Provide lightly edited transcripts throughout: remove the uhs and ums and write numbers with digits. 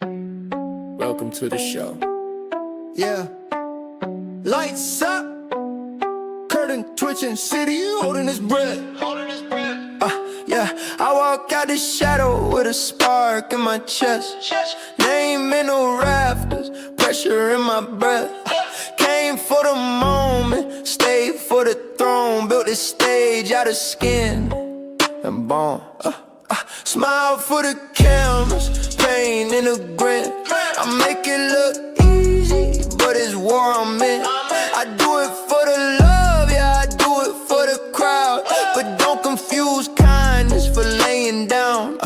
Welcome to the show. Yeah. Lights up. Curtain twitching, city holding his breath. Yeah. I walk out the shadow with a spark in my chest. Name in the rafters, pressure in my breath. Came for the moment, stayed for the throne. Built this stage out of skin and bone. Smile for the cameras, pain in the grin. I make it look easy, but it's war I'm in. I do it for the love, yeah, I do it for the crowd. But don't confuse kindness for laying down.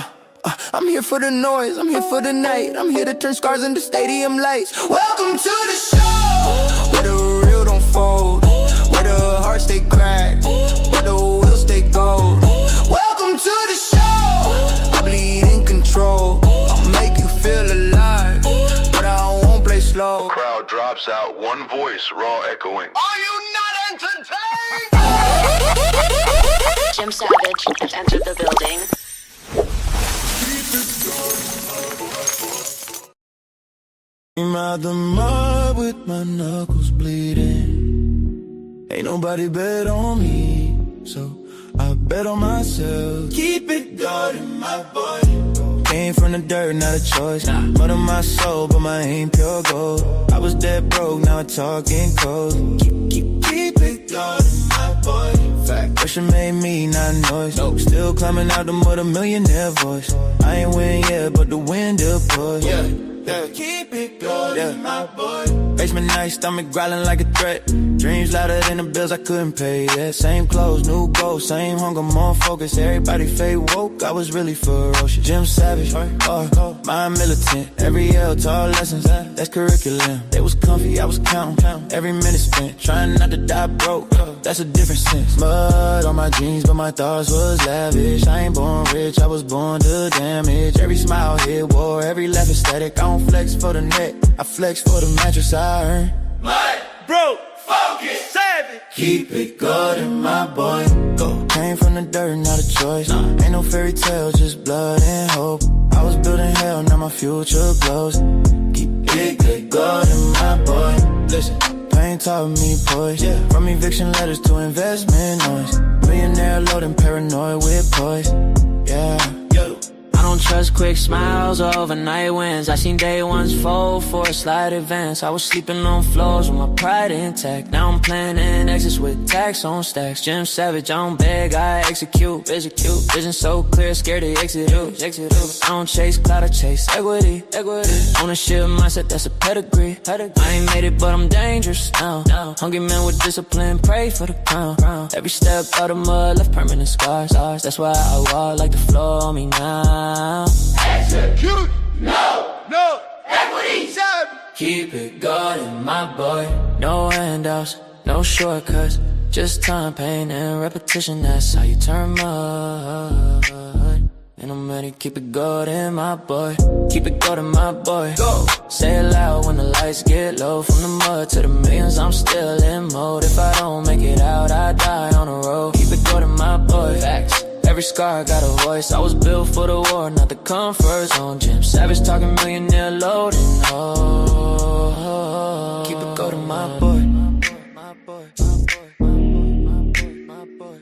I'm here for the noise, I'm here for the night. I'm here to turn scars into stadium lights. Welcome to the show, where the real don't fold, where the hearts stay cracked, where the wheels stay gold. Welcome to the show, I bleed in control. I'll make you feel alive, but I won't play slow. Crowd drops out, one voice, raw echoing. Are you not entertained? Jim Savage has entered the building. I'm out the mud with my knuckles bleeding. Ain't nobody bet on me, so I bet on myself. Keep it going, my boy. Came from the dirt, not a choice. Mud on my soul, but my aim pure gold. I was dead broke, now I'm talking cold. Keep it going, my boy. Fact, pressure made me not noise. Still climbing out the mud, a millionaire voice. I ain't win yet, but the wind will push. Yeah. Keep it going, my boy. Basement night, stomach growling like a threat. Dreams louder than the bills I couldn't pay. Yeah, same clothes, new goals, same hunger, more focus. Everybody fade woke, I was really ferocious. Jim Savage, mind militant. Every L, tall lessons, that's curriculum. They was comfy, I was counting every minute spent. Trying not to die broke, that's a different sense. Mud on my jeans, but my thoughts was lavish. I ain't born rich, I was born to damage. Every smile hit war, every laugh aesthetic. I don't flex for the net, I flex for the mattress I earn. Mud, broke, focus, savage. Keep it going, my boy. Go. Came from the dirt, not a choice. Ain't no fairy tale, just blood and hope. I was building hell, now my future glows. Keep it going, my boy. Listen, pain taught me poise. From eviction letters to investment noise. Millionaire loading, paranoid with poise. Yeah. I don't trust quick smiles or overnight wins. I seen day ones fold for a slight advance. I was sleeping on floors with my pride intact. Now I'm planning exits with tax on stacks. Jim Savage, I don't beg, I execute. Vision so clear, scared to exit. I don't chase clout, I chase equity. Ownership mindset, that's a pedigree. I ain't made it, but I'm dangerous now. Hungry man with discipline, pray for the crown. Every step out of mud left permanent scars. That's why I walk like the floor on me now. Execute, no equity, sir. Keep it going, my boy. No handouts, no shortcuts. Just time, pain, and repetition. That's how you turn mud. And I'm ready, keep it going, my boy. Keep it going, my boy. Go. Say it loud when the lights get low. From the mud to the millions, I'm still in mode. If I don't make it out, I die on the road. Keep it going, my boy. Facts. Every scar got a voice. I was built for the war, not the comfort zone. Jim Savage talking millionaire loading. Oh, keep it going, my boy.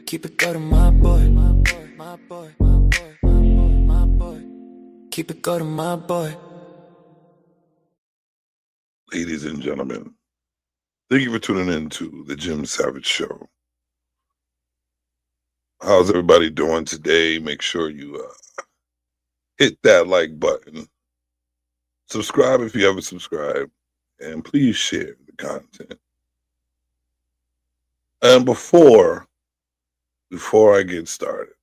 Keep it going, my boy. Keep it going, my boy. Ladies and gentlemen, thank you for tuning in to the Jim Savage Show. How's everybody doing today? Make sure you hit that like button. Subscribe if you haven't subscribed. And please share the content. And before I get started,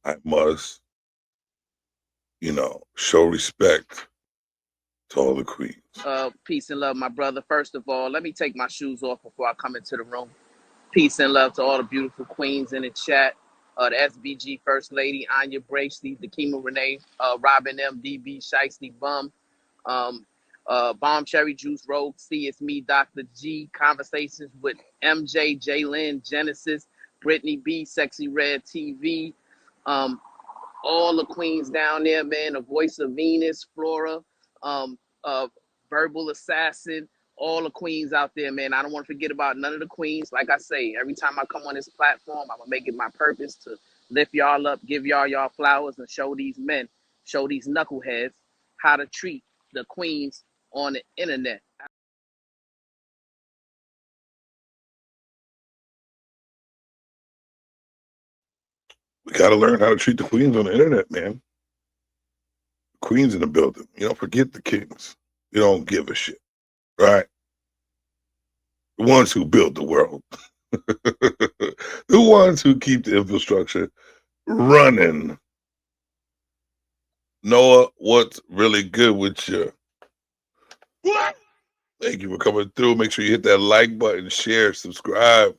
I must, show respect to all the queens. Peace and love, my brother. First of all, let me take my shoes off before I come into the room. Peace and love to all the beautiful queens in the chat. The SBG First Lady, Anya Bracely, Dakima Renee, Robin M, DB, Shiesty Bum, Bomb Cherry Juice, Rogue C, it's me, Dr. G, Conversations with MJ, Jalen, Genesis, Brittany B, Sexy Red TV, all the queens down there, man, the voice of Venus, Flora, Verbal Assassin, all the queens out there, man. I don't want to forget about none of the queens. Like I say, every time I come on this platform, I'm gonna make it my purpose to lift y'all up, give y'all flowers, and show these men, show these knuckleheads how to treat the queens on the internet. We got to learn how to treat the queens on the internet, man. Queens in the building. You don't forget the kings. You don't give a shit, right? The ones who built the world. The ones who keep the infrastructure running. Noah, what's really good with you? Thank you for coming through. Make sure you hit that like button, share, subscribe,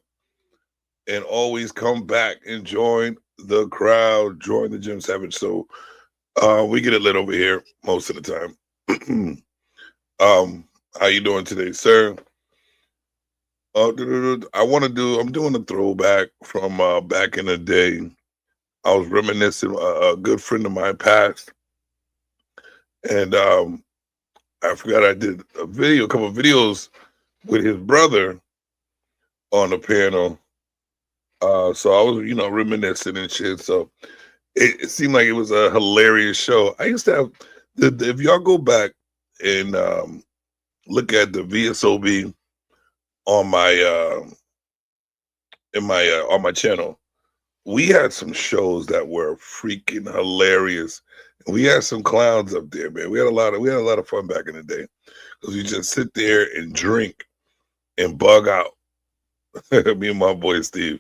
and always come back and join the crowd. Join the Jim Savage. So we get it lit over here most of the time. How you doing today, sir? I'm doing a throwback from back in the day. I was reminiscing. A good friend of mine passed, and I forgot I did a couple of videos with his brother on the panel. So I was, reminiscing and shit. So it seemed like it was a hilarious show. I used to have if y'all go back and look at the VSOB on my on my channel, we had some shows that were freaking hilarious. And we had some clowns up there, man. We had a lot of fun back in the day because we just sit there and drink and bug out. Me and my boy Steve.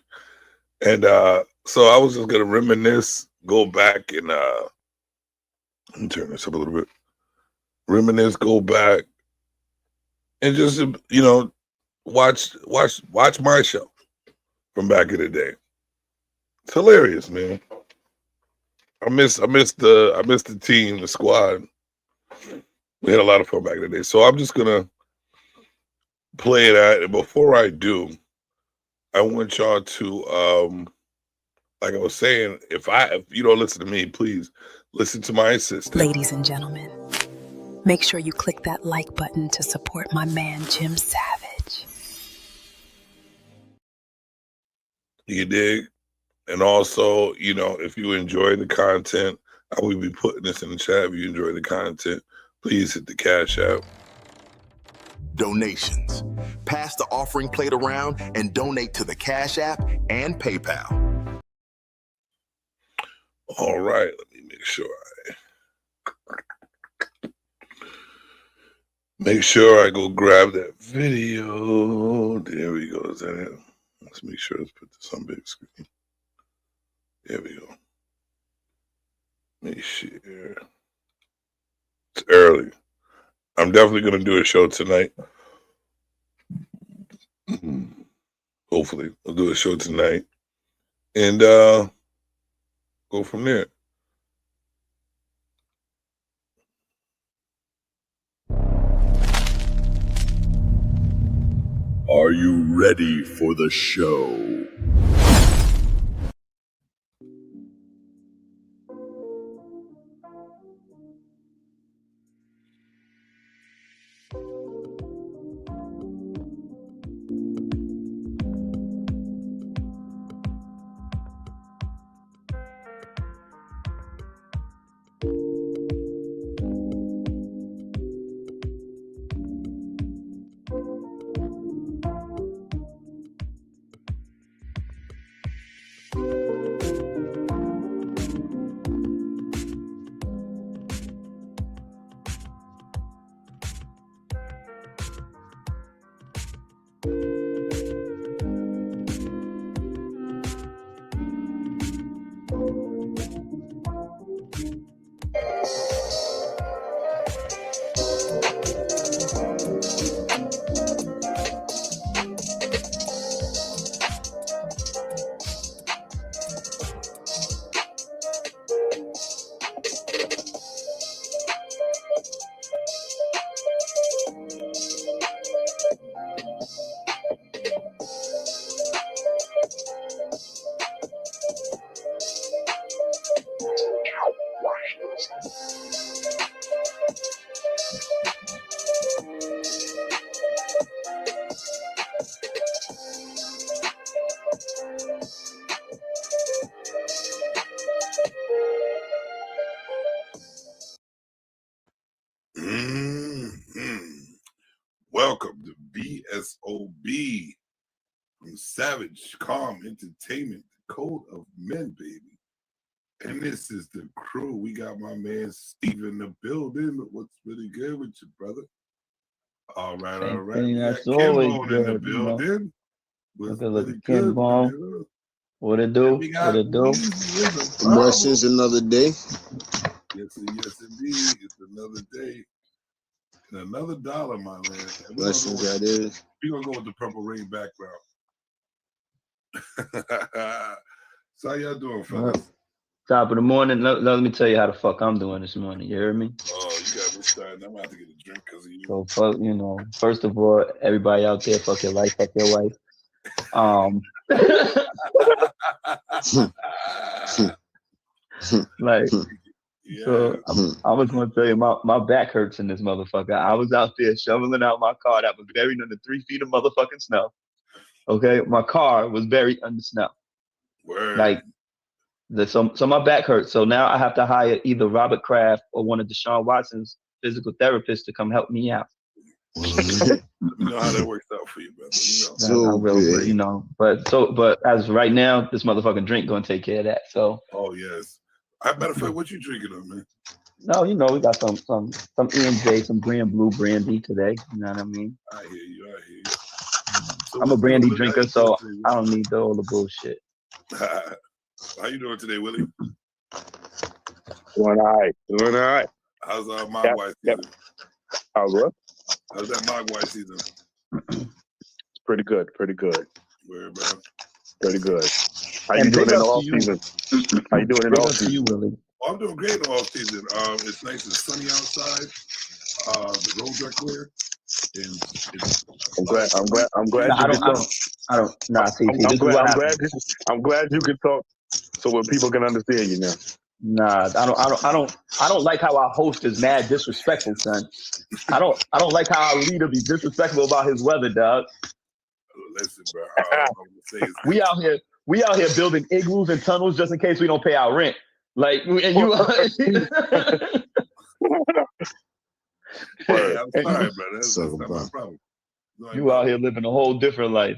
And so I was just gonna reminisce, go back and let me turn this up a little bit. Reminisce, go back, and just watch my show from back in the day. It's hilarious, man. I miss the team, the squad. We had a lot of fun back in the day. So I'm just gonna play that, and before I do, I want y'all to like I was saying, if you don't listen to me, please listen to my assistant. Ladies and gentlemen, make sure you click that like button to support my man, Jim Savage. You dig? And also, if you enjoy the content, I will be putting this in the chat. If you enjoy the content, please hit the Cash App. Donations. Pass the offering plate around and donate to the Cash App and PayPal. All right, let me make sure I go grab that video. There we go. Is that it? Let's make sure let's put this on big screen. There we go. Make sure. It's early. I'm definitely gonna do a show tonight. Hopefully, we'll do a show tonight. And go from there. Are you ready for the show? welcome to BSOB from Savage Calm Entertainment, the Code of Men, baby. And this is the crew. We got my man Steve in the building. What's really good with you, brother? All right, all right. We got That's always Kimbo in good, the building. What's What's good really looking good, Kimbo? man? What it do? We What got it do? Weezy in the Blessings another day. Yes, indeed. It's another day and another dollar, my man. And Blessings that is. We're gonna go with the Purple Rain background. So how y'all doing, fellas? Top of the morning. Let me tell you how the fuck I'm doing this morning. You heard me? Oh, you got me started. I'm about to get a drink because of you. So fuck, first of all, everybody out there, fuck your life, fuck your wife. Like, yeah. So I was gonna tell you, my back hurts in this motherfucker. I was out there shoveling out my car that was buried under 3 feet of motherfucking snow. Okay, my car was buried under snow. Word. Like, so my back hurts. So now I have to hire either Robert Kraft or one of Deshaun Watson's physical therapists to come help me out. Let me know how that works out for you, brother. I will, but as right now, this motherfucking drink gonna take care of that. So. Oh yes. Matter of fact, what you drinking on, man? No, we got some E&J, some Grand Blue brandy today. You know what I mean? I hear you. So I'm a brandy drinker, so I don't need all the bullshit. How you doing today, Willie? Doing all right. How's Mogwai season? How's what? How's that Mogwai season? It's pretty good. Where, bro? Pretty good. How you doing in the off season? How you doing in the off season? Willie? Oh, I'm doing great in the off season. It's nice and sunny outside. The roads are clear. I'm glad. I'm glad you can talk so when people can understand you now. Nah, I don't like how our host is mad disrespectful, son. I don't like how our leader be disrespectful about his weather, dog. Listen, bro. All I'm gonna say is we out here building igloos and tunnels just in case we don't pay our rent. Like, and you. Hey, I'm sorry, bro. That's not my problem. You out here living a whole different life.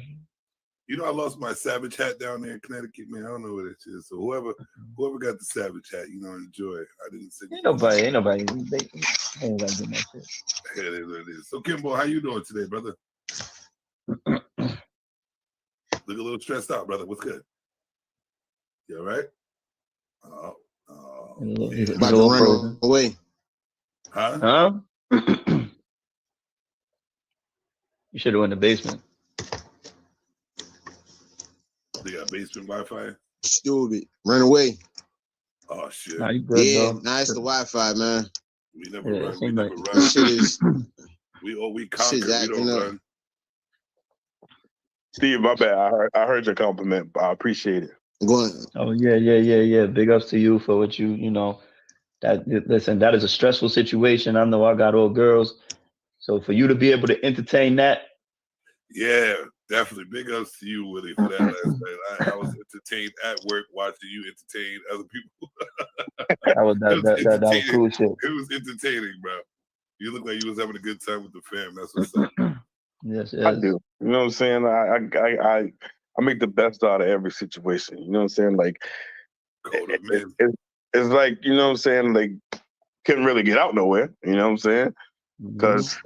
You know, I lost my Savage hat down there in Connecticut, man. I don't know what it is. So whoever got the Savage hat, enjoy it. I didn't say. Ain't nobody getting that shit. Yeah, it is what it is. So Kimbo, how you doing today, brother? Look a little stressed out, brother. What's good? You all right? About to run away. Huh? You should have went in the basement. They got basement Wi-Fi? Stupid. Run away. Oh, shit. Nah, you good, yeah, though. Nah, it's the Wi-Fi, man. We never run. We never run. This shit is... we conquer. We don't run. Steve, my bad. I heard your compliment. I appreciate it. Go on. Oh, yeah. Big ups to you for what that is a stressful situation. I know I got all girls. So for you to be able to entertain that. Yeah, definitely. Big ups to you, Willie, for that last night. I was entertained at work watching you entertain other people. that was cool shit. It was entertaining, bro. You look like you was having a good time with the fam. That's what's up. Yes. I do. You know what I'm saying? I make the best out of every situation. You know what I'm saying? Like, it's like, you know what I'm saying? Like, couldn't really get out nowhere. You know what I'm saying? Because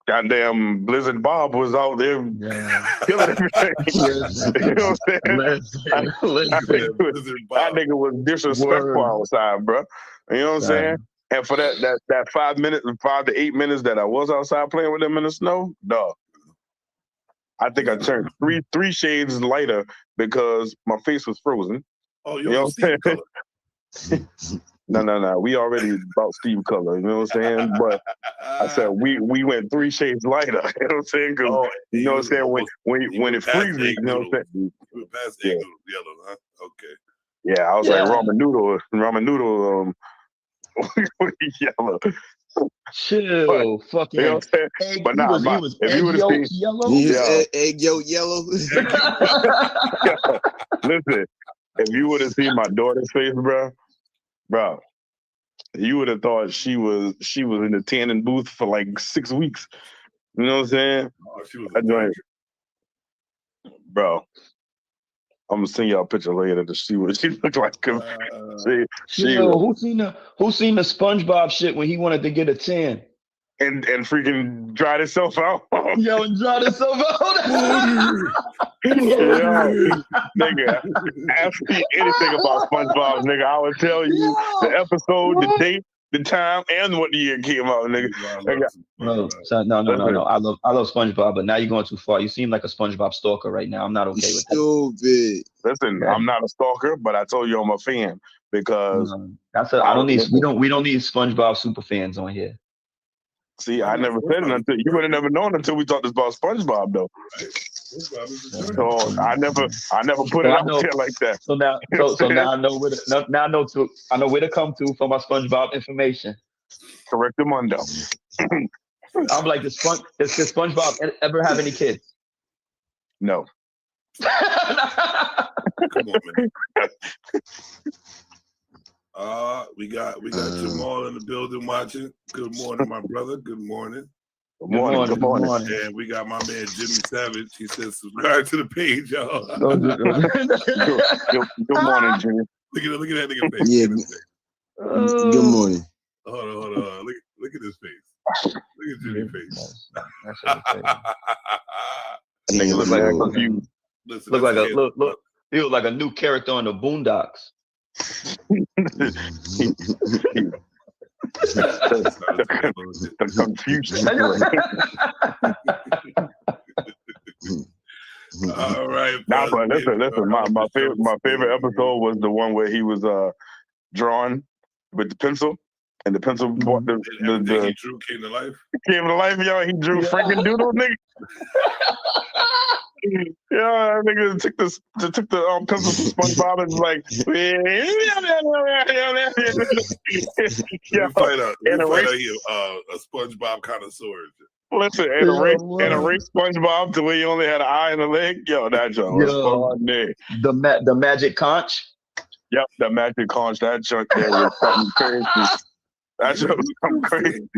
goddamn Blizzard Bob was out there killing everything. You know what I'm saying? That nigga was disrespectful outside, bro. You know what I'm saying? And for that 5 to 8 minutes that I was outside playing with them in the snow, dog, I think I turned three shades lighter because my face was frozen. Oh, you know what I'm saying? No. We already about Steve color, you know what I'm saying? But I said we went 3 shades lighter, you know what I'm saying? Because you know what I'm saying, when it freezes, you know what I'm saying? You were past egg noodle yellow, huh? Okay. Yeah, I was like ramen noodle yellow. Chill, fucking. You know what I'm saying? But nah, if you would have seen yellow, egg yolk yellow. Listen, if you would have seen my daughter's face, bro, you would have thought she was in the tanning booth for like 6 weeks. You know what I'm saying? Oh, she was I joined, bro. I'm gonna send y'all a picture later to see what she looked like. Who seen the SpongeBob shit when he wanted to get a tan? And freaking dried itself out. Yo, and dried itself out. Yo, nigga, ask me anything about SpongeBob, nigga. I would tell you the episode, the date, the time, and what the year it came out, nigga. No. I love SpongeBob, but now you're going too far. You seem like a SpongeBob stalker right now. I'm not okay with that. Stupid. Listen, I'm not a stalker, but I told you I'm a fan because I don't need. We don't need SpongeBob super fans on here. See, I never said it until you would have never known until we talked about SpongeBob, though. So I never put it out there like that. So now, now I know where to, now I know where to come to for my SpongeBob information. Correctamundo. I'm like, does SpongeBob ever have any kids? No. Come on, man. We got Jamal in the building watching. Good morning, my brother. Good morning. Good morning. And we got my man Jimmy Savage. He says subscribe to the page, y'all. Good morning, Jimmy. Look at that nigga face. Yeah. Good morning. Hold on. Look at his face. Look at Jimmy's face. Nigga look like confused. He look like a new character on the Boondocks. the confusion. All right. Nah, but listen. My favorite episode was the one where he was drawing with the pencil, and the pencil brought the he drew came to life. Came to life, yo. He drew freaking doodle, nigga. Yeah, nigga took the pencil from SpongeBob and was like, a SpongeBob connoisseur. Listen, and erase SpongeBob to where he only had an eye and a leg. Yo, that joke was fun. The magic conch. Yep, the magic conch. That joke there was something crazy. That joke was something crazy.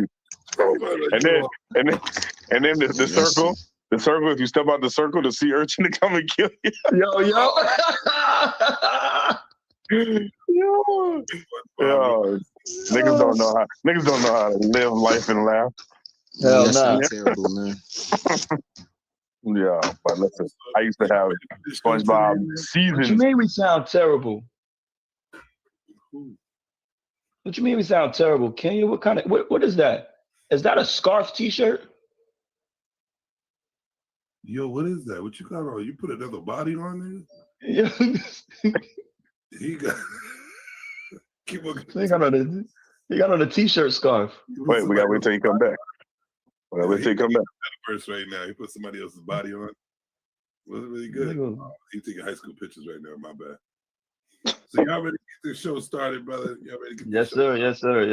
And then the circle. The circle, if you step out the circle, the sea urchin to come and kill you. Yo. Niggas don't know how to live life and laugh. Hell nah. Terrible, man. Yeah, but listen, I used to have SpongeBob seasons. What you mean we sound terrible? What you mean we sound terrible? Kenya, what is that? Is that a scarf t-shirt? Yo, what is that? What you got on? You put another body on there? Yeah. He got. Keep on. He got on a t-shirt scarf. Wait, we gotta wait till you come back. Wait till you come back. First, right now, he put somebody else's body on. Was it really good? He's taking high school pictures right now. My bad. So y'all ready to get this show started, brother? Y'all ready to get Yes, sir. Yes, sir.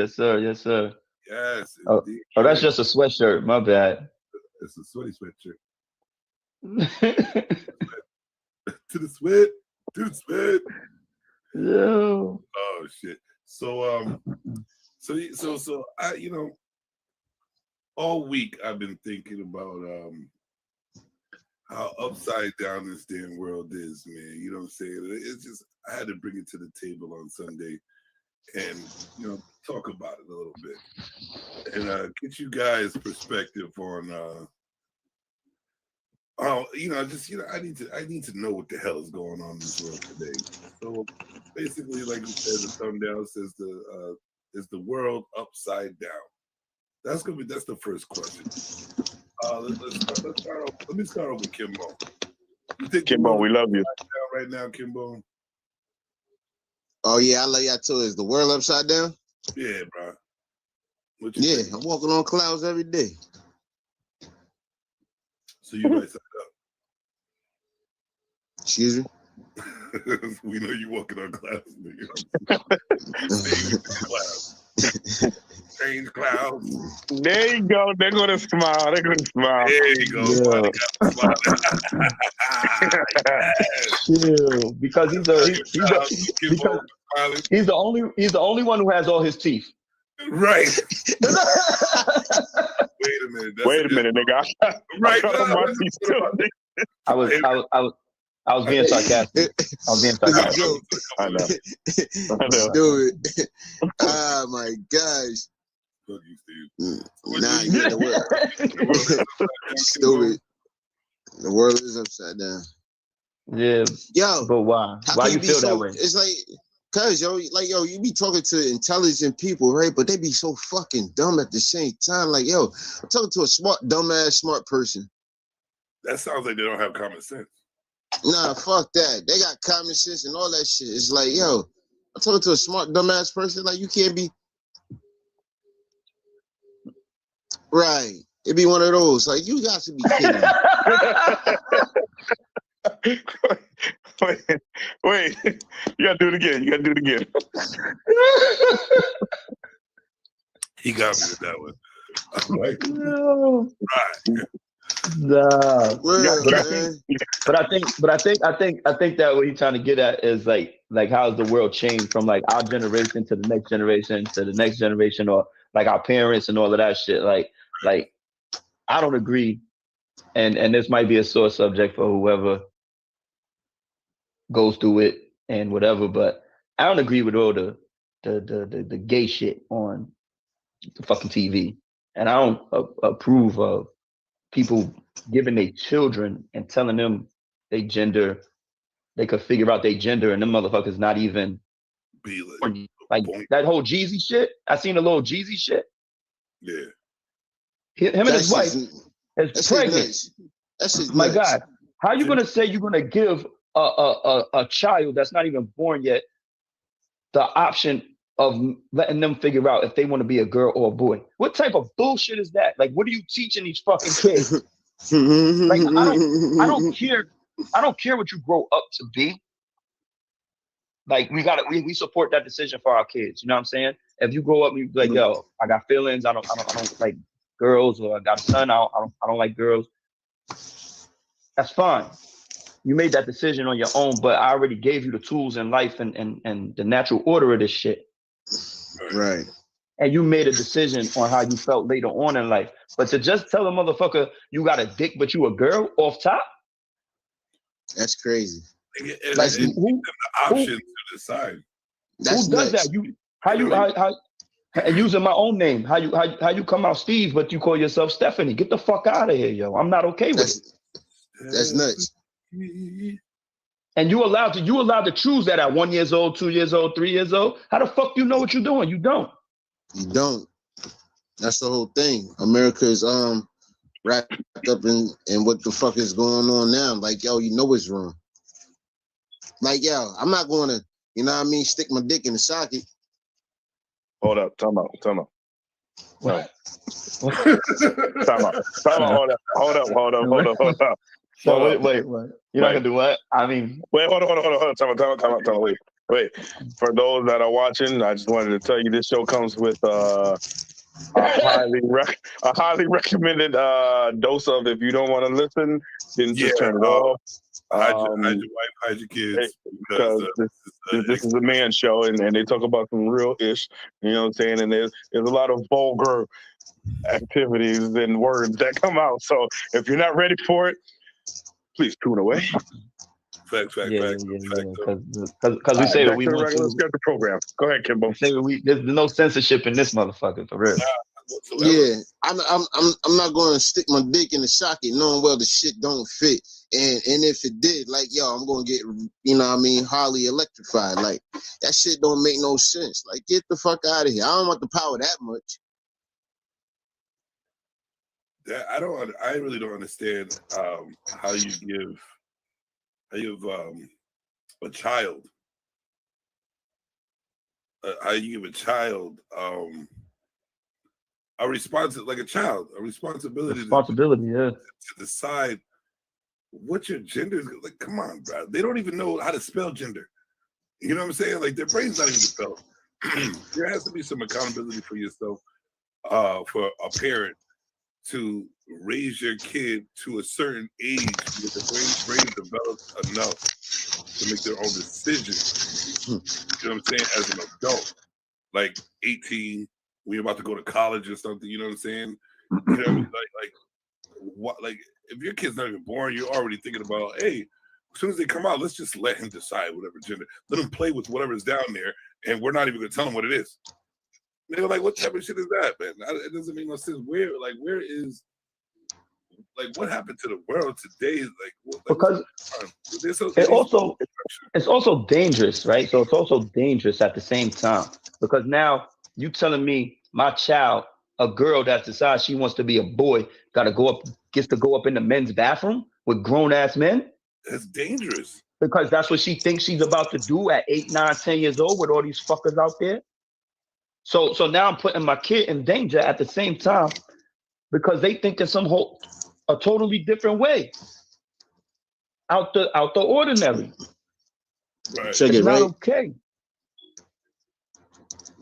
Yes. Oh, that's just a sweatshirt. My bad. It's a sweaty sweatshirt. To the sweat. Yo. Oh shit. So I all week I've been thinking about how upside down this damn world is, man. You know what I'm saying? It's just I had to bring it to the table on Sunday and talk about it a little bit and get you guys' perspective on I need to know what the hell is going on in this world today. So basically, like you said, the thumbnail says is the world upside down? That's the first question. Let me start off with Kimbo. Kimbo, we love you. Right now, Kimbo. Oh yeah, I love y'all too. Is the world upside down? Yeah, bro. Yeah, I'm walking on clouds every day. So you right side up. Excuse me? We know you walking on clouds, nigga. Strange clouds. There you go. They're gonna smile. There you go. Chill. Because he's the only one who has all his teeth. Right. Wait a minute. Wait a minute, nigga. Right. I was being sarcastic. I know. Dude. Oh my gosh. Fuck you, Steve. Nah, yeah, the world. Stupid. The world is upside down. Yeah. Yo. But why? Why you feel that way? It's like, cause yo, you be talking to intelligent people, right? But they be so fucking dumb at the same time. Like, yo, I'm talking to a smart person. That sounds like they don't have common sense. Nah, fuck that. They got common sense and all that shit. It's like, yo, I'm talking to a smart dumbass person. Like, you can't be right. It'd be one of those. Like, you got to be kidding me. Wait. You gotta do it again. He got me with that one. I'm like, no. Right. Nah. Well, but I think that what he's trying to get at is like how's the world changed from like our generation to the next generation or like our parents and all of that shit. Like I don't agree, and this might be a sore subject for whoever goes through it and whatever, but I don't agree with all the gay shit on the fucking TV, and I don't approve of people giving their children and telling them they could figure out their gender, and them motherfuckers not even like that whole Jeezy shit. I seen a little Jeezy shit. Yeah. Him and his wife is pregnant. My God, how you gonna say you're gonna give a child that's not even born yet the option of letting them figure out if they want to be a girl or a boy? What type of bullshit is that? Like, what are you teaching these fucking kids? Like, I don't care what you grow up to be. Like, we support that decision for our kids. You know what I'm saying? If you grow up and you be like, yo, I got feelings, I don't like girls, or I got a son, I don't like girls. That's fine. You made that decision on your own, but I already gave you the tools in life and the natural order of this shit. Right. And you made a decision on how you felt later on in life. But to just tell a motherfucker you got a dick but you a girl off top? That's crazy. Like, who the option to decide? Who does that? And using my own name, how you come out Steve, but you call yourself Stephanie? Get the fuck out of here, yo. I'm not okay with it. That's nuts. And you allowed to choose that at 1 year old, 2 years old, 3 years old. How the fuck do you know what you're doing? You don't. You don't. That's the whole thing. America is wrapped up in what the fuck is going on now. Like, yo, you know it's wrong. Like, yo, I'm not going to, you know what I mean, stick my dick in the socket. Hold up, time out. What? Time out. Hold up. So wait. You're not gonna do what? I mean, wait, hold on. Time out. Wait. For those that are watching, I just wanted to tell you this show comes with a highly recommended dose of, if you don't want to listen, then just turn it off. Hide your wife, hide your kids. Because this is a man show, and they talk about some real ish. You know what I'm saying? And there's a lot of vulgar activities and words that come out. So if you're not ready for it, please tune away. Facts. Because we say what we want to. Schedule program. Go ahead, Kimbo. There's no censorship in this motherfucker, for real. Yeah, I'm not going to stick my dick in the socket knowing well the shit don't fit. And if it did, like, yo, I'm going to get, you know what I mean, highly electrified. Like, that shit don't make no sense. Like, get the fuck out of here. I don't want the power that much. I really don't understand how you give a child a responsibility to decide what your gender is. Like, come on, bro. They don't even know how to spell gender. You know what I'm saying? Like, their brain's not even spelled. There has to be some accountability for yourself, for a parent, to raise your kid to a certain age where the brain develops enough to make their own decisions. You know what I'm saying? As an adult, like 18, when you're about to go to college or something. You know what I'm saying? You know what I mean? Like if your kid's not even born, you're already thinking about, hey, as soon as they come out, let's just let him decide whatever gender. Let him play with whatever's down there, and we're not even gonna tell him what it is. And they're like, what type of shit is that, man? It doesn't make no sense. Where is what happened to the world today? Because it's also dangerous, right? So it's also dangerous at the same time, because now you telling me my child, a girl that decides she wants to be a boy, gets to go up in the men's bathroom with grown ass men. That's dangerous. Because that's what she thinks she's about to do at 8, 9, 10 years old with all these fuckers out there. So now I'm putting my kid in danger at the same time because they think in a totally different way. Out the ordinary. Right. Check it, right? Okay.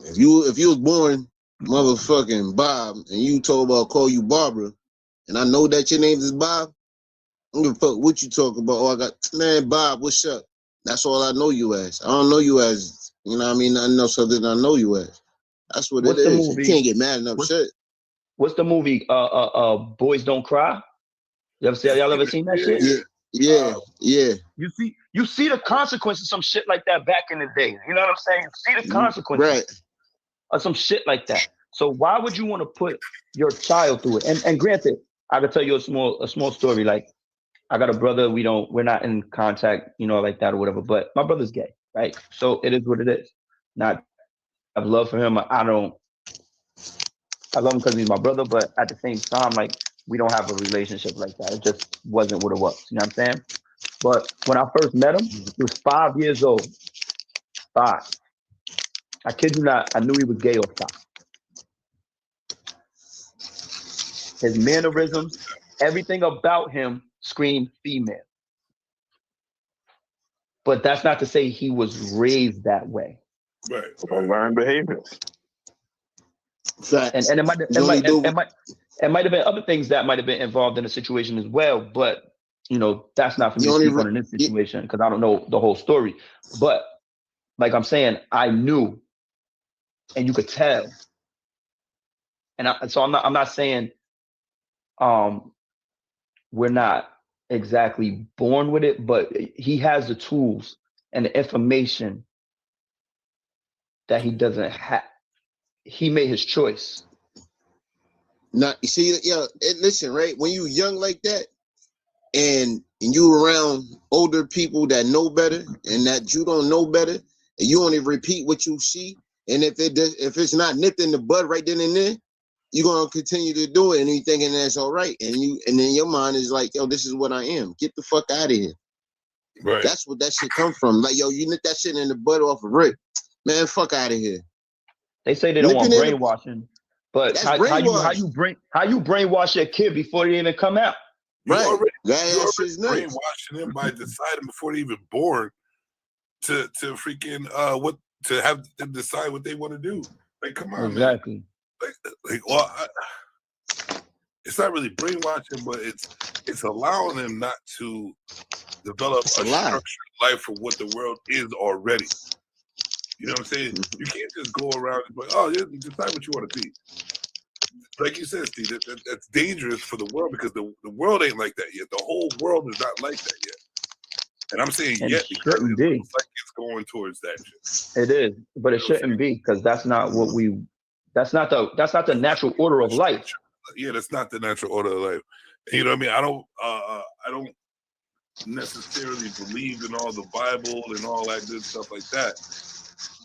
If you was born motherfucking Bob and you told about call you Barbara, and I know that your name is Bob, I don't give a fuck what you talk about. Oh, man, Bob, what's up? That's all I know you as. I don't know you as, you know what I mean? I know something I know you as. That's what it is. You can't get mad enough shit. What's the movie? Boys Don't Cry? Y'all ever seen that shit? Yeah. You see the consequences of some shit like that back in the day. You know what I'm saying? You see the consequences of some shit like that. So why would you want to put your child through it? And granted, I could tell you a small story. Like, I got a brother, we're not in contact, like that or whatever, but my brother's gay, right? So it is what it is. I have love for him. I love him because he's my brother, but at the same time, like, we don't have a relationship like that. It just wasn't what it was. You know what I'm saying? But when I first met him, he was 5 years old. 5. I kid you not, I knew he was gay off top. His mannerisms, everything about him screamed female. But that's not to say he was raised that way. Right. Learned behaviors. And it might have been other things that might have been involved in the situation as well, but that's not for me to speak on in this situation because I don't know the whole story. But like I'm saying, I knew, and you could tell. And I'm not saying we're not exactly born with it, but he has the tools and the information that he doesn't have. He made his choice. Now, you see, listen, right? When you young like that, and you around older people that know better, and that you don't know better, and you only repeat what you see, and if it's not nipped in the bud right then and there, you're gonna continue to do it, and you thinking that's all right, and then your mind is like, yo, this is what I am. Get the fuck out of here. Right. That's what that shit come from. Like, yo, you nip that shit in the bud off a rip, man. Fuck out of here. They say they don't want brainwashing, but how you brainwash your kid before they even come out? You're already brainwashing them by deciding before they're even born to freaking to have them decide what they want to do. Like, come on, exactly. Man. It's not really brainwashing, but it's allowing them not to develop a structured life for what the world is already. You know what I'm saying? You can't just go around and be like, oh, yeah, decide what you want to be. Like you said, Steve, that's dangerous for the world because the world ain't like that yet. The whole world is not like that yet. And I'm saying yet because it looks like it's going towards that shit. It is, but it shouldn't be because that's not that's not the natural order of life. Yeah, that's not the natural order of life. And you know what I mean? I don't necessarily believe in all the Bible and all that good stuff like that.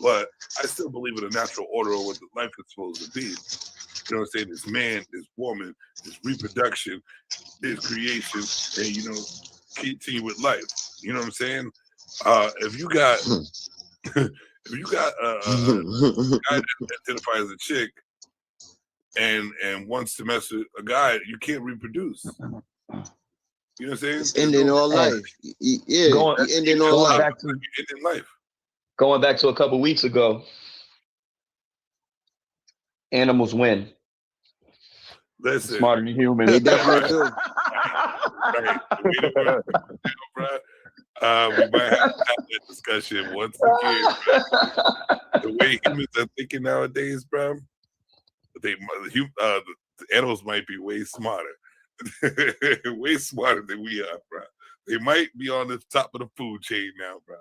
But I still believe in a natural order of what the life is supposed to be. You know what I'm saying? There's man, there's woman, there's reproduction, there's creation, and continue with life. You know what I'm saying? If you got a guy that identifies as a chick and wants to mess with a guy, you can't reproduce. You know what I'm saying? It's ending all life. Yeah, ending all life. Ending life. Going back to a couple weeks ago, animals win. Listen, smarter than humans. They definitely do. Right. We might have to have that discussion once again, bro. The way humans are thinking nowadays, bro. the animals might be way smarter, way smarter than we are, bro. They might be on the top of the food chain now, bro.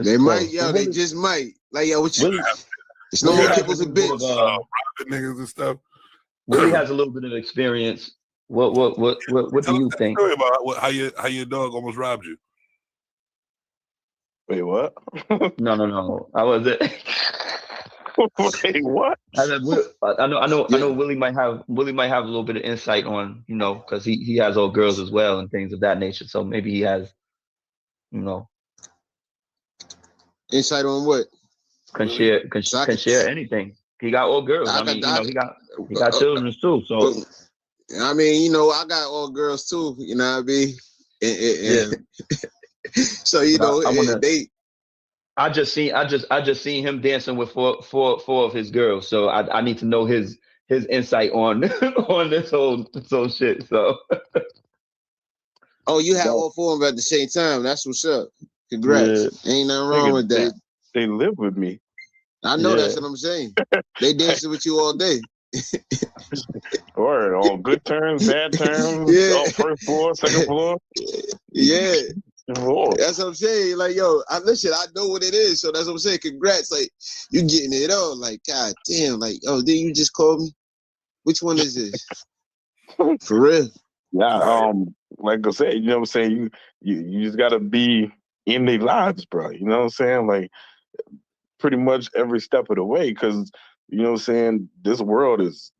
They might, yo. They just might. Like, yo, what you? It's no more kibbles and bits. Niggas and stuff. Willie has a little bit of experience. What do you think? Tell me about how your dog almost robbed you. Wait, what? No. I wasn't. Wait, what? I know. Willie might have a little bit of insight on, because he has all girls as well and things of that nature. So maybe he has, insight on what? Can share anything. He got all girls. He got children too. So I mean, I got all girls too. You know what I mean? Yeah. So I just seen him dancing with four of his girls. So I need to know his insight on this whole shit. So. Oh, you had all four of them at the same time. That's what's up. Congrats. Ain't nothing wrong with that. They live with me. I know that's what I'm saying. They dancing with you all day. Or on good terms, bad terms. Yeah. First floor, second floor. Yeah. That's what I'm saying. Like, yo, I know what it is. So that's what I'm saying. Congrats. Like, you getting it all. Like, God damn. Like, oh, did you just call me? Which one is this? For real. Yeah. Like I said, you know what I'm saying? You just gotta be in their lives, bro. You know what I'm saying? Like, pretty much every step of the way, because you know what I'm saying, this world is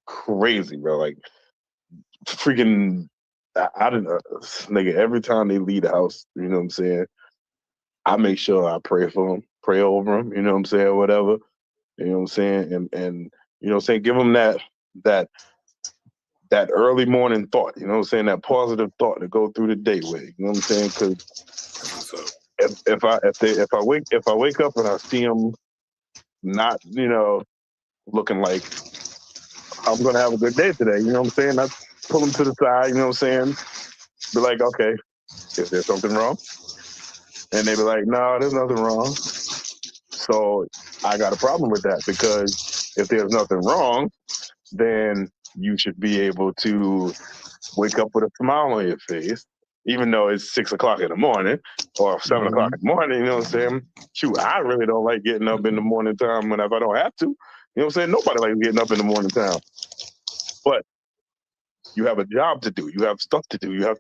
crazy, bro. Like, freaking, I don't know, nigga. Every time they leave the house, you know what I'm saying, I make sure I pray for them, pray over them. You know what I'm saying, whatever. You know what I'm saying, and you know what I'm saying, give them that early morning thought. You know what I'm saying, that positive thought to go through the day with. You know what I'm saying, because if I wake up and I see them not, looking like I'm gonna have a good day today, you know what I'm saying, I pull them to the side, you know what I'm saying, be like, okay, is there something wrong? And they be like, no, there's nothing wrong. So I got a problem with that, because if there's nothing wrong, then you should be able to wake up with a smile on your face, even though it's 6 o'clock in the morning or 7 o'clock in the morning. You know what I'm saying? Shoot, I really don't like getting up in the morning time whenever I don't have to. You know what I'm saying? Nobody likes getting up in the morning time. But you have a job to do. You have stuff to do. You have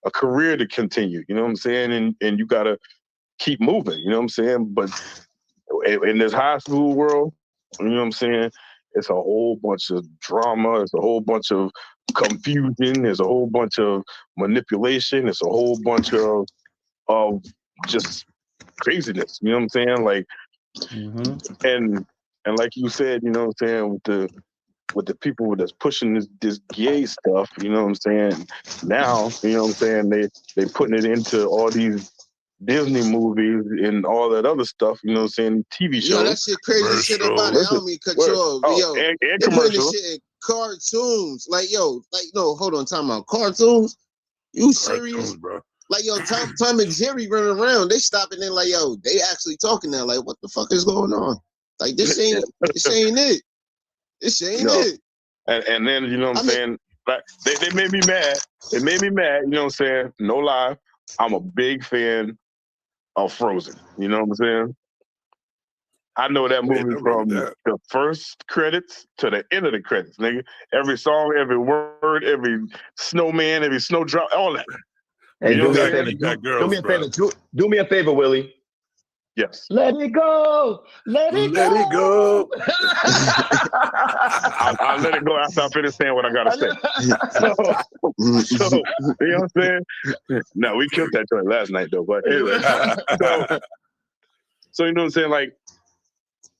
a career to continue. You know what I'm saying? And you got to keep moving. You know what I'm saying? But in this high school world, you know what I'm saying, it's a whole bunch of drama. It's a whole bunch of confusion. There's a whole bunch of manipulation. It's a whole bunch of just craziness. You know what I'm saying? Like, and like you said, you know what I'm saying, with the people that's pushing this gay stuff, you know what I'm saying? Now, you know what I'm saying, they putting it into all these Disney movies and all that other stuff, you know what I'm saying, TV shows. Yo, that shit crazy shit about it. I don't mean cut you off. Yo, and they putting this shit in cartoons. Like, no, hold on, time out. Cartoons? You serious? Cartoons, bro. Like, yo, Tom and Jerry running around. They stopping in like, yo, they actually talking now. Like, what the fuck is going on? Like, this ain't it. This ain't it. And then, you know what I'm saying, like, they made me mad. They made me mad, you know what I'm saying? No lie. I'm a big fan of Frozen. You know what I'm saying? I know that movie from the first credits to the end of the credits, nigga. Every song, every word, every snowman, every snowdrop, all that. Hey, do me a favor. Do me a favor, Willie. Yes. Let it go. Let it go. I'll let it go after I finish saying what I gotta say. So you know what I'm saying? No, we killed that joint last night though. But anyway, so you know what I'm saying? Like,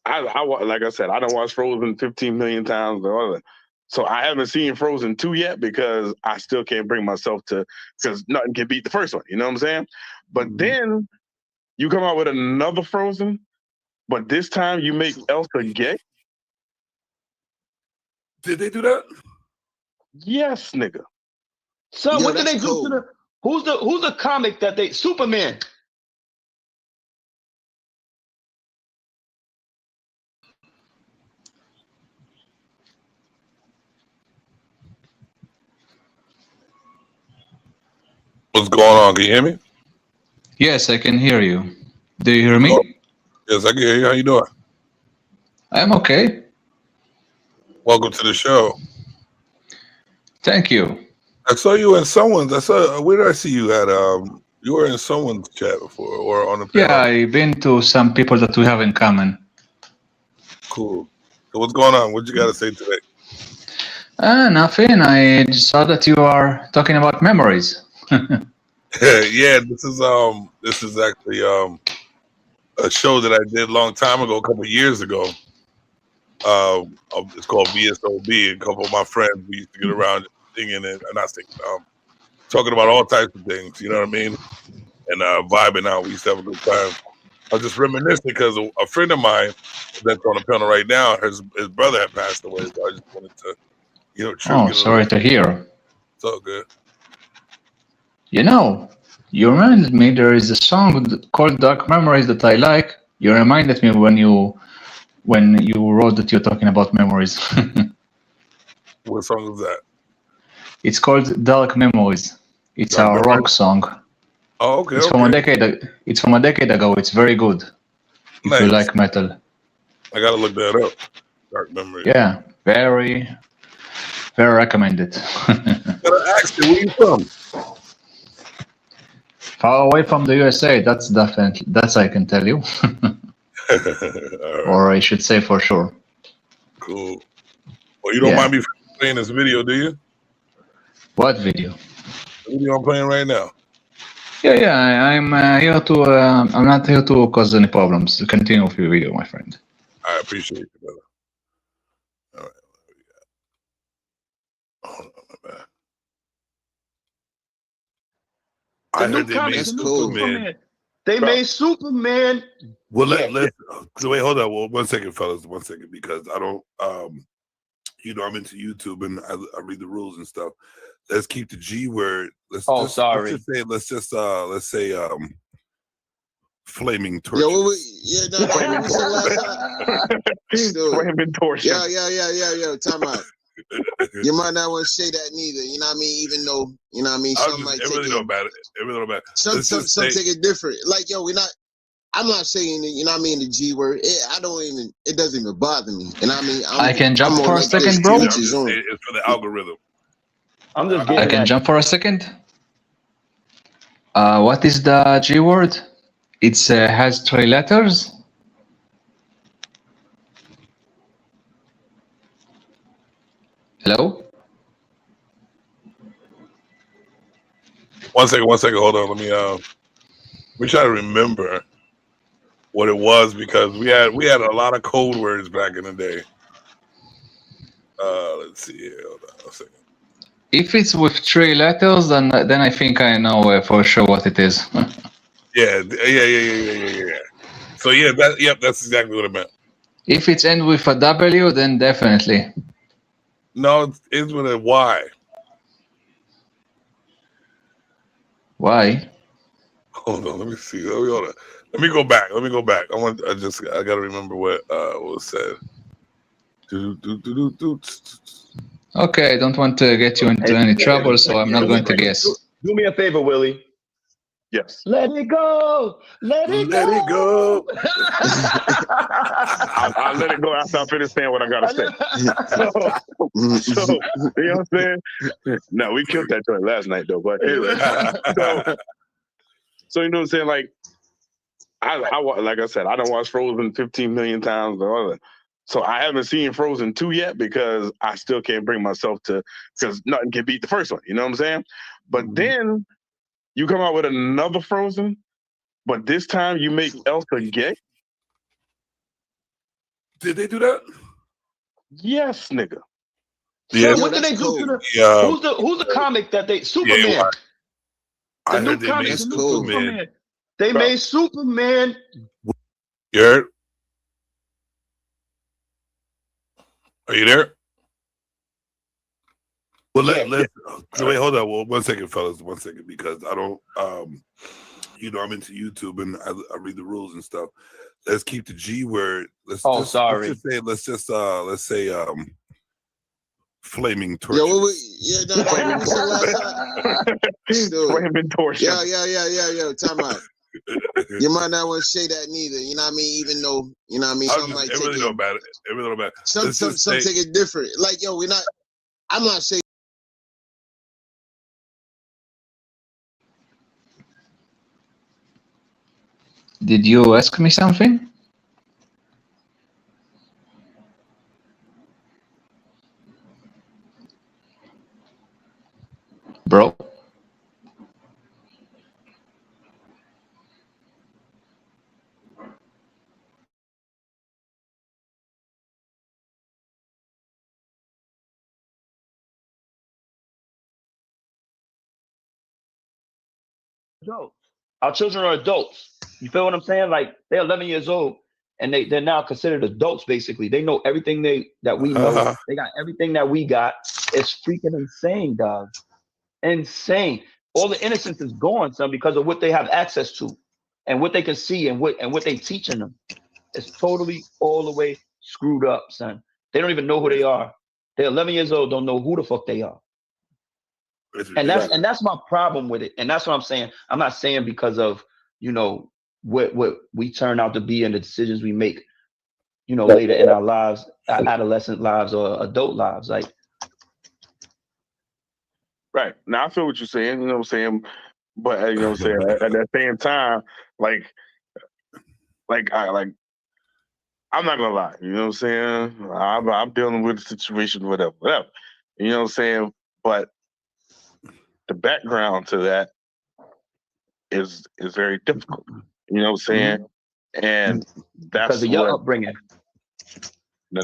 like I said, I don't watch Frozen 15 million times or all that. So I haven't seen Frozen 2 yet because I still can't bring myself to, because nothing can beat the first one. You know what I'm saying? But then you come out with another Frozen, but this time you make Elsa gay. Did they do that? Yes, nigga. So what did they do to the? Who's the comic that they Superman? What's going on? Can you hear me? Yes, I can hear you. Do you hear me? Yes, I can hear you. How you doing? I'm okay. Welcome to the show. Thank you. I saw you in someone's. Where did I see you at? You were in someone's chat before, or on the panel. Yeah, I've been to some people that we have in common. Cool. So what's going on? What you got to say today? Nothing. I just saw that you are talking about memories. Yeah, this is actually a show that I did a long time ago, a couple of years ago. It's called VSOB. A couple of my friends, we used to get around singing and not singing, talking about all types of things. You know what I mean? And vibing out. We used to have a good time. I was just reminiscing because a friend of mine that's on the panel right now, his brother had passed away. So I just wanted to, Oh, sorry to hear. It's all good. You know, you reminded me there is a song called Dark Memories that I like. You reminded me when you wrote that you're talking about memories. What song is that? It's called Dark Memories. It's Dark a Memories? rock song. Oh, okay. It's from a decade. It's from a decade ago. It's very good. If Nice. you like metal. I gotta look that up. Dark Memories. Yeah, very recommended. Gotta ask you, where you from? Far away from the USA. That's definitely. That's I can tell you. Right. Or I should say for sure. Cool. Well, you don't mind me playing this video, do you? What video? The video I'm playing right now. Yeah. I'm here to. I'm not here to cause any problems. Continue with your video, my friend. I appreciate you, brother. All right. Hold on, my bad. I heard they made Superman. They made Superman. Well, let's. So wait, hold on. Well, 1 second, fellas. 1 second, because I don't. I'm into YouTube and I read the rules and stuff. Let's keep the G word. Let's say flaming torches. Flaming torches. Yo, time out. You might not want to say that neither. You know what I mean? Even though, you know what I mean, some might take it. Don't matter. It really don't matter. Some take it different. Like, yo, I'm not saying, you know what I mean, the G word. It doesn't even bother me. You know what I mean? I can jump for a second, bro. It's for the algorithm. I can jump for a second. What is the G word? It has 3 letters. Hello? 1 second. Hold on. Let me try to remember what it was, because we had a lot of code words back in the day. Let's see here. Hold on a second. If it's with 3 letters, then I think I know for sure what it is. Yeah. So that's exactly what it meant. If it's end with a W, then definitely. No, it ends with a Y. Why? Hold on, let me see. Let me go back. I gotta remember what was said. Okay, I don't want to get you into any trouble, so I'm not going to guess. Do me a favor, Willie. Yes. Let it go. Let it go. I'll let it go after I finish saying what I gotta say. So you know what I'm saying? No, we killed that joint last night though. But anyway, so you know what I'm saying? Like like I said, I don't watch Frozen 15 million times or other. So I haven't seen Frozen 2 yet because I still can't bring myself to, because nothing can beat the first one. You know what I'm saying? But then you come out with another Frozen, but this time you make Elsa gay. Did they do that? Yes, nigga. Yeah. So what did they do to the? Who's the comic that they Superman? Yeah, the new comic, the new Superman. They made Superman. You heard? Are you there? Well, so wait, hold on. Well, 1 second, fellas. 1 second, because I don't. I'm into YouTube and I read the rules and stuff. Let's keep the G word. Let's say Flaming torches. Yo, what we said last time? Flaming torches. Yo, time out. You might not want to say that neither. You know what I mean? Even though, you know what I mean? Some might it really don't matter. It really don't matter. Some take it different. Like, yo, I'm not saying. Did you ask me something? Bro? Adults. Our children are adults. You feel what I'm saying? Like they're 11 years old and they're now considered adults. Basically, they know everything that we know. They got everything that we got. It's freaking insane, dog. Insane. All the innocence is gone, son, because of what they have access to, and what they can see, and what they teaching them. It's totally all the way screwed up, son. They don't even know who they are. They're 11 years old, don't know who the fuck they are. And that's my problem with it. And that's what I'm saying. I'm not saying because of, you know, what we turn out to be and the decisions we make, you know, later in our lives, adolescent lives or adult lives. Like, right. Now I feel what you're saying, you know what I'm saying? But you know what I'm saying, at that same time, I'm not gonna lie, you know what I'm saying? I'm dealing with the situation, whatever. You know what I'm saying? But the background to that is very difficult. You know what I'm saying? Mm-hmm. And that's because of your upbringing. No.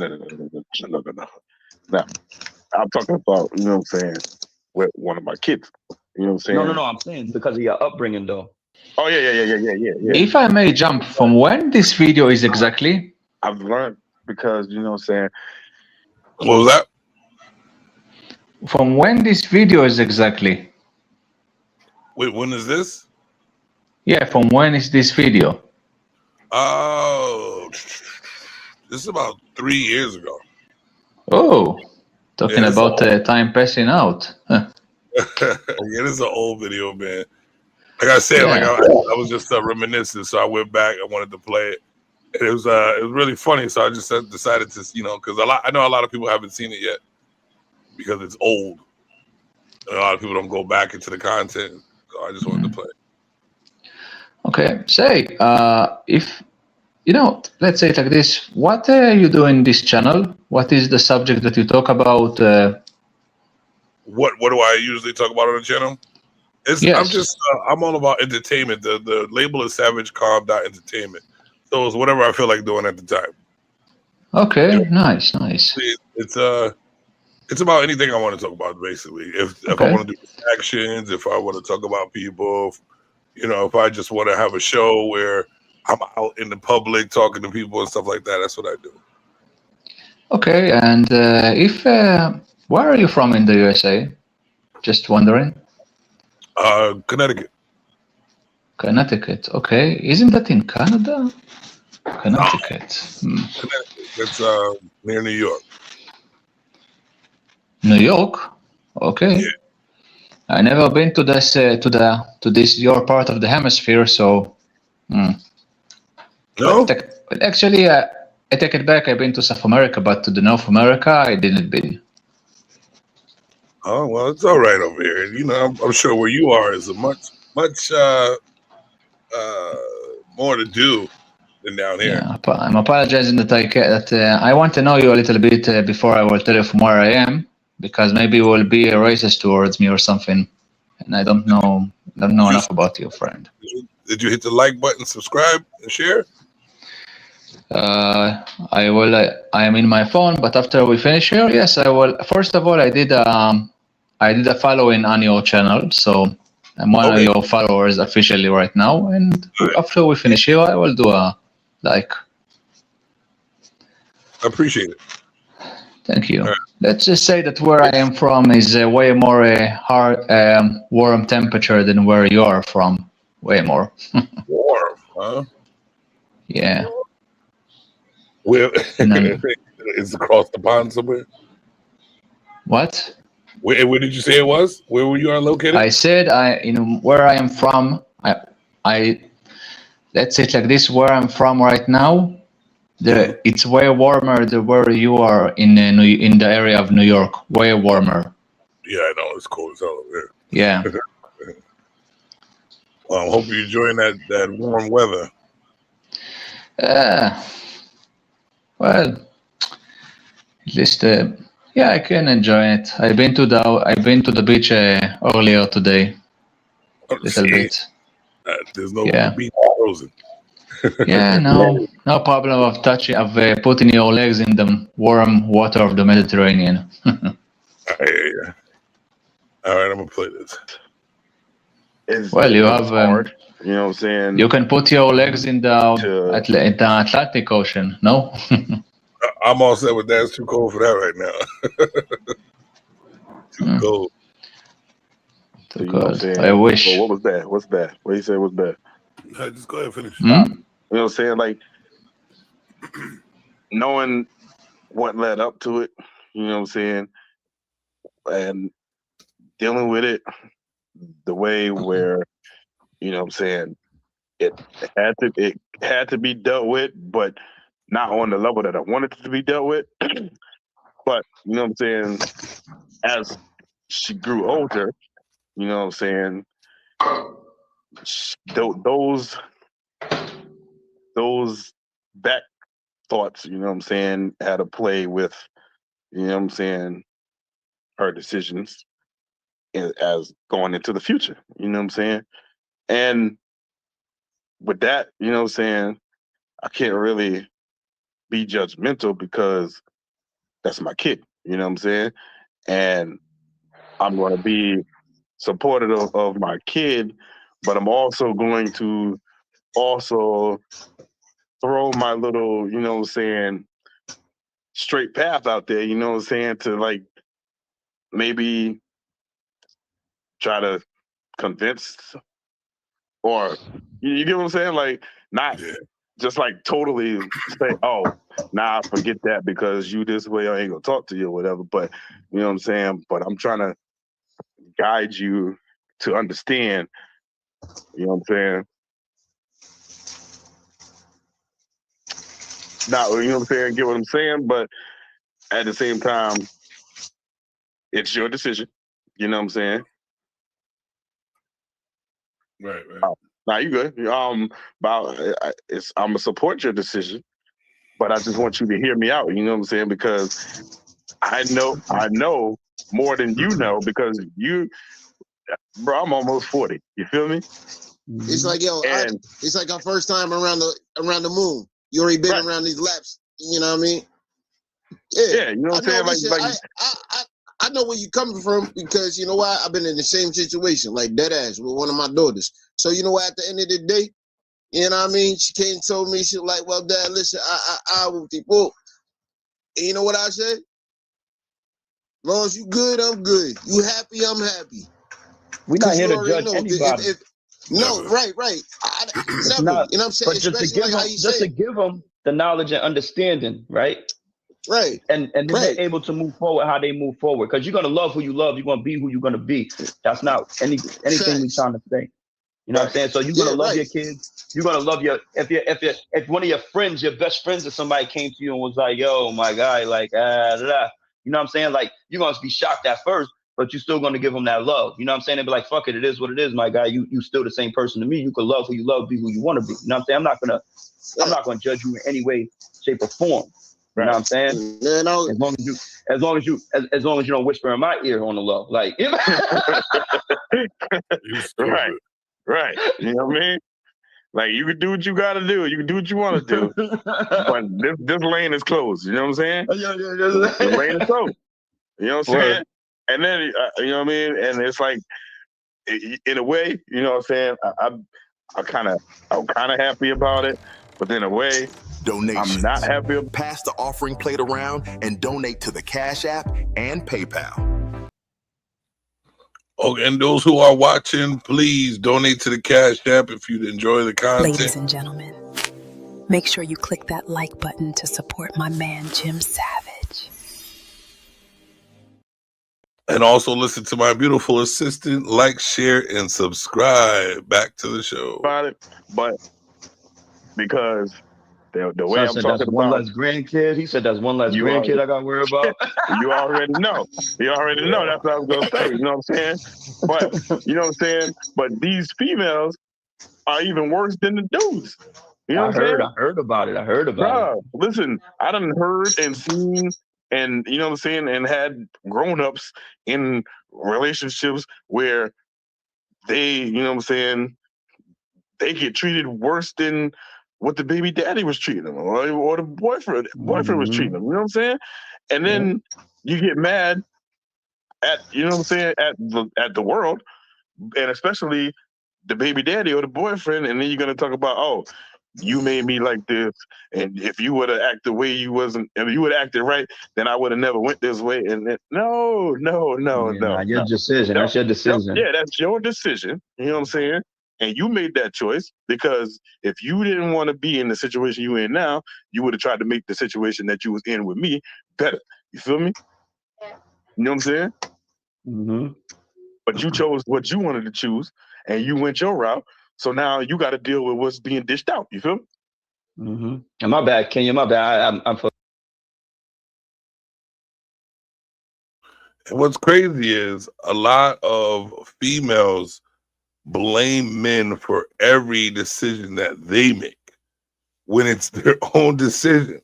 Now, I'm talking about, you know what I'm saying, with one of my kids. You know what I'm saying? No. I'm saying because of your upbringing, though. Oh yeah. If I may jump, from when this video is exactly? I've learned because, you know what I'm saying. What was that? From when this video is exactly? Wait, when is this? Yeah, from when is this video? Oh, this is about 3 years ago. Oh, talking about time passing out. Huh. Yeah, this is an old video, man. Like I said, I was just reminiscing, so I went back. I wanted to play it. And it was really funny, so I just decided to, you know, because I know a lot of people haven't seen it yet because it's old, and a lot of people don't go back into the content. So I just wanted to play it. Okay, say if you know, let's say it like this: what you do in this channel? What is the subject that you talk about? What do I usually talk about on the channel? Yes. I'm all about entertainment. The label is SavageCalm.entertainment. So it's whatever I feel like doing at the time. Okay, nice. It's about anything I want to talk about, basically. If I want to do actions, if I want to talk about people, you know, if I just want to have a show where I'm out in the public talking to people and stuff like that, that's what I do. Okay, and where are you from in the USA? Just wondering. Connecticut. Connecticut. Okay, isn't that in Canada? Connecticut. Connecticut. It's near New York. New York. Okay. Yeah. I never been to this your part of the hemisphere, so. No. But actually, I take it back. I've been to South America, but to the North America, I didn't been. Oh well, it's all right over here. You know, I'm sure where you are is a much more to do than down here. Yeah, I'm apologizing that I want to know you a little bit before I will tell you from where I am, because maybe you will be racist towards me or something, and I don't know enough about you, friend. Did you hit the like button, subscribe, and share? I will. I am in my phone, but after we finish here, yes, I will. First of all, I did a following on your channel, so I'm one of your followers officially right now. And after we finish here, I will do a like. I appreciate it. Thank you. Right. Let's just say that where I am from is way more hard, warm temperature than where you are from. Way more. Warm, huh? Yeah. Where it's across the pond somewhere. What? Where did you say it was? Where were you are located? I said where I am from. I let's say it like this: where I'm from right now, it's way warmer than where you are in the area of New York. Way warmer. Yeah, I know it's cold as hell over there. Yeah. Well, I hope you're enjoying that warm weather. Well, at least yeah, I can enjoy it. I've been to the beach earlier today. Little bit. There's no Yeah. beach frozen. Yeah, no problem of putting your legs in the warm water of the Mediterranean. Yeah. All right, I'm gonna play this. You have hard. You know what I'm saying? You can put your legs in the Atlantic Ocean. No. I'm all set with that. It's too cold for that right now. Too cold. Too cold. I wish. Well, what was bad? What's bad? What you say was bad? Just go ahead and finish. You know what I'm saying? Like knowing what led up to it. You know what I'm saying? And dealing with it the way where, you know what I'm saying, it had to be dealt with, but not on the level that I wanted it to be dealt with. But you know what I'm saying, as she grew older, you know what I'm saying, those back thoughts, you know what I'm saying, had to play with, you know what I'm saying, her decisions as going into the future, you know what I'm saying? And with that, you know what I'm saying, I can't really be judgmental because that's my kid, you know what I'm saying? And I'm going to be supportive of my kid, but I'm also going to throw my little, you know what I'm saying, straight path out there, you know what I'm saying, to like maybe try to convince or you get what I'm saying? Like not just like totally say, oh, nah, forget that because you this way I ain't gonna talk to you or whatever. But you know what I'm saying? But I'm trying to guide you to understand, you know what I'm saying? Not, you know what I'm saying, get what I'm saying, but at the same time, it's your decision. You know what I'm saying? Right. Nah, you good. I'm gonna support your decision, but I just want you to hear me out. You know what I'm saying? Because I know more than you know because bro, I'm almost 40. You feel me? It's like it's like our first time around the moon. You already been around these laps. You know what I mean? Yeah, you know what I'm saying? I know where you're coming from because you know why? I've been in the same situation, like dead ass with one of my daughters. So you know what? At the end of the day, you know what I mean? She came and told me, she was like, well, Dad, listen, I will people. And you know what I said? As long as you good, I'm good. You happy, I'm happy. We're not here to judge anybody. No, right. Never. You know what I'm saying? But just to give them the knowledge and understanding, right? Right. And then they're able to move forward how they move forward. Because you're gonna love who you love, you're gonna be who you're gonna be. That's not anything we're trying to say. You know what I'm saying? So you're gonna love your kids. You're gonna love if one of your friends, your best friends, or somebody came to you and was like, "Yo, my guy," like, you know what I'm saying? Like you're gonna be shocked at first, but you're still gonna give them that love. You know what I'm saying? They'll be like, "Fuck it, it is what it is, my guy. You still the same person to me. You can love who you love, be who you want to be." You know what I'm saying? I'm not gonna judge you in any way, shape, or form. You know what I'm saying? As long as you don't whisper in my ear on the low, like you know? Right. You know what I mean? Like you can do what you gotta do. You can do what you want to do. But this lane is closed. You know what I'm saying? The lane is closed. You know what I'm saying? And then you know what I mean? And it's like, in a way, you know what I'm saying? I'm kind of happy about it, but in a way, Donations. I'm not happy. Pass the offering plate around and donate to the Cash App and PayPal. Okay, and those who are watching, please donate to the Cash App if you enjoy the content. Ladies and gentlemen, make sure you click that like button to support my man, Jim Savage. And also listen to my beautiful assistant. Like, share, and subscribe. Back to the show. About it, but because the way Son I'm said that's talking one about, less grandkid. He said that's one less you grandkid already, I got to worry about. you already know. You already know. That's what I was gonna say. You know what I'm saying? But you know what I'm saying? But these females are even worse than the dudes. You know what I'm saying? I heard about it. Bruh, listen, I done heard and seen and you know what I'm saying, and had grown-ups in relationships where they, you know what I'm saying, they get treated worse than what the baby daddy was treating them, or the boyfriend was treating them. You know what I'm saying? And then you get mad at, you know what I'm saying, at the world, and especially the baby daddy or the boyfriend, and then you're gonna talk about, oh, you made me like this, and if you would have acted the way you wasn't, and you would have acted right, then I would have never went this way. And then, no. Your decision. That's your decision. Yeah, that's your decision. You know what I'm saying? And you made that choice because if you didn't want to be in the situation you're in now, you would have tried to make the situation that you was in with me better. You feel me? You know what I'm saying? Mm-hmm. But you chose what you wanted to choose, and you went your route. So now you got to deal with what's being dished out. You feel me? Mm-hmm. And my bad, Kenya. My bad. I'm And what's crazy is a lot of females blame men for every decision that they make when it's their own decision.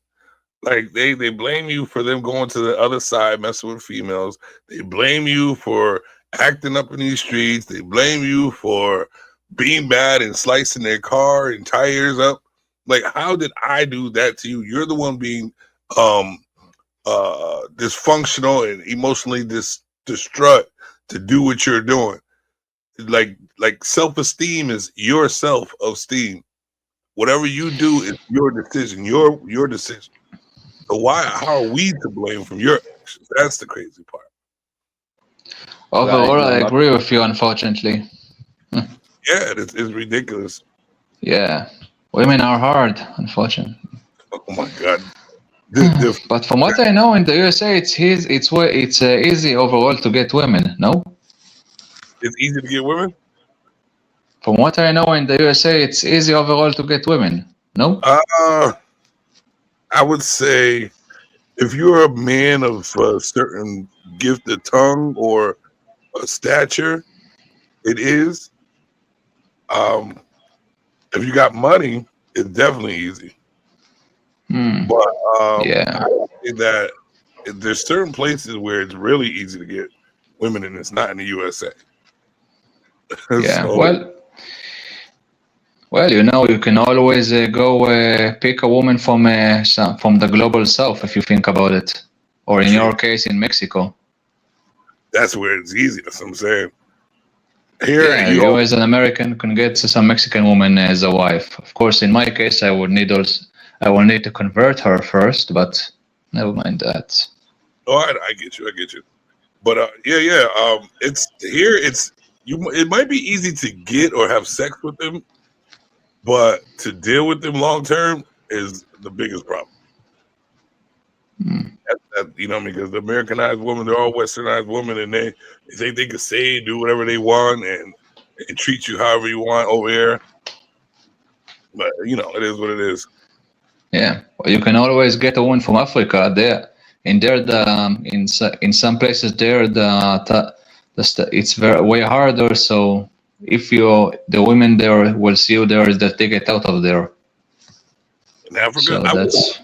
Like they blame you for them going to the other side, messing with females. They blame you for acting up in these streets. They blame you for being bad and slicing their car and tires up. Like, how did I do that to you? You're the one being dysfunctional and emotionally distraught to do what you're doing. Like self-esteem is your self-esteem. Whatever you do is your decision, your decision. So how are we to blame from your actions? That's the crazy part. Overall, I agree with you, unfortunately. Yeah, it's ridiculous. Yeah, women are hard, unfortunately. Oh my God. But from what I know, in the USA, it's easy overall to get women. No, it's easy to get women. From what I know, in the USA, it's easy overall to get women. No, I would say if you're a man of a certain gifted tongue or a stature, it is. If you got money, it's definitely easy. But yeah, I would say that there's certain places where it's really easy to get women, and it's not in the USA. Yeah, So, well, you can always go pick a woman from the global south if you think about it, or in your case, in Mexico. That's where it's easy. That's what I'm saying. Here, yeah, you as an American can get some Mexican woman as a wife. Of course, in my case, I will need to convert her first, but never mind that. Oh, I get you. But it's here. It might be easy to get or have sex with them, but to deal with them long term is the biggest problem. You know, because the Americanized women, they're all Westernized women, and they think they can say, do whatever they want, and treat you however you want over here. But it is what it is. Yeah, well, you can always get a woman from Africa. In some places there, it's way harder. So if the women there will see you there, is that they get out of there. In Africa, so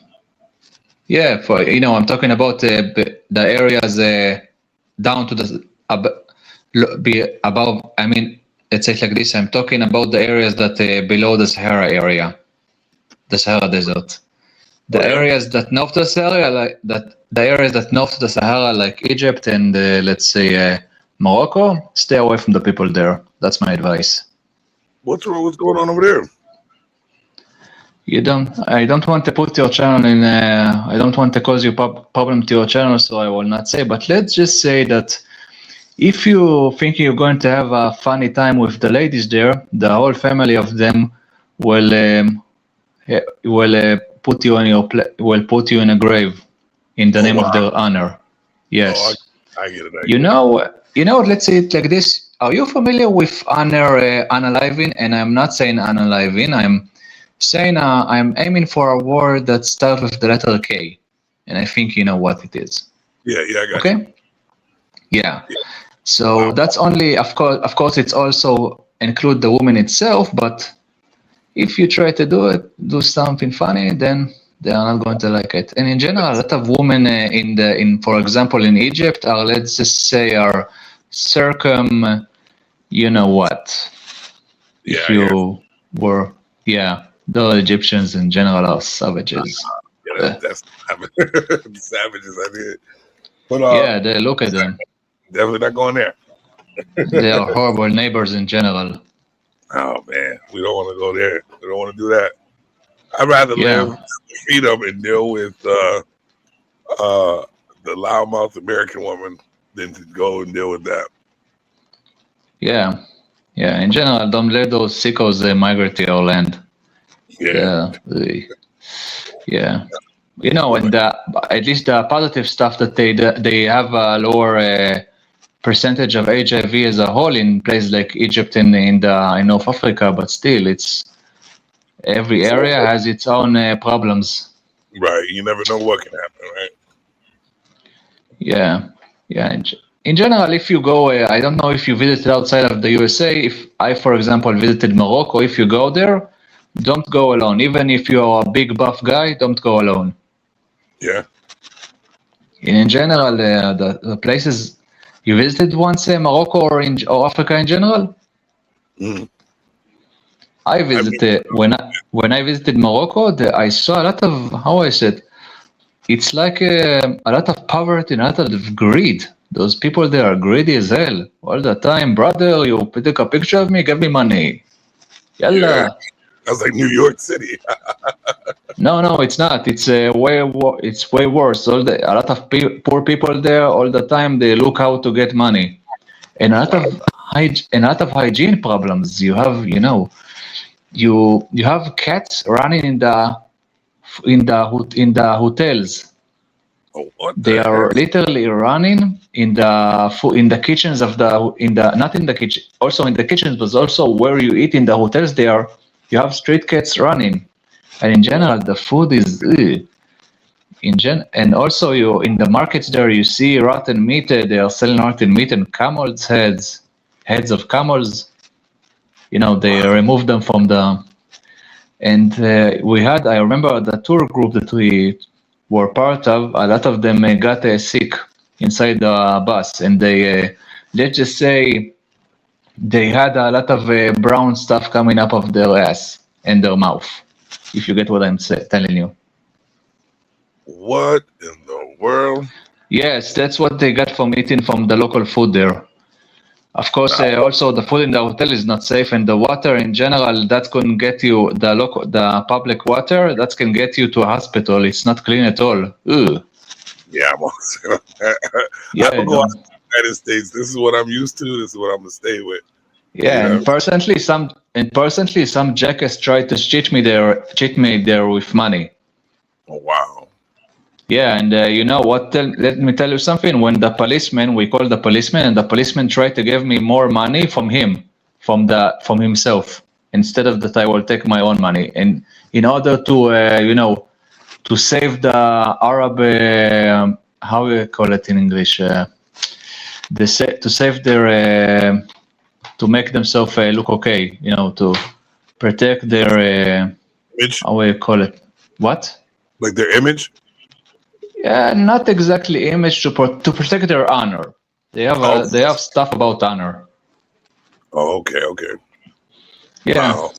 yeah. For I'm talking about the areas down to the above. I mean, let's say it like this. I'm talking about the areas that below the Sahara area, the Sahara Desert. The areas that north of the Sahara, the Sahara, like Egypt and let's say Morocco, stay away from the people there. That's my advice. What's going on over there? I don't want to put your channel in. I don't want to cause you problem to your channel, so I will not say. But let's just say that if you think you're going to have a funny time with the ladies there, the whole family of them will put you in a grave in the name of their honor. Yes. I get it. You know. Let's say it like this. Are you familiar with Anna Levin? And I'm not saying Anna Levin. I'm saying I'm aiming for a word that starts with the letter K, and I think you know what it is. Yeah, I got Okay. you. Yeah. So that's only, of course, it's also include the woman itself. But if you try to do something funny, then they are not going to like it. And in general, a lot of women for example, in Egypt are, let's just say, are you know what? If you were, the Egyptians in general are savages. Yeah, that's savages. I did. But they look at them. Definitely not going there. They are horrible neighbors in general. Oh man, we don't want to go there. We don't want to do that. I'd rather live freedom and deal with the loudmouth American woman than to go and deal with that. Yeah. In general, don't let those sickos migrate to your land. Yeah. You know, and at least the positive stuff that they have a lower percentage of HIV as a whole in places like Egypt and in North Africa, but still, it's every area has its own problems. Right. You never know what can happen, right? Yeah. In general, if you go, I don't know if you visited outside of the USA. If I, for example, visited Morocco, if you go there, don't go alone. Even if you're a big buff guy, don't go alone. Yeah. In general, the places you visited once, Morocco or Africa in general. I visited when I visited Morocco. I saw a lot of, how I said, it's like a lot of poverty and a lot of greed. Those people there are greedy as hell all the time. Brother, you take a picture of me, give me money. Yalla. Yeah. That's like New York City. No, it's not. It's way worse. A lot of poor people there all the time. They look how to get money, and a lot of hygiene problems. You have, you have cats running in the hotels. Oh, what they are literally running in the kitchens of not in the kitchen, also in the kitchens, but also where you eat in the hotels. You have street cats running. And in general, the food is and also in the markets there you see rotten meat. They are selling rotten meat and camels' heads of camels. They remove them from the. And I remember the tour group that we were part of. A lot of them got sick inside the bus, and they let's just say they had a lot of brown stuff coming up of their ass and their mouth. If you get what I'm telling you. What in the world? Yes, that's what they got from eating from the local food there. Of course, also the food in the hotel is not safe, and the water in general that can get you the public water that can get you to a hospital. It's not clean at all. Ugh. Yeah, I'm also, I will go out to the United States. This is what I'm used to. This is what I'm gonna stay with. Yeah, and personally, some jackass tried to cheat me there with money. Oh wow. Yeah, and you know what? Let me tell you something. When we called the policeman, and the policeman tried to give me more money from from himself, instead of that I will take my own money. And in order to, to save the Arab, how you call it in English, to save their, to make themselves look okay, to protect their image. How you call it? What? Like their image? Yeah, not exactly image, to protect their honor. They have stuff about honor. Oh, okay. Yeah. Wow.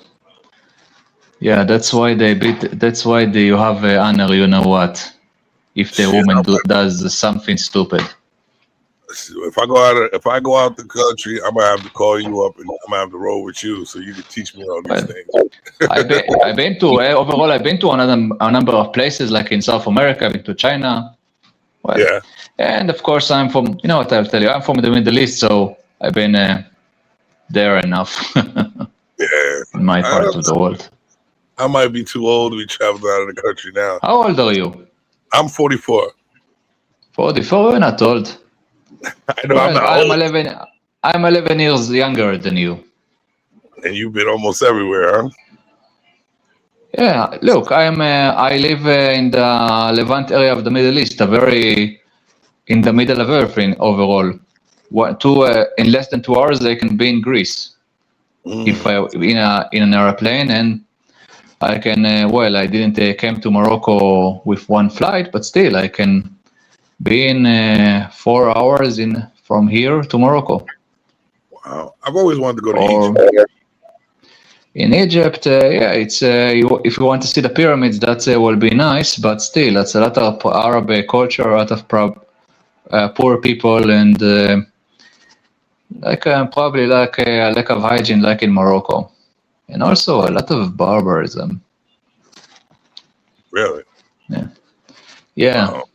Yeah, that's why you have honor. You know what? If the woman does something stupid. If I go out the country, I'm gonna have to call you up and I'm gonna have to roll with you so you can teach me all these things. I've been to overall. I've been to a number of places, like in South America. I've been to China. Well, yeah. And of course, I'm from. You know what I'll tell you? I'm from the Middle East, so I've been there enough. Yeah. In my part of the world. I might be too old to be traveling out of the country now. How old are you? I'm 44. 44? You're not old. I know I'm not old. I'm 11 years younger than you. And you've been almost everywhere, huh? Yeah, look, I live in the Levant area of the Middle East, very in the middle of everything overall. In less than 2 hours, I can be in Greece if I in an airplane, and I can. I didn't came to Morocco with one flight, but still, I can be in 4 hours from here to Morocco. Wow, I've always wanted to go to Egypt. In Egypt, it's if you want to see the pyramids, that will be nice, but still, it's a lot of Arab culture, a lot of poor people, and probably like a lack of hygiene, like in Morocco, and also a lot of barbarism. Really? Yeah. Wow.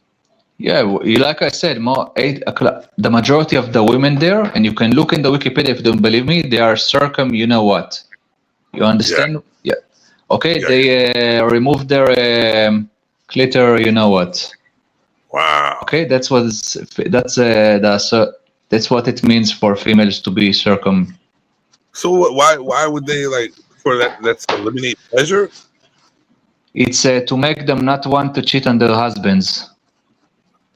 Yeah, like I said, the majority of the women there, and you can look in the Wikipedia if you don't believe me, they are you know what? You understand? Yeah. Okay, they remove their clitor, you know what? Wow. Okay, that's what it means for females to be circum. So why would they for that? That's eliminate pleasure. It's to make them not want to cheat on their husbands.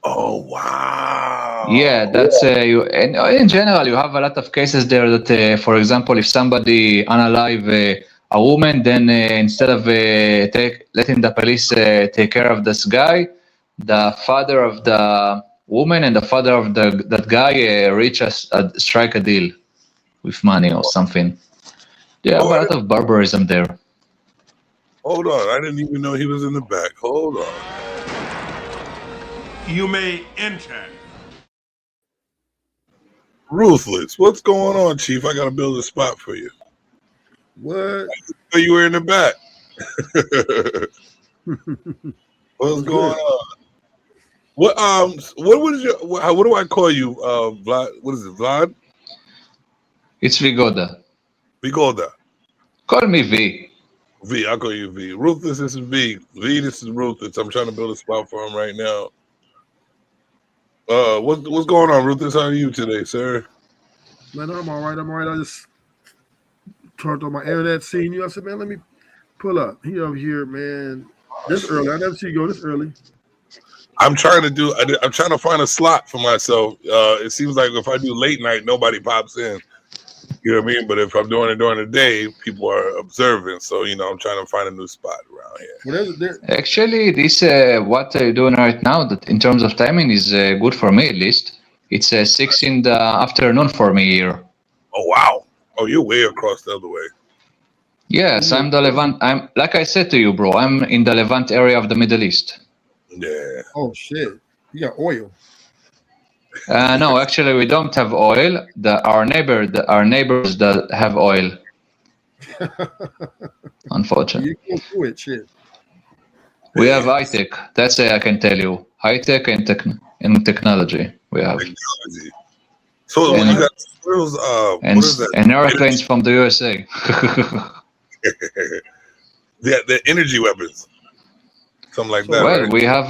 Oh wow! Yeah, that's and in general, you have a lot of cases there that, for example, if somebody unalive a woman, then instead of letting the police take care of this guy, the father of the woman and the father of that guy strike a deal with money or something. Yeah, a lot of barbarism there. Hold on, I didn't even know he was in the back. Hold on. You may enter. Ruthless. What's going on, Chief? I gotta build a spot for you. What? You were in the back. What's going on? What do I call you? Vlad, what is it, Vlad? It's Vigoda. Vigoda. Call me V. V, I'll call you V. Ruthless, this is V. V, this is Ruthless. I'm trying to build a spot for him right now. What's going on, Ruthless? How are you today, sir? Man, I'm all right. I just turned on my internet, seeing you. I said, man, let me pull up. He over here, man. This early. I never see you go this early. I'm trying to find a slot for myself. It seems like if I do late night, nobody pops in. You know what I mean? But if I'm doing it during the day, people are observing. So, I'm trying to find a new spot around here. Actually, this what you're doing right now, that in terms of timing, is good for me at least. It's 6 in the afternoon for me here. Oh, wow. Oh, you're way across the other way. Yes, I'm the Levant. I'm like I said to you, bro. I'm in the Levant area of the Middle East. Yeah. Oh shit! You got oil. No, actually, we don't have oil. Our neighbors that have oil. Unfortunately. You can't do it, shit. We have high tech. That's I can tell you. High tech and technology. We have. Technology. So when you got and airplanes from the USA. the energy weapons. Something like that. Well, right? we have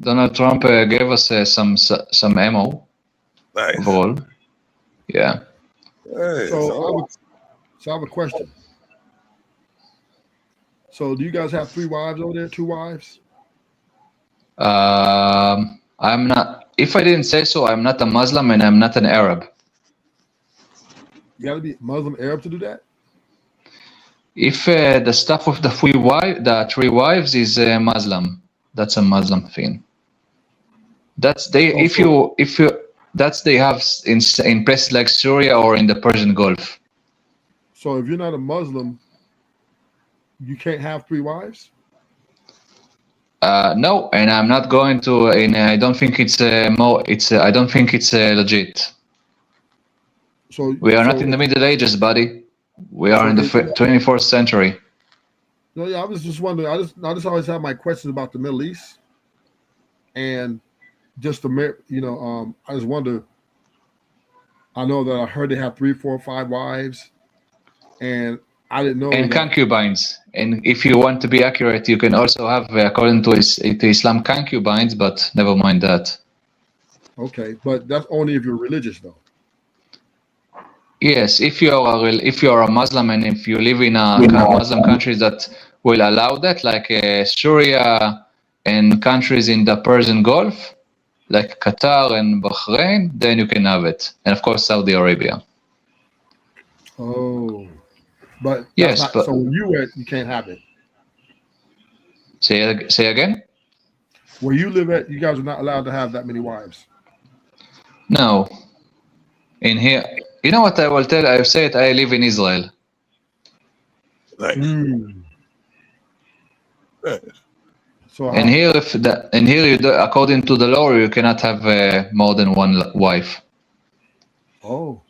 Donald Trump gave us some ammo. Nice. Overall. Yeah. Hey, so I have a question. So do you guys have 3 wives over there? 2 wives? I'm not. If I didn't say so, I'm not a Muslim and I'm not an Arab. You got to be Muslim Arab to do that? If the stuff of the 3 wives is Muslim, that's a Muslim thing. That's they. That's they have in places like Syria or in the Persian Gulf. So if you're not a Muslim, you can't have 3 wives? No, and I'm not going to. And I don't think it's I don't think it's legit. So we are not in the Middle Ages, buddy. We are in the 24th century. No, yeah, I was just wondering. I just always have my questions about the Middle East, and just I just wonder. I know that I heard they have 3, 4, 5 wives, and I didn't know. And concubines. And if you want to be accurate, you can also have, according to Islam, concubines. But never mind that. Okay, but that's only if you're religious, though. Yes, if you are a Muslim and if you live in a Muslim countries that will allow that, like Syria and countries in the Persian Gulf, like Qatar and Bahrain, then you can have it, and of course Saudi Arabia. Oh, but that's Yes, not. but So where you at, you can't have it. say again. Where you live at, you guys are not allowed to have that many wives. No, in here, you know what I will tell? I say it. I live in Israel. Nice. So And here, you do, according to the law, you cannot have more than one wife. Oh.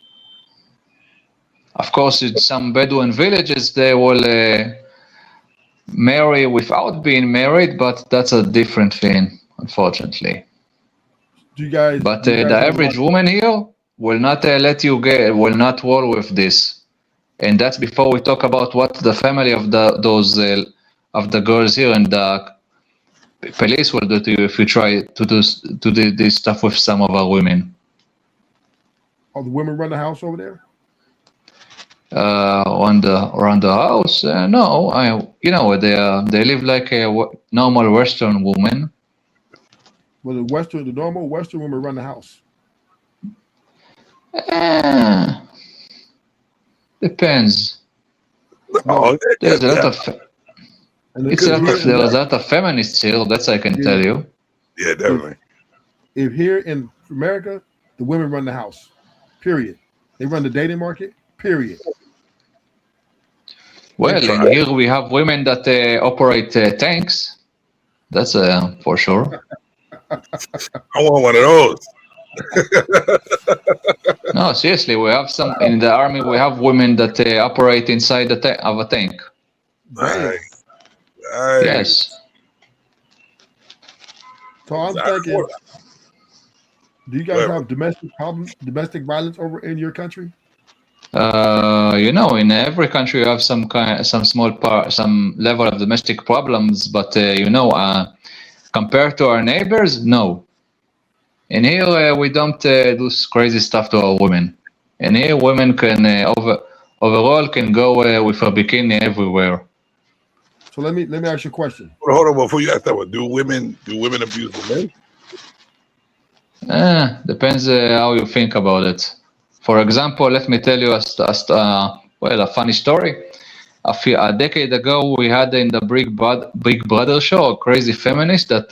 Of course, in some Bedouin villages, they will marry without being married, but that's a different thing, unfortunately. Do you guys? But do you guys the have average like- woman here will not will not roll with this, and that's before we talk about what the family of of the girls here and the police will do to you if you try to do this stuff with some of our women. Oh, the women run the house over there? Around the house, no, they live like a normal Western woman. Well, the normal Western women run the house. Depends. No, there's a lot of there's a lot of feminists here. That's I can tell you. Yeah, definitely. If here in America, the women run the house, period. They run the dating market, period. Well, in here we have women that operate tanks. That's for sure. I want one of those. No, seriously, we have some in the army. We have women that operate inside of a tank. Nice. Yes. So I'm thinking, do you guys have domestic violence over in your country? In every country you have some level of domestic problems, but compared to our neighbors, no. And here we don't do crazy stuff to our women. And here women can overall can go with a bikini everywhere. So let me ask you a question. Hold on, before you ask that one, do women abuse the men? Depends how you think about it. For example, let me tell you a funny story. A decade ago, we had in the Big Brother show a crazy feminist that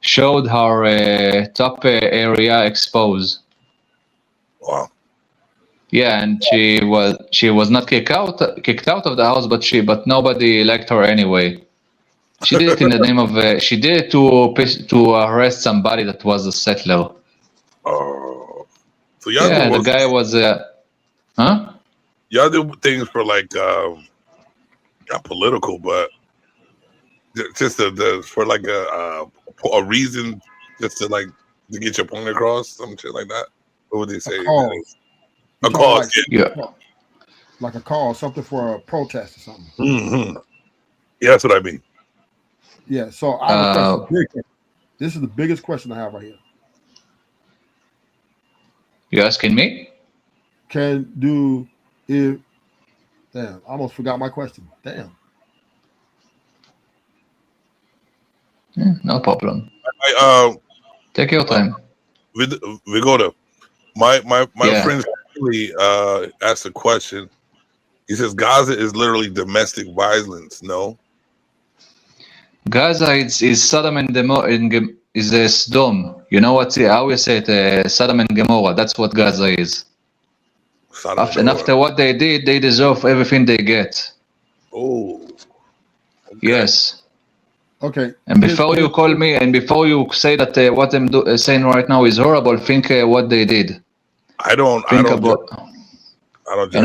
showed her top area exposed. Wow. Yeah, and she was not kicked out of the house, but nobody liked her anyway. She did it in the name of she did it to arrest somebody that was a settler. Oh, so y'all the guy was huh? Y'all do things for like not political, but just for like a reason, just to get your point across, some shit like that. What would they say? A cause, like a cause, something for a protest or something. Mm-hmm. Yeah, that's what I mean. Yeah. So I have a question. This is the biggest question I have right here. You asking me? Damn, I almost forgot my question. Damn. No problem. Take your time. We go to my friend asked a question. He says Gaza is literally domestic violence. No. Gaza is Sodom and is a Sodom. You know how we say it? Sodom and Gomorrah. That's what Gaza is. And after what they did, they deserve everything they get. Oh. Okay. Yes. Okay. And before you call me, and before you say that what I'm saying right now is horrible, think what they did. I don't. And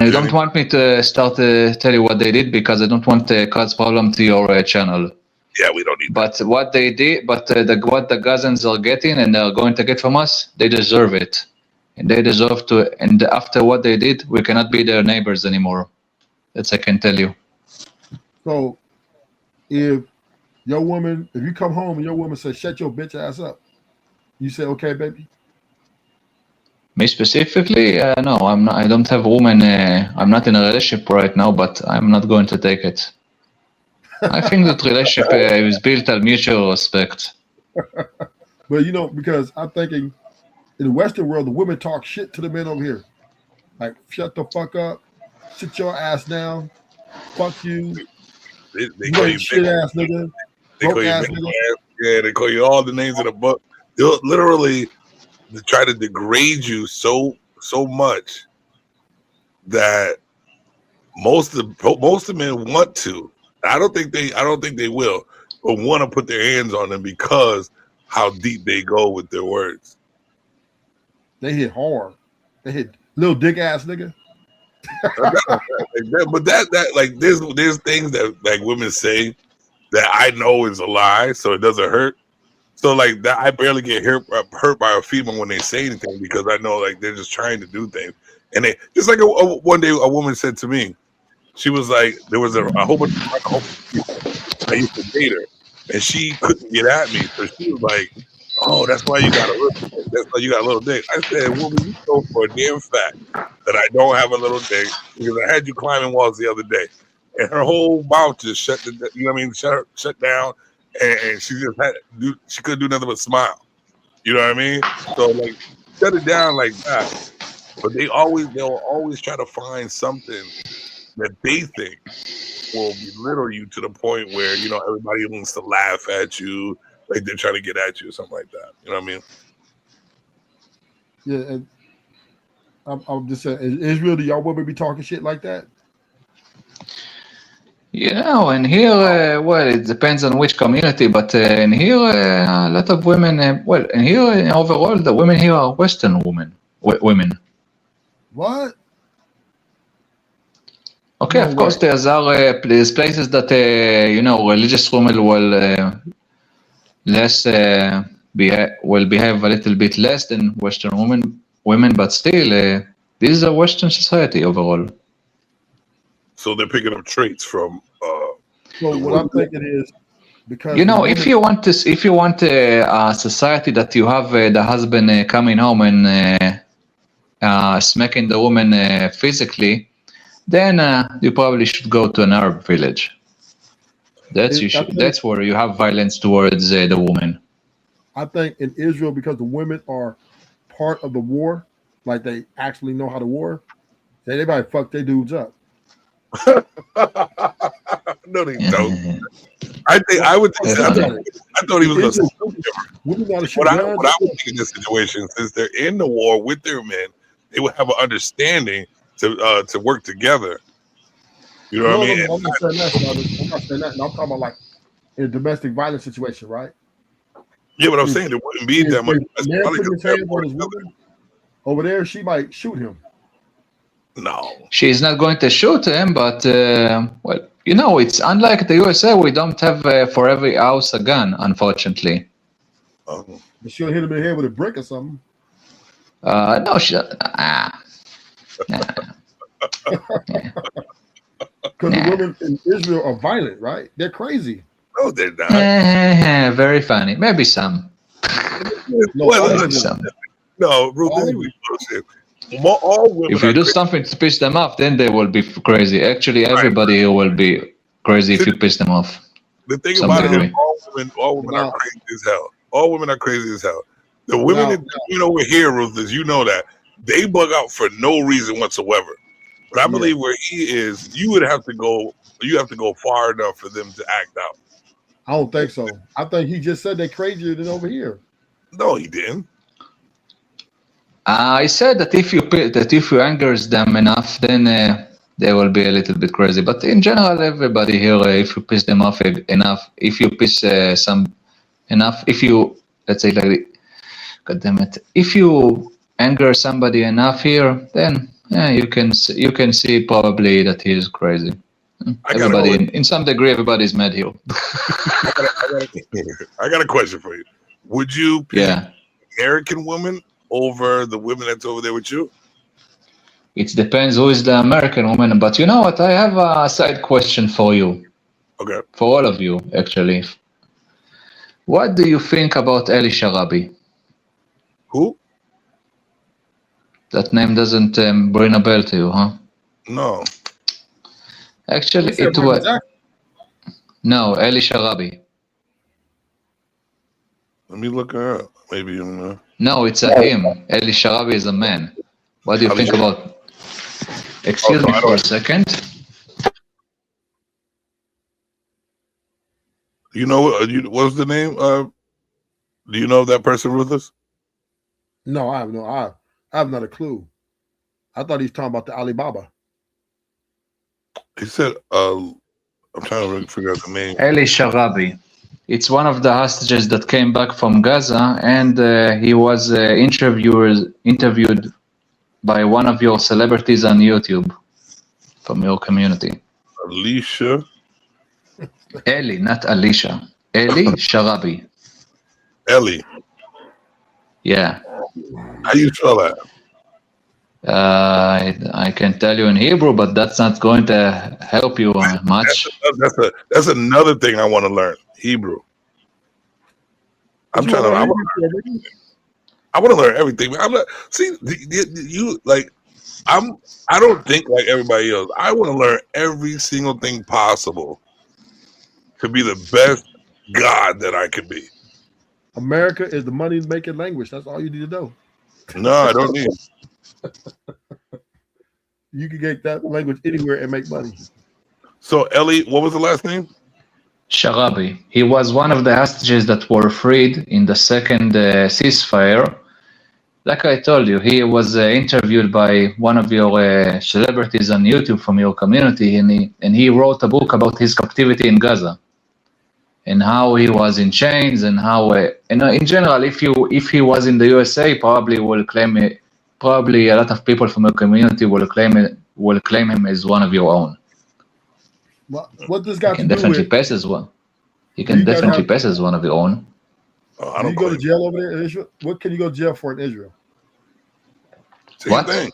you don't want me to start tell you what they did because I don't want to cause problem to your channel. Yeah, we don't need. But what they did, what the Gazans are getting and they're going to get from us, they deserve it, and they deserve to. And after what they did, we cannot be their neighbors anymore. That's I can tell you. So, if you come home and your woman says, "Shut your bitch ass up," you say, "Okay, baby." Me specifically, no, I'm not. I don't have women. I'm not in a relationship right now, but I'm not going to take it. I think that relationship is built on mutual respect. But because I'm thinking in the Western world, the women talk shit to the men over here. Like, shut the fuck up, sit your ass down, fuck you. They call you shit ass nigga. They call you ass nigga. Yeah, they call you all the names in the book. They'll literally try to degrade you so much that most of men want to. I don't think they will, but want to put their hands on them because how deep they go with their words. They hit hard. They hit little dick ass nigga. But that like there's things that like women say that I know is a lie, so it doesn't hurt. So like that, I barely get hurt by a female when they say anything because I know like they're just trying to do things. And they just like one day a woman said to me, she was like, there was a whole bunch of people. I used to date her, and she couldn't get at me, so she was like, "Oh, that's why you got a little dick. That's why you got a little dick." I said, "Woman, you know for a damn fact that I don't have a little dick because I had you climbing walls the other day." And her whole mouth just shut down, and she just she couldn't do nothing but smile. You know what I mean? So like, shut it down like that. But they'll always try to find something that they think will belittle you to the point where everybody wants to laugh at you, like they're trying to get at you or something like that. You know what I mean? Yeah, and I'm just saying, in Israel, do y'all women be talking shit like that? And here, well, it depends on which community, but in here, a lot of women, in here, overall, the women here are Western women. What? Okay, of course, there's places that, religious women will less, will behave a little bit less than Western women, but still, this is a Western society overall. So they're picking up traits from. So what I'm thinking is because if you want a society that you have the husband coming home and smacking the woman physically, then you probably should go to an Arab village. That's where you have violence towards the woman. I think in Israel, because the women are part of the war, like they actually know how to war, everybody fuck their dudes up. No, they don't. I thought he was going to say what I would think in this situation, since they're in the war with their men, they would have an understanding to work together. You know what I mean? I'm not saying that. I'm talking about like in a domestic violence situation, right? Yeah, but I'm saying there wouldn't be that much. Over there, she might shoot him. No, she's not going to shoot him, but it's unlike the USA. We don't have for every house a gun, unfortunately. But she'll hit him in the head with a brick or something. No, Because the women in Israel are violent, right? They're crazy. No, they're not. Very funny. Maybe some. No, all women. If you do something to piss them off, then they will be crazy. Actually, everybody here will be crazy if you piss them off. The thing about it is, all women are crazy as hell. All women are crazy as hell. The women over here, Ruthless, you know that they bug out for no reason whatsoever. But I believe where he is, you have to go far enough for them to act out. I don't think so. I think he just said they're crazier than over here. No, he didn't. I said that if you angers them enough, then they will be a little bit crazy. But in general, everybody here, if you piss them off enough, if you piss enough, if you, let's say like, God damn it, if you anger somebody enough here, then you can see probably that he is crazy. Everybody, in some degree, everybody's mad here. I got a question for you. Would you pick American woman over the women that's over there with you? It depends who is the American woman. But you know what? I have a side question for you. Okay. For all of you, actually. What do you think about Eli Sharabi? Who? That name doesn't ring a bell to you, huh? No. Actually, it was no, Eli Sharabi. Let me look her up. Maybe you know. No, it's a him. Eli Sharabi is a man. What do you think about? Excuse me for a second. You know what's the name? Do you know that person, Ruthless? No, I have not a clue. I thought he was talking about the Alibaba. He said, I'm trying to figure out the name. Eli Sharabi. It's one of the hostages that came back from Gaza, and he was interviewed by one of your celebrities on YouTube from your community. Alicia? Eli, not Alicia. Eli Sharabi. Eli. Yeah. How you spell that? I can tell you in Hebrew, but that's not going to help you much. That's another thing I want to learn. Hebrew. I want to learn everything. I don't think like everybody else. I want to learn every single thing possible to be the best God that I could be. America is the money-making language. That's all you need to know. No, I don't need it. You can get that language anywhere and make money. So, Ellie, what was the last name? Sharabi. He was one of the hostages that were freed in the second ceasefire. Like I told you, he was interviewed by one of your celebrities on YouTube from your community, and he wrote a book about his captivity in Gaza and how he was in chains and how, in general, if he was in the USA, probably a lot of people from your community will claim him as one of your own. What this got he can to definitely do with? pass as one. He can definitely pass as one of your own. I don't go to jail over there in Israel? What can you go to jail for in Israel? Same What? thing.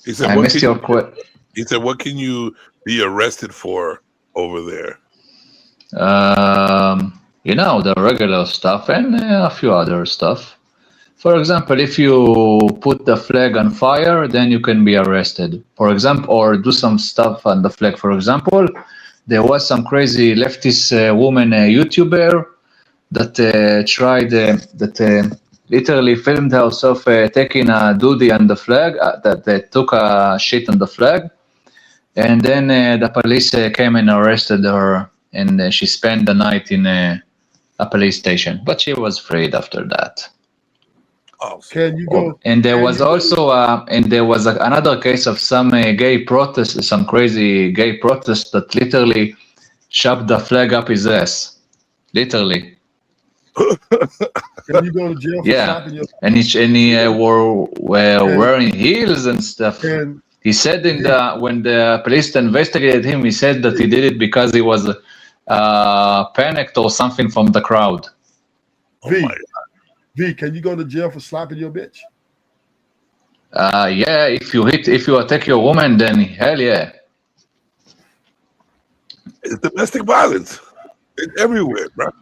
He said, I missed your question. He said, "What can you be arrested for over there?" The regular stuff and a few other stuff. For example, if you put the flag on fire, then you can be arrested. For example, or do some stuff on the flag. For example, there was some crazy leftist woman YouTuber that literally filmed herself taking a duty on the flag, that took a shit on the flag, and then the police came and arrested her, and she spent the night in a police station, but she was freed after that. Can you go? And there was also another case of some gay protest, some crazy gay protest that literally shoved the flag up his ass, literally. Can you go to jail for slapping your? And he were wearing heels and stuff. He said when the police investigated him, he said that he did it because he was panicked or something from the crowd. V, can you go to jail for slapping your bitch? Yeah, if you attack your woman, then hell yeah. It's domestic violence. It's everywhere, bro.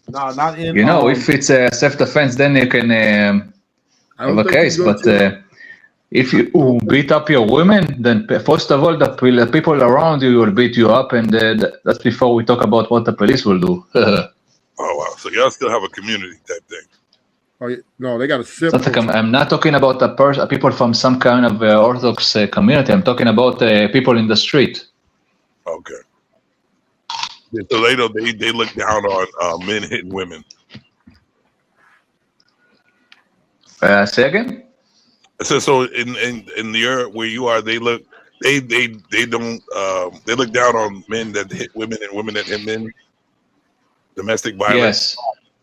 No, not in. If it's a self-defense, then you can have a case. But if you beat up your women, then first of all, the people around you will beat you up, and that's before we talk about what the police will do. Oh wow! So y'all still have a community type thing? Oh yeah. No, they got a sip. I'm not talking about people from some kind of Orthodox community. I'm talking about people in the street. Okay. So they look down on men hitting women. Say again. So in the area where you are, they look down on men that hit women and women that hit men. Domestic violence.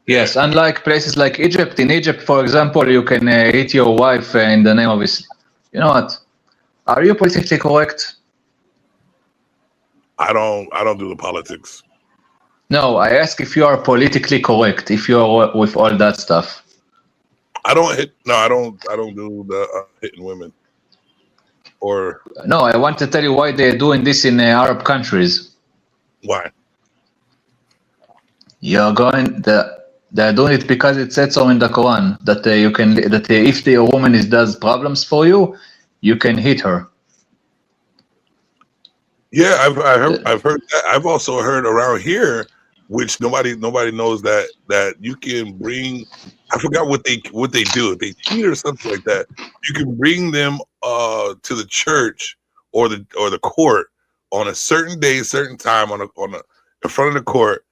Yes. Unlike places like Egypt. In Egypt, for example, you can hit your wife in the name of Islam. You know what? Are you politically correct? I don't do the politics. No, I ask if you are politically correct. If you are with all that stuff. I don't do the hitting women. Or no, I want to tell you why they're doing this in Arab countries. Why? You're going They're doing it because it said so in the Quran that you can that if the woman does problems for you, you can hit her. Yeah, I've heard that. I've also heard around here, which nobody knows that you can bring. I forgot what they do. If they cheat or something like that, you can bring them to the church or the court on a certain day, certain time in front of the court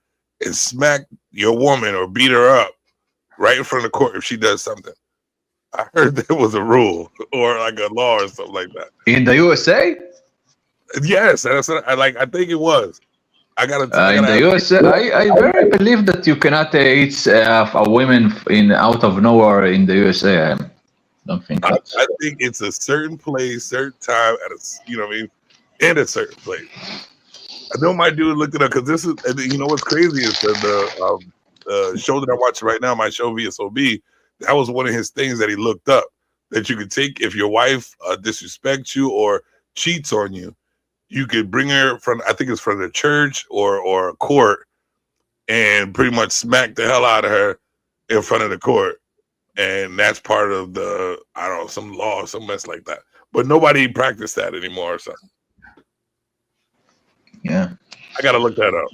and smack your woman or beat her up right in front of the court if she does something. I heard there was a rule or like a law or something like that. In the USA? Yes, that's what I think it was. I gotta in the USA, I very believe that you cannot eat a woman out of nowhere in the USA. I don't think. I think it's a certain place, certain time, at a what I mean, in a certain place. I know my dude looked it up because this is what's crazy is that the show that I'm watching right now, my show VSOB, that was one of his things that he looked up that you could take if your wife disrespects you or cheats on you. You could bring her from, I think it's from the church or a court, and pretty much smack the hell out of her in front of the court. And that's part of the, I don't know, some law, some mess like that. But nobody practiced that anymore or something. Yeah. I got to look that up.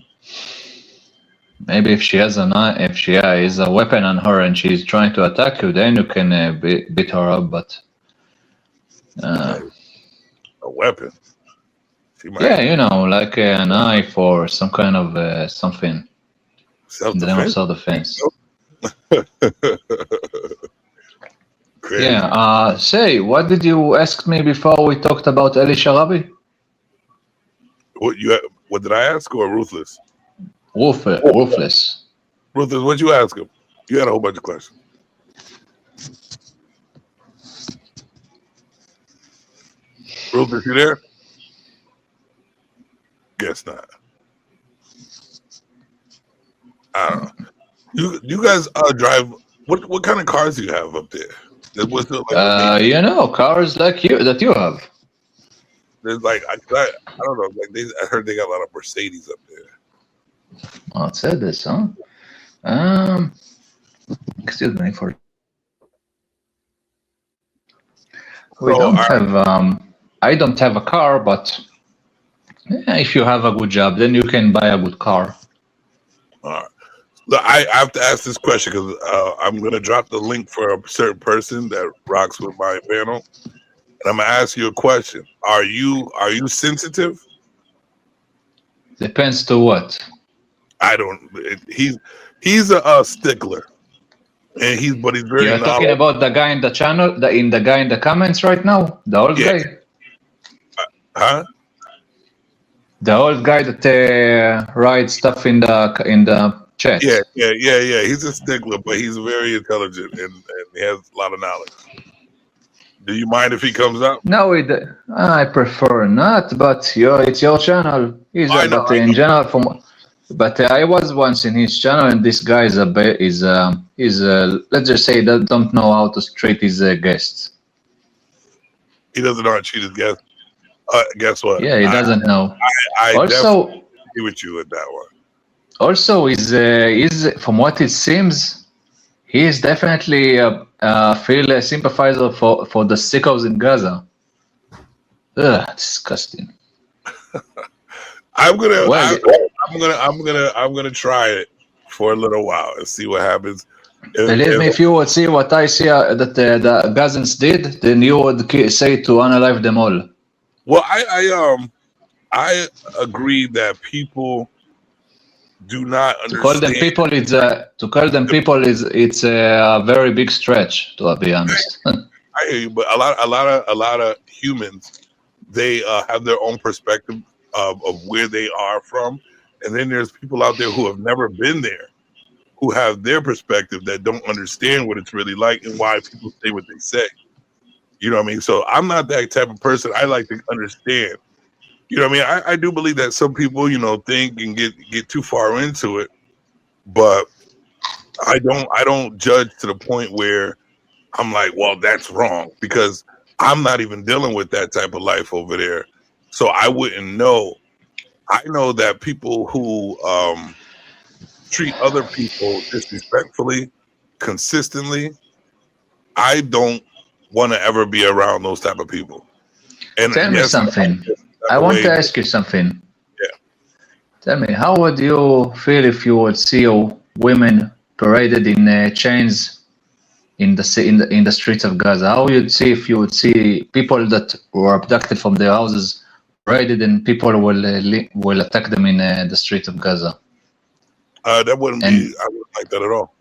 Maybe if she has is a weapon on her and she's trying to attack you, then you can beat her up, but... a weapon? Yeah, like a knife or some kind of something. Self-defense? Self-defense. Yeah. Say, what did you ask me before we talked about Eli Sharabi? What did I ask, or Ruthless? Ruthless. Ruthless, what'd you ask him? You had a whole bunch of questions. Ruthless, you there? Guess not. I don't know. You guys drive. What kind of cars do you have up there? What's it like? Cars like that you have. There's like I don't know. Like I heard they got a lot of Mercedes up there. Oh, it said this, huh? Excuse me for. We don't have. I don't have a car, but if you have a good job, then you can buy a good car. All right. Look, I have to ask this question because I'm going to drop the link for a certain person that rocks with my panel, and I'm going to ask you a question. Are you sensitive? Depends to what. I don't. He's a stickler, and he's very. You're talking about the guy in the channel, the guy in the comments right now, the old guy. Huh? The old guy that writes stuff in the chat. Yeah. He's a stickler, but he's very intelligent and he has a lot of knowledge. Do you mind if he comes up? No, I prefer not. But it's your channel. In general, but I was once in his channel, and this guy is let's just say that don't know how to treat his guests. He doesn't know how to treat his guests. Guess what? Yeah, he doesn't know. I also agree with you with that one. Also, is from what it seems, he is definitely feel a sympathizer for the sickos in Gaza. Ugh, disgusting. I'm gonna try it for a little while and see what happens. Believe me, if you would see what I see that the Gazans did, then you would say to unalive them all. Well, I agree that people do not understand. To call them people it's a very big stretch, to be honest. I hear you, but a lot of humans, they have their own perspective of where they are from, and then there's people out there who have never been there, who have their perspective that don't understand what it's really like and why people say what they say. You know what I mean? So I'm not that type of person. I like to understand. You know what I mean? I do believe that some people, think and get too far into it, but I don't judge to the point where I'm like, well, that's wrong, because I'm not even dealing with that type of life over there. So I wouldn't know. I know that people who treat other people disrespectfully, consistently, I don't want to ever be around those type of people. And tell me something. I want to ask you something. Yeah. Tell me, how would you feel if you would see women paraded in chains in the streets of Gaza? How would you see if you would see people that were abducted from their houses paraded and people will attack them in the streets of Gaza? That wouldn't be. I wouldn't like that at all.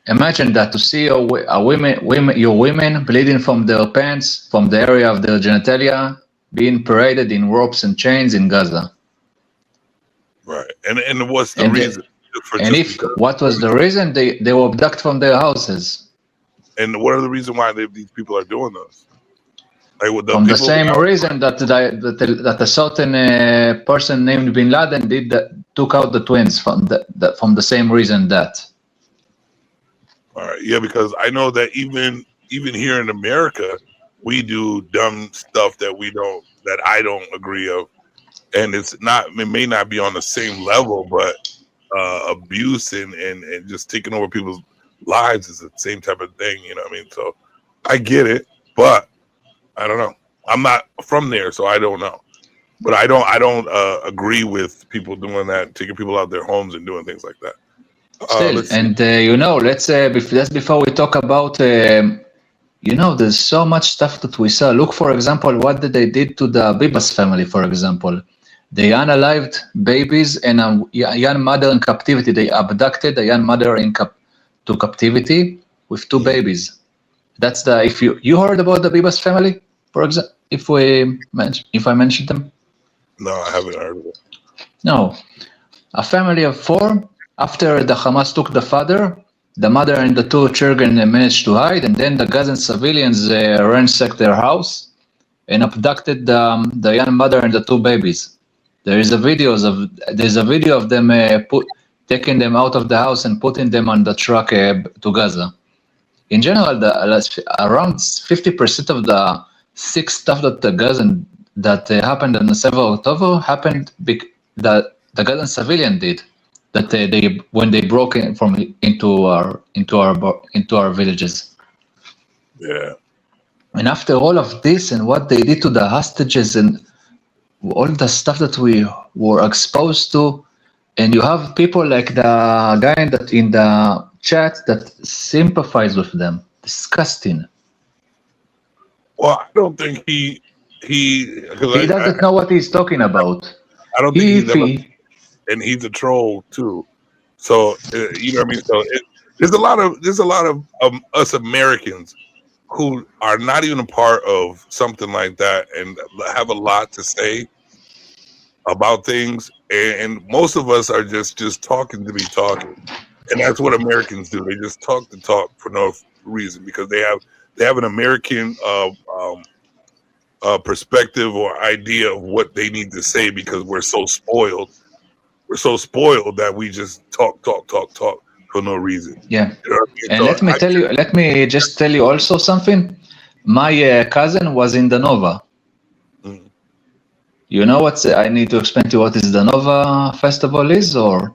Imagine that, to see your women bleeding from their pants, from the area of their genitalia, being paraded in ropes and chains in Gaza. Right, and what's the reason? What was the reason? They were abducted from their houses. And what are the reason why these people are doing this? Like from the same reason that a certain person named Bin Laden took out the twins from the same reason that. All right, yeah, because I know that even here in America, we do dumb stuff that I don't agree of, and it may not be on the same level, but abuse and just taking over people's lives is the same type of thing. You know what I mean? So I get it, but I don't know. I'm not from there, so I don't know. But I don't agree with people doing that, taking people out of their homes and doing things like that. Still, and let's say that's before we talk about, there's so much stuff that we saw. Look, for example, what they did to the Bibas family, for example. They unalived babies and a young mother in captivity. They abducted a young mother to captivity with two babies. That's if you heard about the Bibas family, for example, if I mentioned them. No, I haven't heard of it. No, a family of 4. After the Hamas took the father, the mother and the 2 children managed to hide, and then the Gazan civilians ransacked their house and abducted the young mother and the 2 babies. There's a video of them taking them out of the house and putting them on the truck to Gaza. In general, around 50% of the sick stuff that that happened on the 7th of October happened that the Gazan civilian did. That when they broke into our villages. Yeah. And after all of this and what they did to the hostages and all the stuff that we were exposed to, and you have people like the guy in the chat that sympathize with them. Disgusting. Well, I don't think he doesn't know what he's talking about. I don't think and he's a troll too. So you know what I mean. So there's a lot of us Americans who are not even a part of something like that and have a lot to say about things. And most of us are just talking to be talking, and that's what Americans do. They just talk to talk for no reason because they have an American perspective or idea of what they need to say because we're so spoiled. We're so spoiled that we just talk for no reason. Yeah. You know what I And mean? let me just tell you also something. My cousin was in the Nova. Mm-hmm. You know I need to explain to you what is the Nova festival is, or?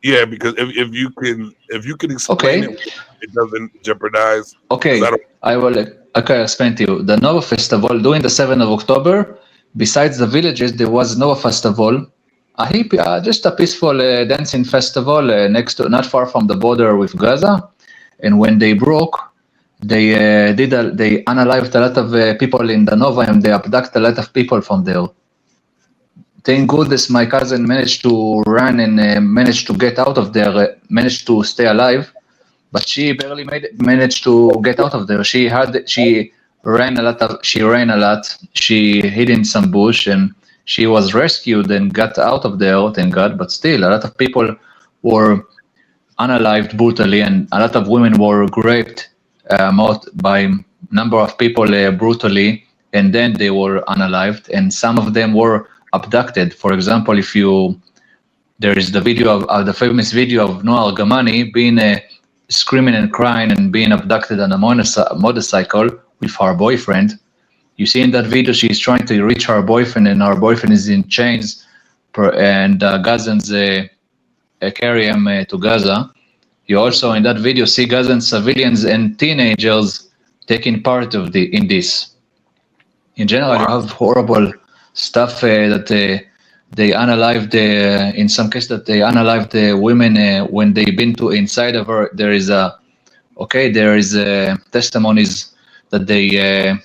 Yeah, because if you can explain it doesn't jeopardize. Okay, I will explain to you. The Nova festival during the 7th of October, besides the villages, there was Nova festival. Just a peaceful dancing festival not far from the border with Gaza, and when they broke, they unalived a lot of people in the Nova, and they abducted a lot of people from there. Thank goodness my cousin managed to run and managed to get out of there, managed to stay alive, but she barely managed to get out of there. She ran a lot. She hid in some bush and she was rescued and got out of there, thank God, but still, a lot of people were unalived brutally, and a lot of women were raped by a number of people brutally, and then they were unalived, and some of them were abducted. For example, there is the video of the famous video of Noah Argamani being screaming and crying and being abducted on a motorcycle with her boyfriend. You see in that video, she's trying to reach her boyfriend, and her boyfriend is in chains, and Gazans carry him to Gaza. You also in that video see Gazan civilians and teenagers taking part in this. In general, you have horrible stuff that they unalived. In some cases, that they unalived the women when they've been to inside of her. There is testimonies that they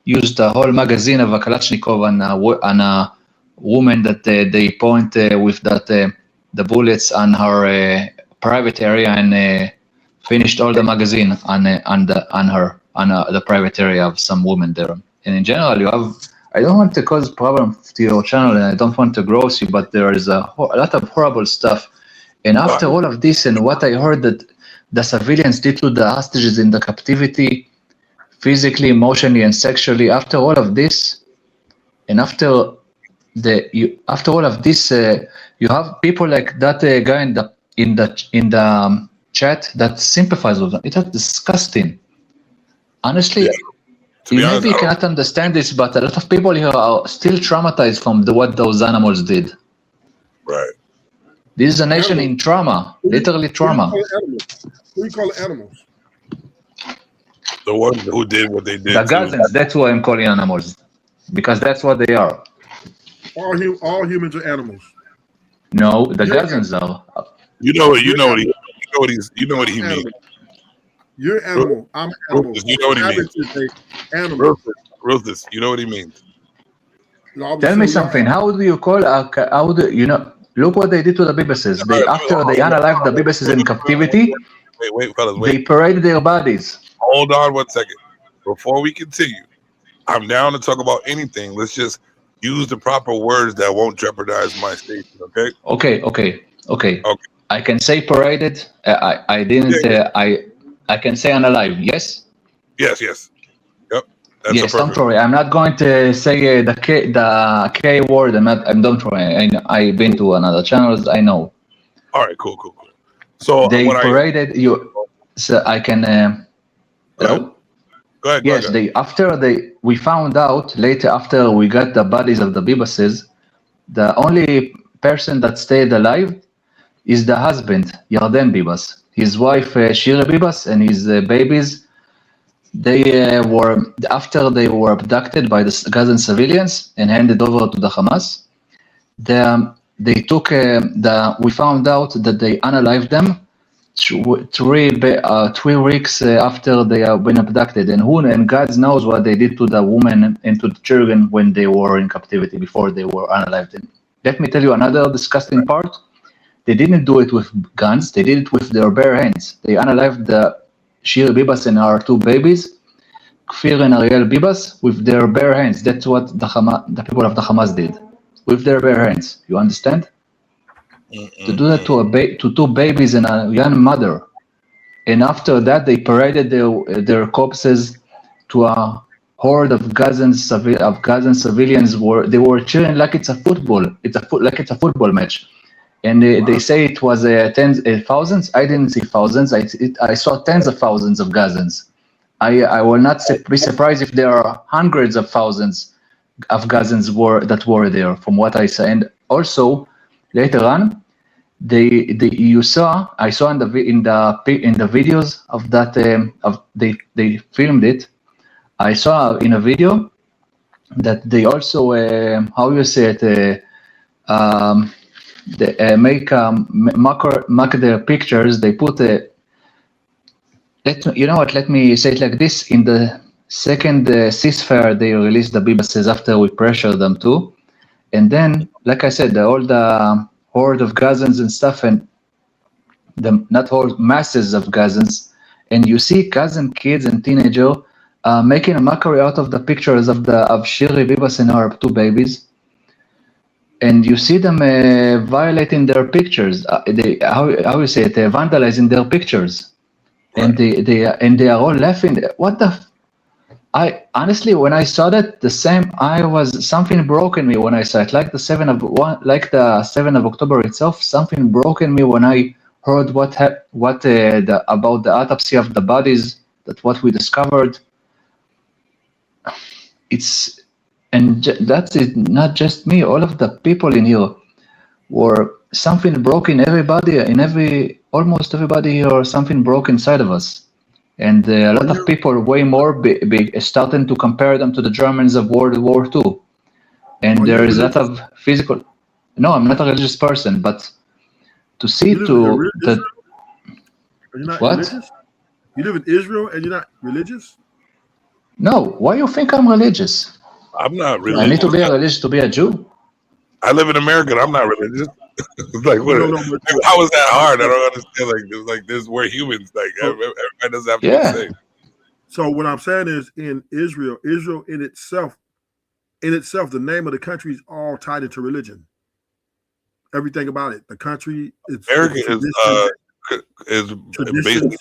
used the whole magazine of a Kalashnikov on a woman that they point with that the bullets on her private area and finished all the magazine on the private area of some woman there. And in general, you have. I don't want to cause problem to your channel, and I don't want to gross you, but there is a lot of horrible stuff. And after all of this, and what I heard that the civilians did to the hostages in the captivity, physically, emotionally, and sexually, after all of this, and after all of this, you have people like that guy in the chat that sympathize with them. It's disgusting. Honestly, you cannot understand this, but a lot of people here are still traumatized from what those animals did. Right. This is a nation in trauma, literally trauma. Who you call animals? The ones who did what they did. The Gazans, that's who I'm calling animals, because that's what they are. All humans are animals. No, the Gazans are. You know what he means. You're an animal. I'm an animal. You know what he means. Animal. Ruthless, you know what he means. Tell me something. How do you call? Look what they did to the Bibases. After they unalived the Bibases in captivity, wait, fellas, they paraded their bodies. Hold on 1 second. Before we continue, I'm down to talk about anything. Let's just use the proper words that won't jeopardize my station, okay? Okay. I can say paraded. I didn't. I can say unalive. Yes. Yes. Yep. Yes. Don't worry. I'm not going to say the K word. Don't worry. I've been to another channels. I know. All right. Cool. So they paraded you. So I can. Hello. Go ahead. Yes. We found out later after we got the bodies of the Bibases, the only person that stayed alive is the husband, Yarden Bibas. His wife, Shira Bibas, and his babies, after they were abducted by the Gazan civilians and handed over to the Hamas, they took, we found out that they unalived them 3 weeks after they have been abducted. And God knows what they did to the women and to the children when they were in captivity before they were unalived. And let me tell you another disgusting part. They didn't do it with guns. They did it with their bare hands. They unalived the Shir Bibas and our 2 babies, Kfir and Ariel Bibas, with their bare hands. That's what the people of the Hamas did, with their bare hands. You understand? To do that to 2 babies and a young mother. And after that, they paraded their corpses to a horde of Gazan civilians. They were cheering like it's a football. Like it's a football match. And they say it was thousands. I didn't see thousands. I saw tens of thousands of Gazans. I will not be surprised if there are hundreds of thousands of Gazans that were there, from what I saw. And also later on, I saw in the videos of that they filmed it. I saw in a video that they also they mark their pictures. They put let me say it like this. In the second ceasefire, they released the Bibases after we pressured them to. And then, like I said, all the horde of Gazans and stuff, and masses of Gazans. And you see Gazan kids and teenagers making a mockery out of the pictures of Shiri Bibas and her 2 babies. And you see them violating their pictures. Vandalizing their pictures, right. and they are all laughing. What the? I honestly, when I saw that, something broke in me when I saw it. Like the 7th of October itself, something broke in me when I heard about the autopsy of the bodies. That what we discovered. And that's it, not just me, all of the people in here. where something broke in almost everybody here, or something broke inside of us. And a lot of people, way more, starting to compare them to the Germans of World War II. And there is a lot of physical. No, I'm not a religious person, but to see to that. Are you not What? religious? You live in Israel and you're not religious? No, why you think I'm religious? I'm not religious. I need to be religious to be a Jew. I live in America. And I'm not religious. It's like, what? How is that hard? I don't understand. Like this, we're humans. Like everybody doesn't have to be the same. So what I'm saying is, in Israel in itself, the name of the country is all tied into religion. Everything about it, the country, America is traditions.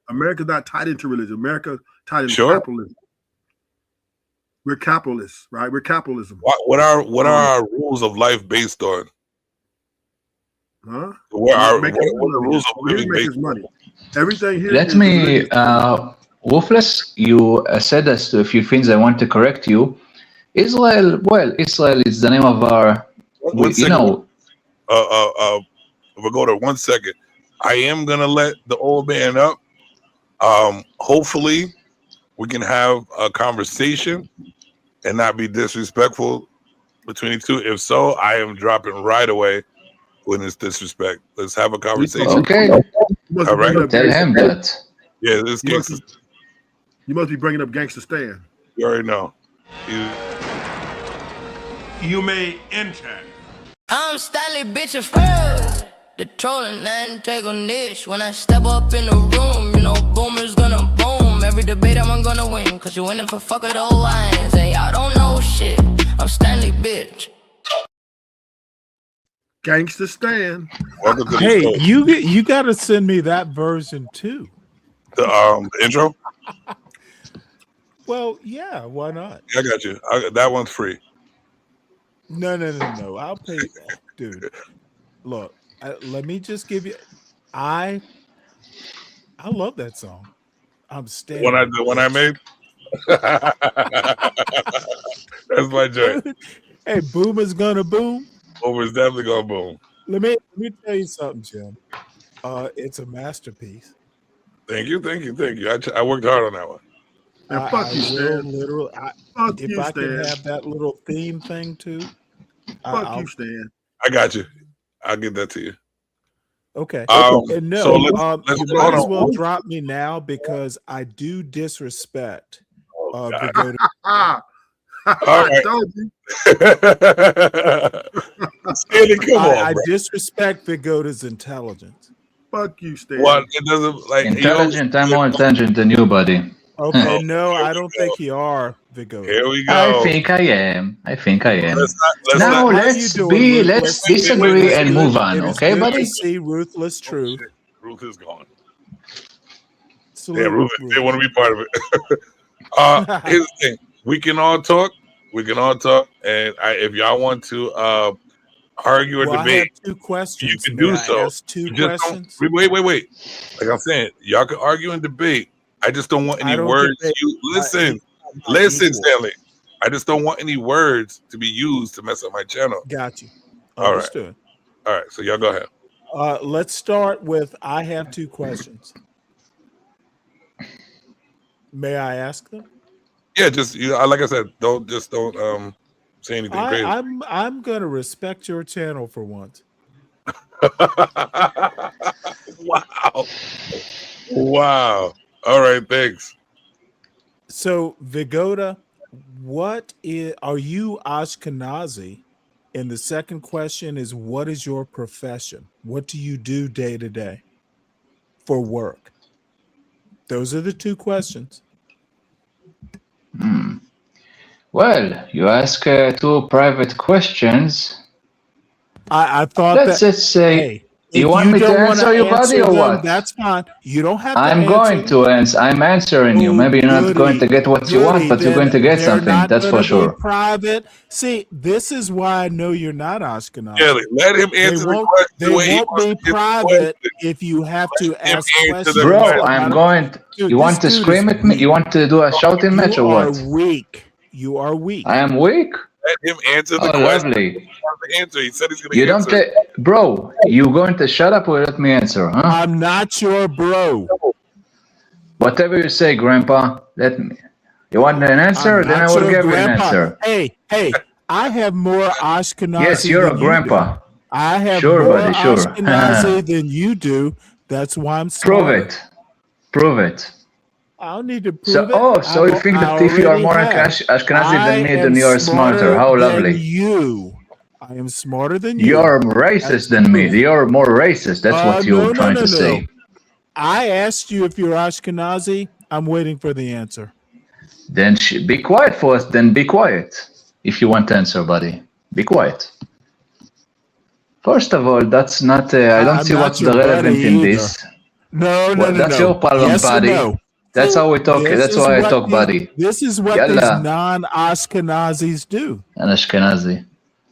America's not tied into religion. America tied into capitalism. We're capitalists, right? We're capitalism. What are our rules of life based on? Huh? What are the rules of living based money? Everything here. Let me, Ruthless, you said as to a few things I want to correct you. Israel is the name of our, you know. We'll go to 1 second. I am going to let the old man up. Hopefully, we can have a conversation and not be disrespectful between the two. If so, I am dropping right away when it's disrespect. Let's have a conversation. Okay. All right. Tell him that. Yeah, this gangster. You must be bringing up Gangsta Stan. You already know. You may enter. I'm Stanley, bitch, of course. The trolling antagonist. When I step up in the room, you know, boomers gonna boom. Every debate I'm gonna win, cause you're winning for fuck with old lines. And y'all don't know shit. I'm Stanley, bitch. Gangsta Stan. Hey, you gotta send me that version too. The intro? Well, yeah, why not? I got you. That one's free. No. I'll pay, dude. Look, let me just give you. I love that song. I'm standing. The one I made. That's my joint. Hey, boom is gonna boom. Boomer's definitely gonna boom. Let me tell you something, Jim. It's a masterpiece. Thank you. I worked hard on that one. And fuck you, Stan. Literally, if I can have that little theme thing too. Fuck you, Stan. I got you. I'll get that to you. Okay. And no, so you might as well drop me now because I do disrespect Vigoda. All right. Stanley, come on, I disrespect Vigoda's intelligence. Fuck you, Stan. What? It doesn't like intelligent. I'm more intelligent than you, buddy. Okay, no, I don't think you are, Vigoda. Here we go. I think I am. Let's disagree Wait, and move on, okay, buddy? See Ruthless Truth. Ruth is gone. Salute, yeah, Ruth, they want to be part of it. Here's the thing: we can all talk. And if y'all want to argue or debate, I have 2 questions. You can do so. Two questions. Wait. Like I'm saying, y'all can argue and debate. I just don't want any words. Listen, Stanley. I just don't want any words to be used to mess up my channel. Got you. Understood. All right. So y'all go ahead. Let's start with. I have 2 questions. May I ask them? Yeah, just like I said, don't say anything crazy. I'm gonna respect your channel for once. Wow. All right, thanks. So, Vigoda, are you Ashkenazi? And the second question is, what is your profession? What do you do day to day for work? Those are the 2 questions. Well, you ask 2 private questions. I thought Let's just say, you want me to answer you, buddy, or what? That's fine. You don't have to I'm going to answer. I'm answering you. Maybe you're not going to get what you want, but you're going to get something. That's for sure. Private. See, this is why I know you're not Ashkenazi. Yeah, let him answer the question. They won't be private if you have to ask questions. Bro, I'm going. You want to scream at me? You want to do a shouting match or what? You are weak. I am weak? let him answer the Oh, question. lovely. The answer. He said he's going You to don't, answer. bro. You going to shut up or let me answer, huh? I'm not your bro. Whatever you say, Grandpa. Let me. You want an answer? Then I will give you an answer. Hey, I have more Ashkenazi Yes, you're than a you grandpa. do. I have Sure, more buddy, sure. Ashkenazi than you do. That's why I'm Prove smarter. it. Prove it. I don't need to prove it. So you think that if you are more Ashkenazi than me, then you are smarter. How lovely. I am smarter than you. You're racist than me. You're more racist. That's what you're trying to say. I asked you if you're Ashkenazi. I'm waiting for the answer. Then be quiet for us. Then be quiet. If you want to answer, buddy. Be quiet. First of all, that's not. I don't see what's the relevant in this. No. That's your problem, yes buddy. No. That's how we talk. That's why I talk, buddy. This is what these non-Ashkenazis do. An Ashkenazi.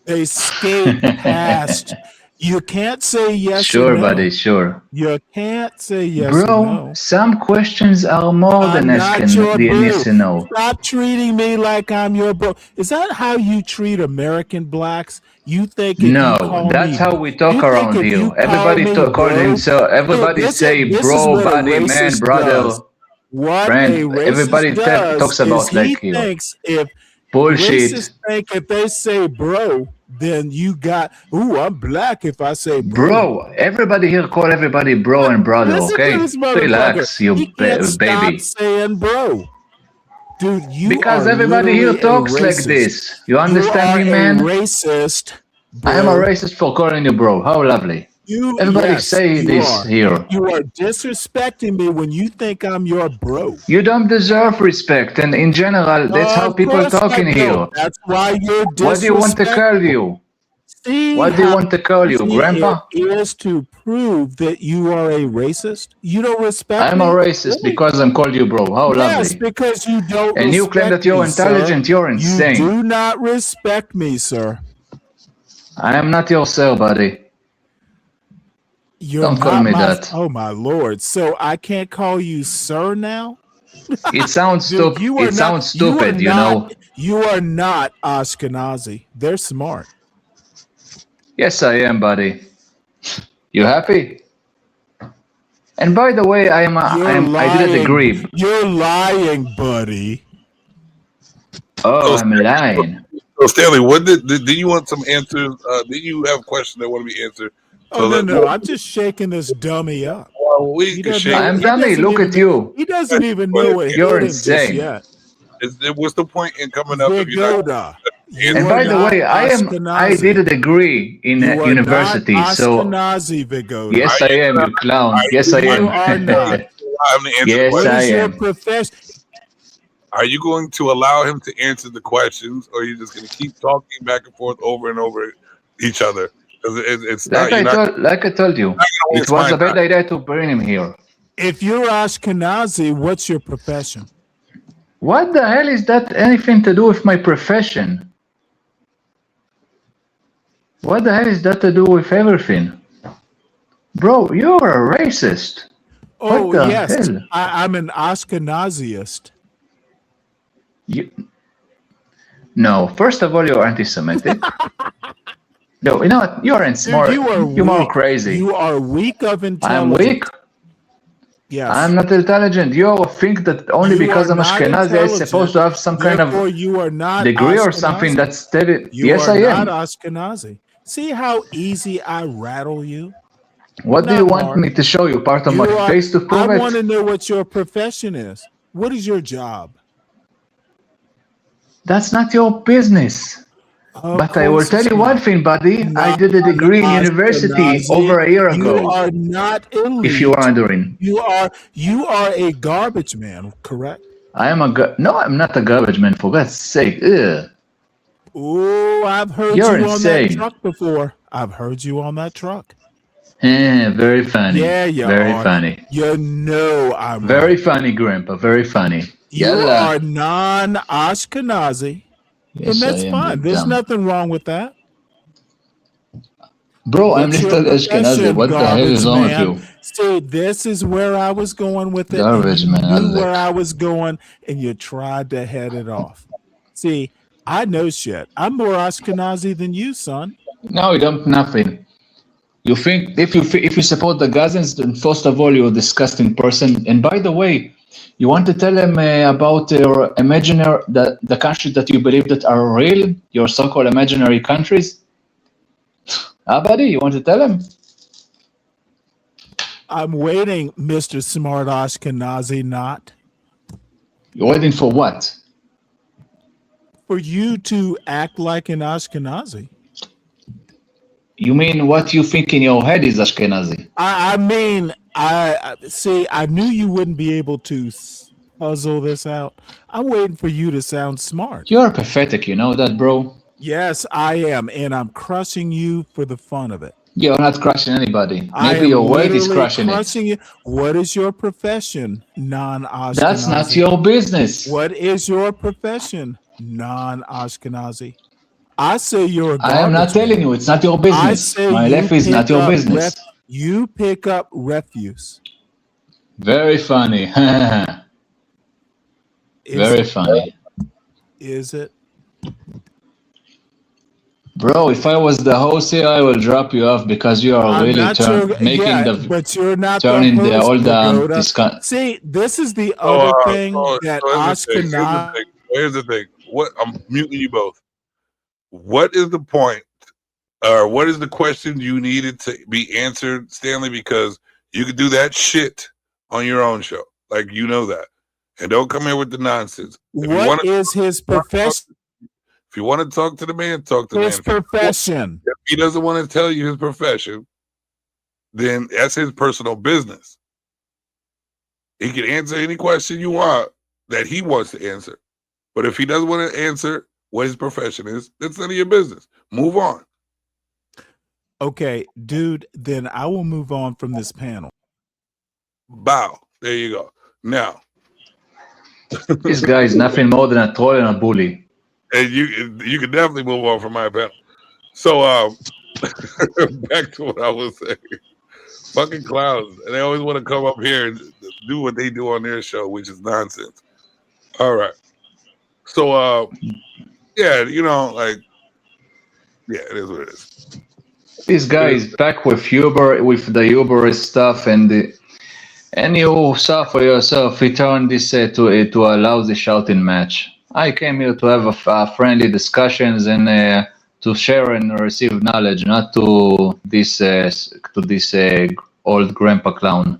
They skate past. You can't say yes or no. Sure, buddy, sure. You can't say yes or no. Bro, some questions are more than yes and no. Stop treating me like I'm your bro. Is that how you treat American blacks? You think no, that's how we talk around here. Everybody call himself. Everybody say bro, buddy, man, brother, friend. Everybody talks about like here. Thinks if bullshit. Racists think if they say bro, then you got, I'm black if I say bro. Bro, everybody here call everybody bro and brother, okay? Relax, you baby. Stop saying bro. Dude, because everybody here talks like this. You understand me, man? Racist. Bro. I am a racist for calling you bro. How lovely. Everybody say this here. You are disrespecting me when you think I'm your bro. You don't deserve respect, and in general, that's how people talk in here. That's why you're disrespecting. What do you want to call you? What do you want to call you, Grandpa? It is to prove that you are a racist. You don't respect I'm a racist because I'm called you bro. How lovely. Yes, because you don't and you claim that you're intelligent, you're insane. You do not respect me, sir. I am not your sir, buddy. Don't call me that. Oh my lord! So I can't call you sir now? It sounds stupid. It sounds stupid, you know. You are not Ashkenazi. They're smart. Yes, I am, buddy. You happy? And by the way, I did a degree. You're lying, buddy. Oh, I'm lying. So Stanley, what did you want some answers? Did you have a question that want to be answered? Oh, no. I'm just shaking this dummy up. Well, I'm dummy. Look at you. He doesn't even know what you're insane. Yet. What's the point in coming up? If and by the way, I did a degree in university. So Vigoda. Yes, I am, you clown. Yes, I am. Yes, I am. Are you going to allow him to answer the questions, or are you just going to keep talking back and forth over and over each other? It's like I told you, it was a bad idea to bring him here. If you're Ashkenazi, what's your profession? What the hell is that anything to do with my profession? What the hell is that to do with everything? Bro, you're a racist. Oh, what the yes. hell? I'm an Ashkenaziist. No, first of all, you're anti-Semitic. No, you know what? You're more crazy. You are weak of intelligence. I'm weak? Yes. I'm not intelligent. You think that only because I'm Ashkenazi, I'm supposed to have some kind of degree or something that's steady. Yes, I am. You are not Ashkenazi. See how easy I rattle you? What do you want me to show you? Part of my face to prove it? I want to know what your profession is. What is your job? That's not your business. But I will tell you one thing, buddy. I did a degree in university over a year ago. You are not elite. If you are wondering. You are a garbage man, correct? I am no, I'm not a garbage man, for God's sake. Ugh. Oh, I've heard you on that truck before. I've heard you on that truck. Very funny. Yeah, you very are. Funny. You know I'm very funny, Grandpa. Very funny. You are non-Ashkenazi. Yes, and that's fine. There's nothing wrong with that. Bro, I'm little Ashkenazi. What the hell is wrong with you? See, this is where I was going with it. Garbage, man. You knew where I was going, and you tried to head it off. See, I know shit. I'm more Ashkenazi than you, son. No, you don't nothing. You think if you support the Gazans, then first of all you're a disgusting person. And by the way, you want to tell them about your imaginary the countries that you believe that are real, your so-called imaginary countries. Ah, buddy, you want to tell them? I'm waiting, Mr. Smart Ashkenazi, not. You're waiting for what? For you to act like an Ashkenazi. You mean what you think in your head is Ashkenazi? I mean, I see. I knew you wouldn't be able to puzzle this out. I'm waiting for you to sound smart. You're pathetic, you know that, bro? Yes, I am, and I'm crushing you for the fun of it. You're not crushing anybody. Maybe your weight is crushing it. You. What is your profession, non-Ashkenazi? That's not your business. What is your profession, non-Ashkenazi? I say you're a garbage I am not telling you. It's not your business. My life is not your business. You pick up refuse. Very funny. Very funny. Is it? Bro, if I was the host here, I will drop you off because you are really but you're not turning the host, all the See, this is the other thing that Ashkenazi. Here's the thing. What I'm muting you both. What is the point, or what is the question you needed to be answered, Stanley? Because you could do that shit on your own show, like you know that, and don't come here with the nonsense. What is his profession? If you want to talk to the man, talk to the man. His profession. If he doesn't want to tell you his profession, then that's his personal business. He can answer any question you want that he wants to answer. But if he doesn't want to answer what his profession is, that's none of your business. Move on. Okay, dude, then I will move on from this panel. Bow. There you go. Now. This guy is nothing more than a troll and a bully. And you can definitely move on from my panel. So back to what I was saying. Fucking clowns. And they always want to come up here and do what they do on their show, which is nonsense. All right. So yeah, you know, like, yeah, it is what it is. This guy is back with Uber, with the Uber stuff, and you saw for yourself. He turned this to a lousy shouting match. I came here to have friendly discussions and to share and receive knowledge, not to this old grandpa clown.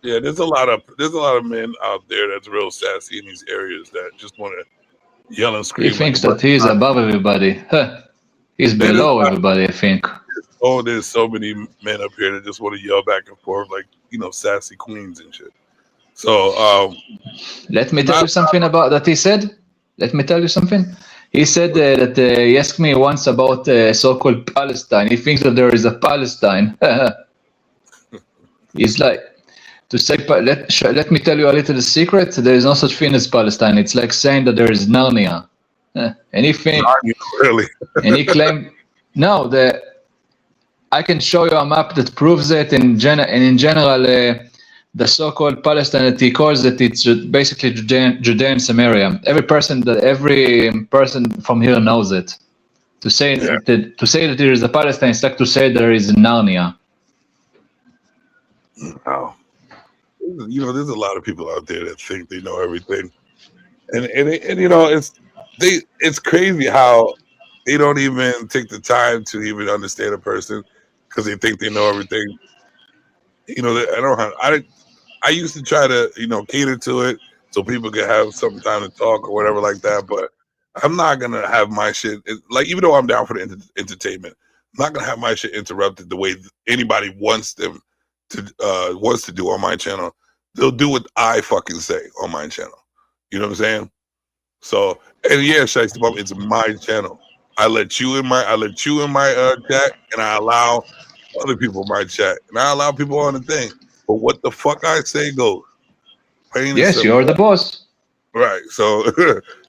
Yeah, there's a lot of men out there that's real sassy in these areas that just want to yell and scream. He thinks that he's above everybody. Huh. He's below everybody, I think. Oh, there's so many men up here that just want to yell back and forth like, you know, sassy queens and shit. So let me tell you something about that he said. Let me tell you something. He said that he asked me once about so-called Palestine. He thinks that there is a Palestine. He's like, to say, let me tell you a little secret. There is no such thing as Palestine. It's like saying that there is Narnia. And he thinks, really? And he claimed, no, I can show you a map that proves it. In general, the so-called Palestine that he calls it, it's basically Judea and Samaria. Every person from here knows it. To say that there is a Palestine, it's like to say there is Narnia. Wow. You know, there's a lot of people out there that think they know everything, and you know, it's crazy how they don't even take the time to even understand a person because they think they know everything. You know, I used to try to, you know, cater to it so people could have some time to talk or whatever like that. But I'm not gonna have my shit like, even though I'm down for the entertainment, I'm not gonna have my shit interrupted the way anybody wants to do on my channel. They'll do what I fucking say on my channel. You know what I'm saying? So, and yeah, Shiesty Bum, it's my channel. I let you in my chat, and I allow other people in my chat, and I allow people on the thing. But what the fuck I say goes. Yes, you're the boss. Right. So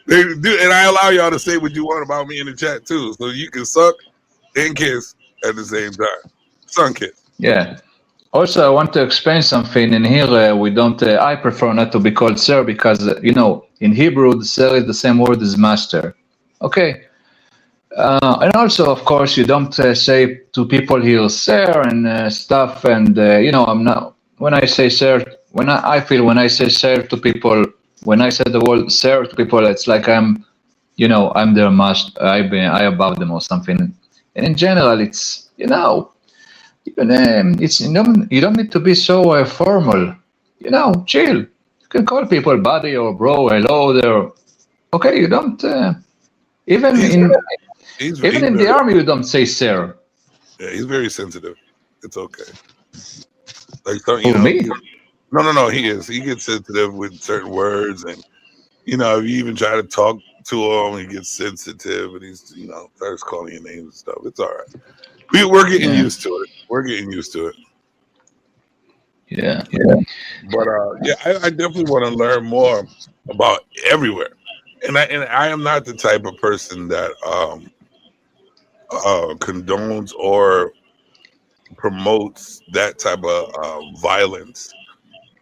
they do, and I allow y'all to say what you want about me in the chat too. So you can suck and kiss at the same time. Sun kiss. Yeah. Also, I want to explain something in here. We don't. I prefer not to be called sir because you know, in Hebrew, the sir is the same word as master. Okay. And also, of course, you don't say to people here, sir, and stuff. And, I'm not, when I say sir, when I feel when I say sir to people, when I say the word sir to people, it's like I'm their master, I above them or something. And in general, it's, it's, you don't need to be so formal, chill. You can call people buddy or bro, hello there. Okay, you don't, even in the army, you don't say sir. Yeah, he's very sensitive. It's okay. Like, me? No, he is. He gets sensitive with certain words, and if you even try to talk to him, he gets sensitive, and he's starts calling you names and stuff. It's all right. We're getting used to it. We're getting used to it. Yeah. But I definitely want to learn more about everywhere, and I am not the type of person that condones or promotes that type of violence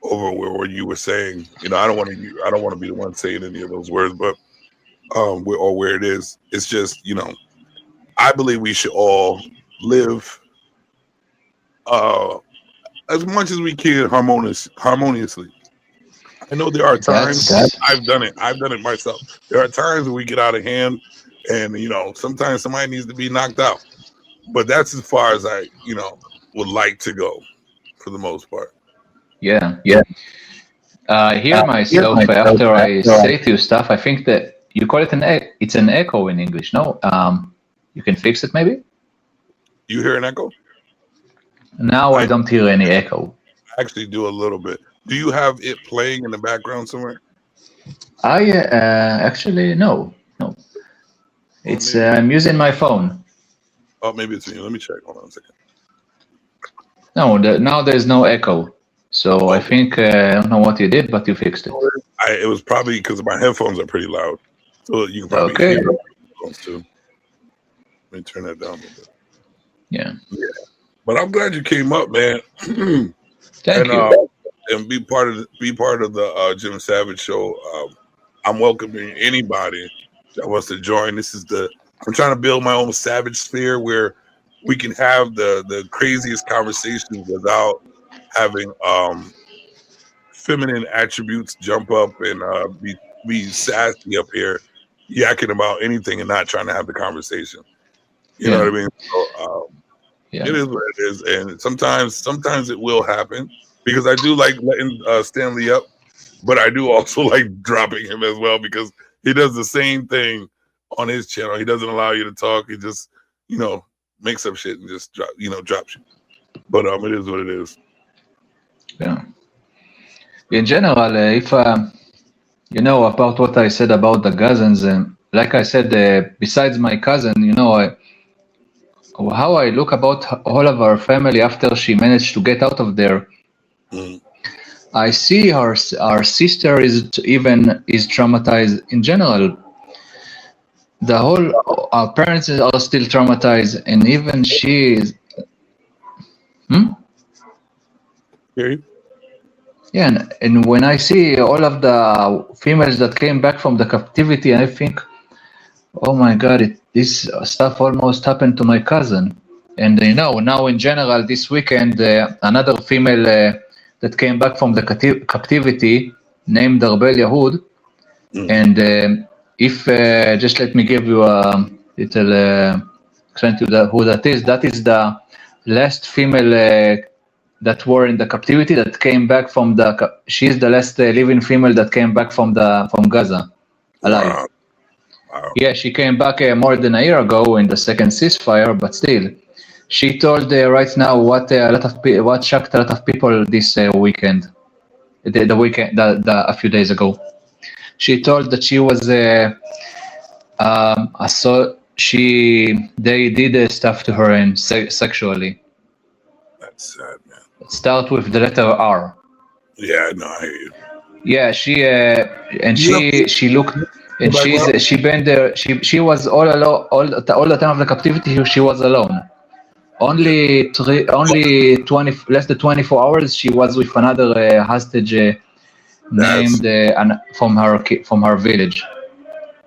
over where you were saying. I don't want to be the one saying any of those words, but where it is, it's just I believe we should all live as much as we can harmoniously. I know there are times I've done it myself. There are times when we get out of hand, and sometimes somebody needs to be knocked out. But that's as far as I would like to go, for the most part. Yeah. Hear myself after I say to you stuff. I think that you call it it's an echo in English. No, you can fix it maybe. You hear an echo? Now I don't hear any echo. I actually do a little bit. Do you have it playing in the background somewhere? I actually no. It's I'm using my phone. Oh, maybe it's me. Let me check. Hold on a second. No, now there's no echo. So I think I don't know what you did, but you fixed it. It was probably because my headphones are pretty loud, so you can probably hear the headphones too. Let me turn that down a little bit. Yeah. But I'm glad you came up, man. Thank you. And be part of the Jim Savage Show. I'm welcoming anybody that wants to join. I'm trying to build my own Savage sphere where we can have the craziest conversations without having feminine attributes jump up and be sassy up here, yakking about anything and not trying to have the conversation. You know what I mean? So, it is what it is, and sometimes it will happen because I do like letting Stanley up, but I do also like dropping him as well because he does the same thing on his channel. He doesn't allow you to talk. He just makes up shit and just drops you. But it is what it is. Yeah. In general, if about what I said about the cousins, and like I said, besides my cousin, how I look about all of our family after she managed to get out of there. I see our sister is traumatized in general. Our parents are still traumatized, and even she is. Yeah, and when I see all of the females that came back from the captivity, I think, oh my God, this stuff almost happened to my cousin. And now in general, this weekend, another female that came back from the captivity named Arbel Yahud. And if just let me give you a little explain to you who that is. That is the last female that were in the captivity that came back from she's the last living female that came back from Gaza alive. Wow. Yeah, she came back more than a year ago in the second ceasefire, but still, she told right now what shocked a lot of people this weekend, the weekend, a few days ago. She told that she was they did stuff to her and sexually. That's sad, man. Start with the letter R. Yeah, no, I hear you. Yeah, she looked. And she been there. She was all alone all the time of the captivity. She was alone. Only less than 24 hours. She was with another hostage named from her village.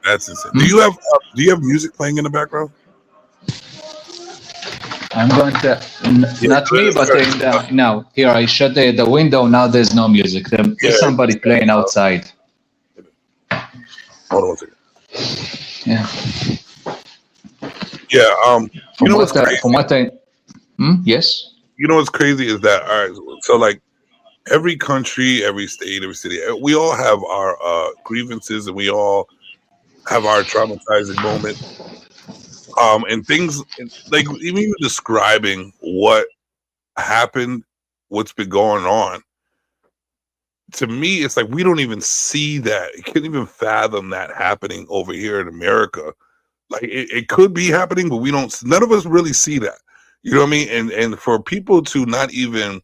That's insane. Do you have music playing in the background? I'm going to, not me, but now here I shut the window. Now there's no music. There's somebody playing outside. Hold on one second. Yeah. Yeah. You know what's crazy? Yes. You know what's crazy is that, all right, so like every country, every state, every city, we all have our grievances, and we all have our traumatizing moment. And things like even you describing what happened, what's been going on. To me, it's like we don't even see that. You can't even fathom that happening over here in America. Like it could be happening, but none of us really see that. You know what I mean? And for people to not even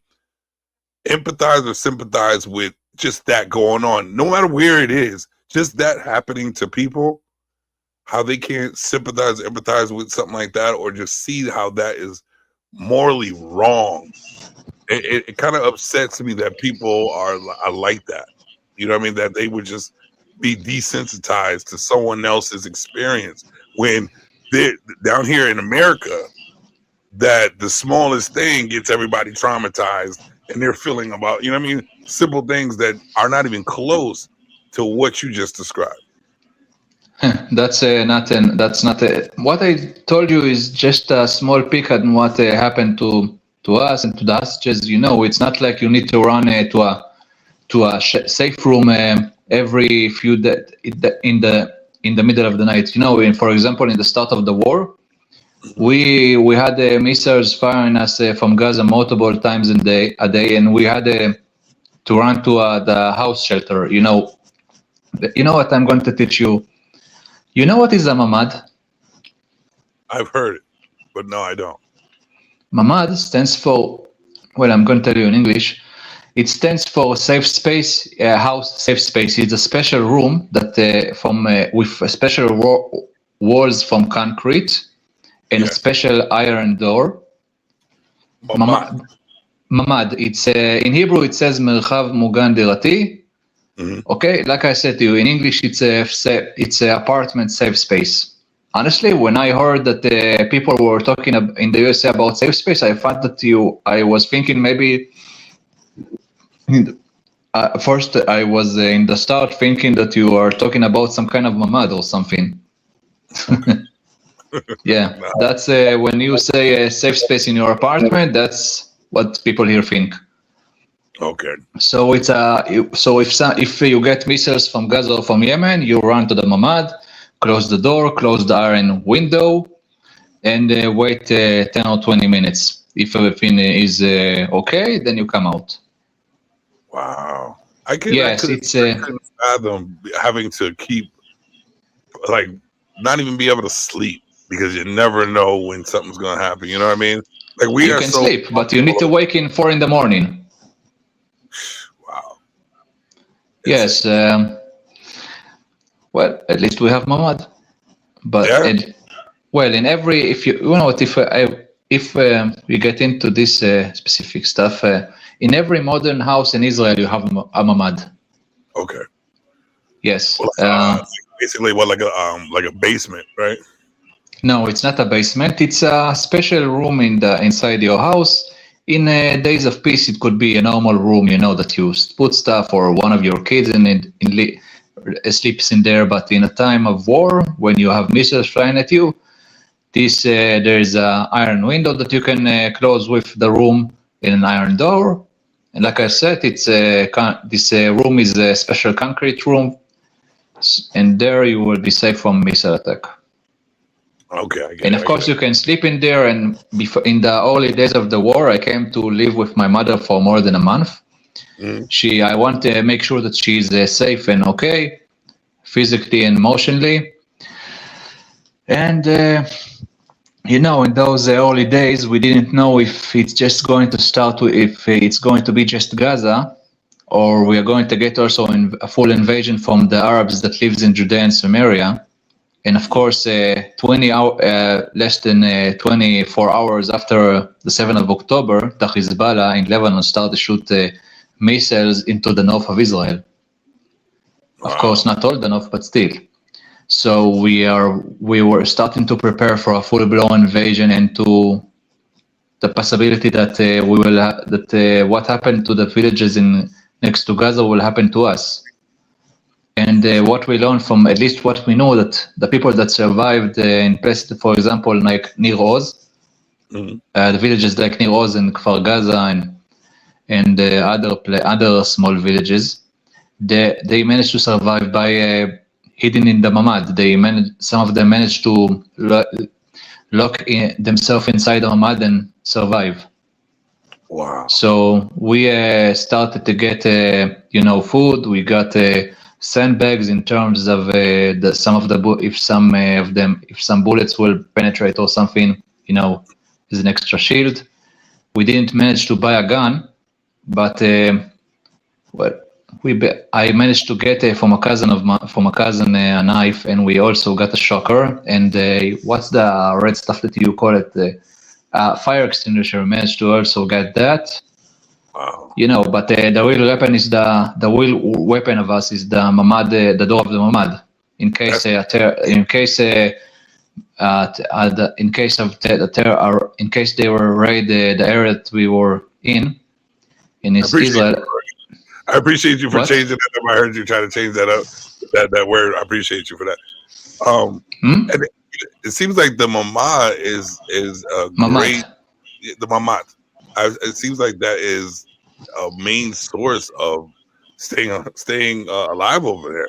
empathize or sympathize with just that going on, no matter where it is, just that happening to people, how they can't sympathize, empathize with something like that, or just see how that is morally wrong. It kind of upsets me that people are like that. You know what I mean? That they would just be desensitized to someone else's experience when they're down here in America, that the smallest thing gets everybody traumatized, and they're feeling about, you know what I mean? Simple things that are not even close to what you just described. That's not what I told you is just a small peek at what happened to us and to the hostages. You know, it's not like you need to run to a safe room every few days in the middle of the night. You know, for example, in the start of the war, we had missiles firing us from Gaza multiple times a day, and we had to run to the house shelter. You know what I'm going to teach you. You know what is a mamad? I've heard it, but no, I don't. Mamad stands for, well, I'm going to tell you in English. It stands for safe space, house safe space. It's a special room that with special walls from concrete and a special iron door. Mamad. It's in Hebrew. It says Merchav Mugan Dirati. Okay, like I said to you, in English, it's a apartment safe space. Honestly, when I heard that people were talking in the USA about safe space, I thought that I was thinking maybe. First, I was in the start thinking that you are talking about some kind of mamad or something. Yeah, that's when you say a safe space in your apartment. That's what people here think. Okay. So it's if you get missiles from Gaza or from Yemen, you run to the mamad, close the door, close the iron window, and wait 10 or 20 minutes. If everything is okay, then you come out. Wow. I couldn't fathom having to keep, like, not even be able to sleep because you never know when something's going to happen. You know what I mean? Like you can sleep, but you need to wake in 4 a.m. Wow. Yes. Well, at least we have mamad. But in every, if we get into this specific stuff, in every modern house in Israel, you have a mamad. Okay. Yes. Well, basically, like a basement, right? No, it's not a basement. It's a special room inside your house. In days of peace, it could be a normal room, that you put stuff, or one of your kids sleeps in there. But in a time of war, when you have missiles flying at you, there is an iron window that you can close with the room in an iron door. And like I said, this room is a special concrete room, and there you will be safe from missile attack. Okay. And of course, you can sleep in there. And in the early days of the war, I came to live with my mother for more than a month. I want to make sure that she's safe and okay, physically and emotionally. And in those early days, we didn't know if it's just going to start, if it's going to be just Gaza, or we are going to get also a full invasion from the Arabs that lives in Judea and Samaria. And of course, less than 24 hours after the 7th of October, the Hezbollah in Lebanon started to shoot missiles into the north of Israel. Wow. Of course, not all the north, but still. So we were starting to prepare for a full-blown invasion and to the possibility that what happened to the villages next to Gaza will happen to us. And what we learned from, at least what we know, that the people that survived in places, for example, like Nir Oz, the villages like Nir Oz and Kfar Gaza and other small villages, they managed to survive by hidden in the mamad. Some of them managed to lock themselves inside the mamad and survive. Wow! So we started to get food. We got sandbags in terms of if some bullets will penetrate or something, is an extra shield. We didn't manage to buy a gun, but I managed to get from a cousin a knife, and we also got a shocker. And what's the red stuff that you call it? Fire extinguisher. We managed to also get that. Wow. But the real weapon is the real weapon of us is the mamad, the door of the mamad. In case in case they were raid the area that we were in Israel. I appreciate you for changing that up. I heard you try to change that up. That word. I appreciate you for that. And it seems like the mamad is a great. The mamad. It seems like that is a main source of staying alive over there.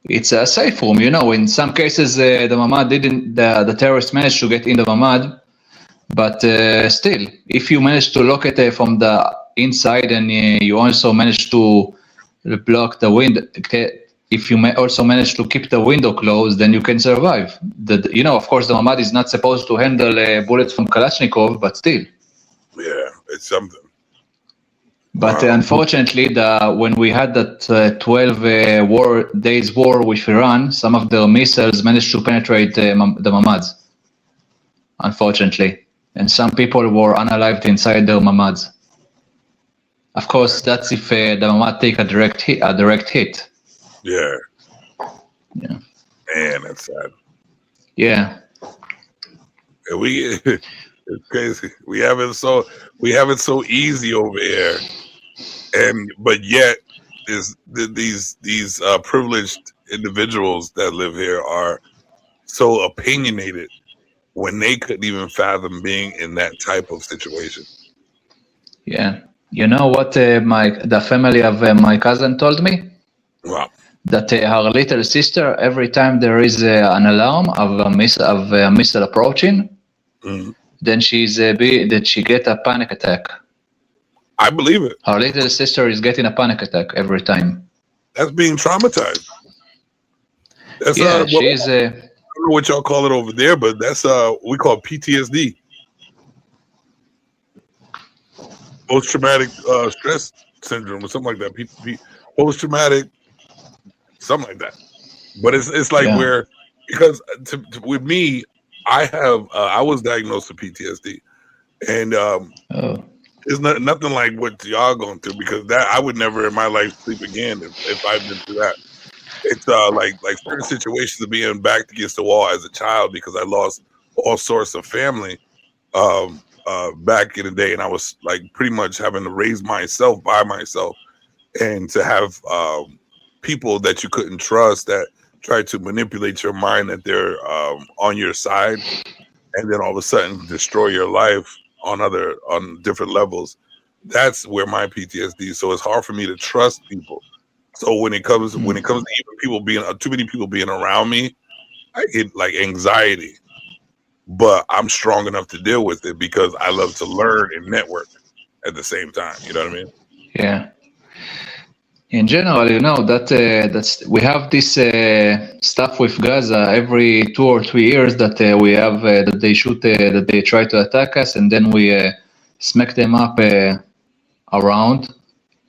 It's a safe room, In some cases, the mamad the terrorists managed to get in the mamad, but still, if you manage to lock it from the inside and you also manage to block the window, if you also manage to keep the window closed, then you can survive. Of course, the mamad is not supposed to handle bullets from Kalashnikov, but still. Yeah, it's something. But unfortunately, when we had that 12 days war with Iran, some of the missiles managed to penetrate the mamads, unfortunately. And some people were unalived inside their mamads. Of course, that's if the mamad take a direct hit. Yeah. Man, that's sad. Yeah. It's crazy. We have it so easy over here, but yet these privileged individuals that live here are so opinionated when they couldn't even fathom being in that type of situation. Yeah. You know what the family of my cousin told me? Wow. That her little sister, every time there is an alarm of a missile approaching, then she get a panic attack. I believe it. Her little sister is getting a panic attack every time. That's being traumatized. That's she's. I don't know what y'all call it over there, but that's we call PTSD. Post-traumatic stress syndrome or something like that. Post-traumatic, something like that. But it's like where, because with me, I was diagnosed with PTSD, and it's nothing like what y'all going through, because that I would never in my life sleep again if I've been through that. It's like certain situations of being backed against the wall as a child, because I lost all sorts of family back in the day, and I was like pretty much having to raise myself by myself, and to have people that you couldn't trust that try to manipulate your mind that they're on your side, and then all of a sudden destroy your life on different levels. That's where my PTSD. So it's hard for me to trust people. So when it comes to even people being too many people being around me, I get like anxiety. But I'm strong enough to deal with it because I love to learn and network at the same time. You know what I mean? Yeah. In general, that's we have this stuff with Gaza every 2 or 3 years that we have that they shoot that they try to attack us, and then we smack them up around.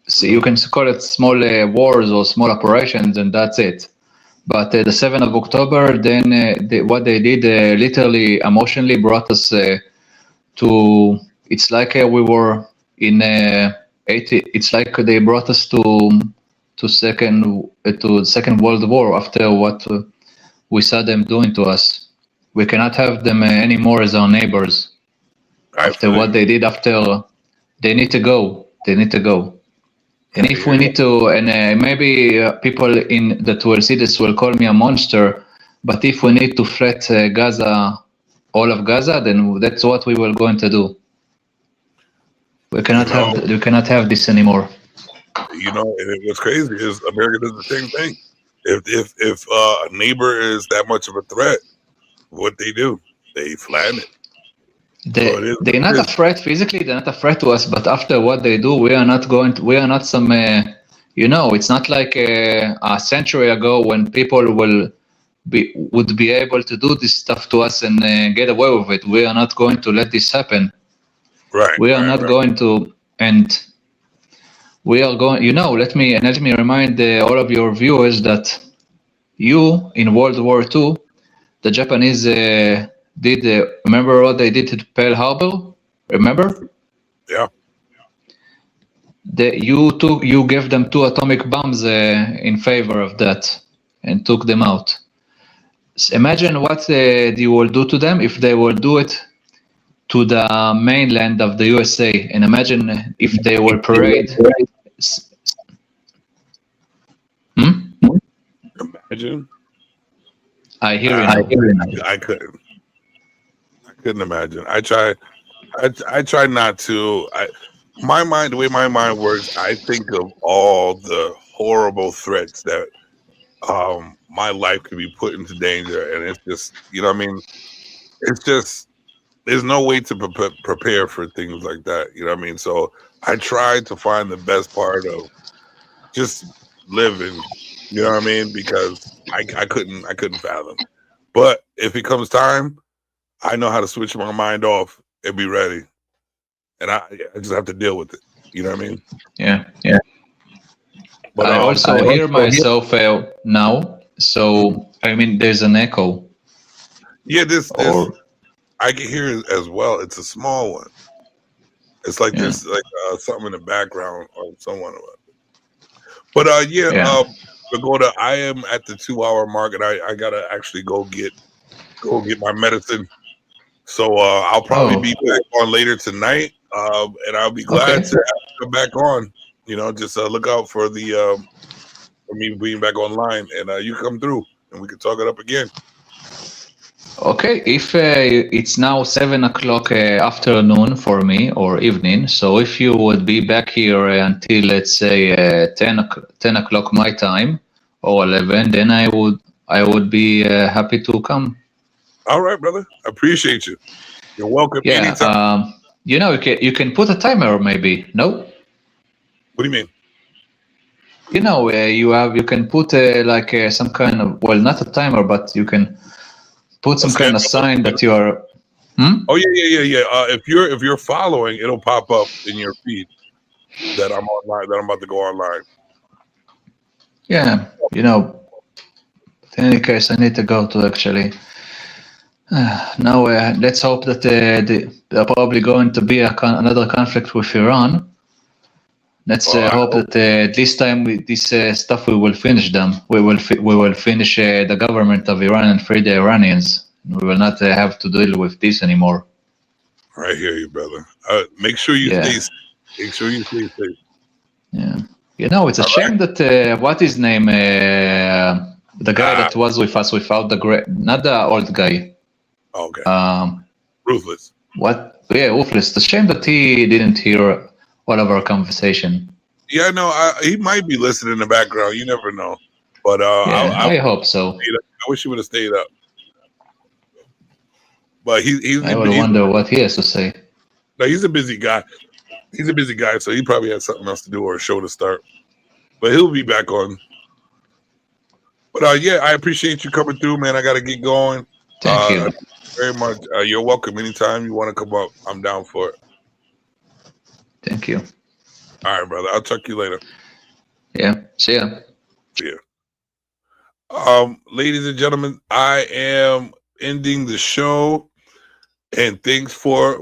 So you can call it small wars or small operations, and that's it. But the 7th of October, then what they did literally emotionally brought us to. It's like we were in 80. It's like they brought us to Second World War after what we saw them doing to us. We cannot have them anymore as our neighbors. After what they did, after they need to go. They need to go. And if we need to, and maybe people that will see this will call me a monster, but if we need to flat Gaza, all of Gaza, then that's what we were going to do. We cannot have this anymore. You know, and what's crazy is America does the same thing. If a neighbor is that much of a threat, what they do, they flatten it. They're not a threat physically. They're not a threat to us. But after what they do, we are not some. It's not like a century ago when people would be able to do this stuff to us and get away with it. We are not going to let this happen. Right. We are not going to, and we are going. Let me remind all of your viewers that in World War II, the Japanese did. Remember what they did to Pearl Harbor? Remember? Yeah. You gave them 2 atomic bombs in favor of that, and took them out. So imagine what you will do to them if they will do it to the mainland of the USA, and imagine if they will parade. Imagine. I hear you. I couldn't imagine. I try not to. The way my mind works, I think of all the horrible threats that my life could be put into danger, and it's just, I mean, it's just, there's no way to prepare for things like that. You know what I mean? So I tried to find the best part of just living. You know what I mean? Because I couldn't fathom. But if it comes time, I know how to switch my mind off and be ready. And I just have to deal with it. You know what I mean? Yeah. But I also hear myself now. So I mean, there's an echo. Yeah, this I can hear it as well. It's a small one. It's like there's like something in the background or someone. But Pagoda, I am at the 2-hour mark, and I gotta actually go get my medicine. So I'll probably be back on later tonight, and I'll be glad to come back on. Just look out for for me being back online, and you come through, and we can talk it up again. Okay, if it's now 7:00 afternoon for me, or evening, so if you would be back here until, let's say, 10:00 my time, or 11, then I would be happy to come. All right, brother. I appreciate you. You're welcome. Yeah. Anytime. You can put a timer, maybe. No. What do you mean? You can put some kind of, well, not a timer, but you can put some kind of sign that you are. Oh yeah. If you're following, it'll pop up in your feed that I'm online. That I'm about to go online. Yeah, in any case, I need to go to actually. Now let's hope that they're probably going to be another conflict with Iran. Let's hope that this time this stuff we will finish them. We will finish the government of Iran and free the Iranians. We will not have to deal with this anymore. I hear you, brother. Make sure you stay safe. Make sure you stay safe. Yeah. It's a shame that what his name, the guy that was with us without not the old guy. Okay. Ruthless. What? Yeah, Ruthless. It's a shame that he didn't hear all of our conversation. Yeah, no, he might be listening in the background. You never know. But I hope so. I wish he would have stayed up. But I would wonder what he has to say. No, he's a busy guy. So he probably has something else to do or a show to start. But he'll be back on. But I appreciate you coming through, man. I got to get going. Thank you very much. You're welcome. Anytime you want to come up, I'm down for it. Thank you. All right, brother. I'll talk to you later. Yeah. See ya. See ya. Ladies and gentlemen, I am ending the show. And thanks for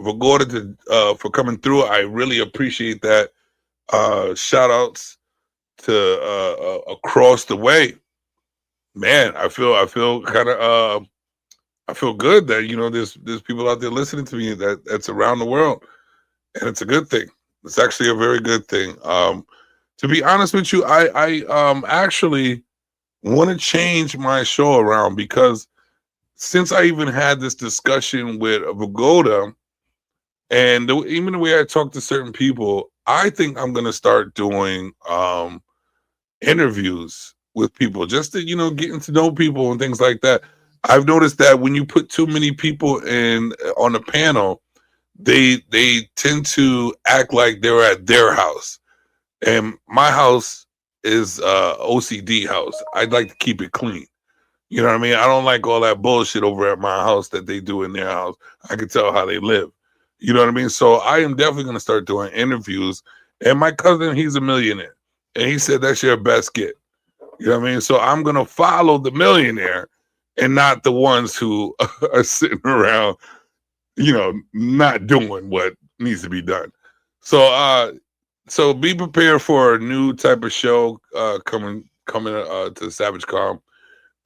for coming through. I really appreciate that. Shout outs to across the way. man, I feel kind of I feel good that there's people out there listening to me that's around the world, and it's a good thing. It's actually a very good thing. To be honest with you, I actually want to change my show around because since I even had this discussion with Vagoda, and even the way I talk to certain people, I think I'm gonna start doing interviews with people just to getting to know people and things like that. I've noticed that when you put too many people in on a panel, they tend to act like they're at their house, and my house is OCD house. I'd like to keep it clean. You know what I mean? I don't like all that bullshit over at my house that they do in their house. I can tell how they live. You know what I mean? So I am definitely going to start doing interviews. And my cousin, he's a millionaire, and he said that's your best get. You know what I mean? So I'm going to follow the millionaire and not the ones who are sitting around, not doing what needs to be done. So be prepared for a new type of show coming to Savage Calm.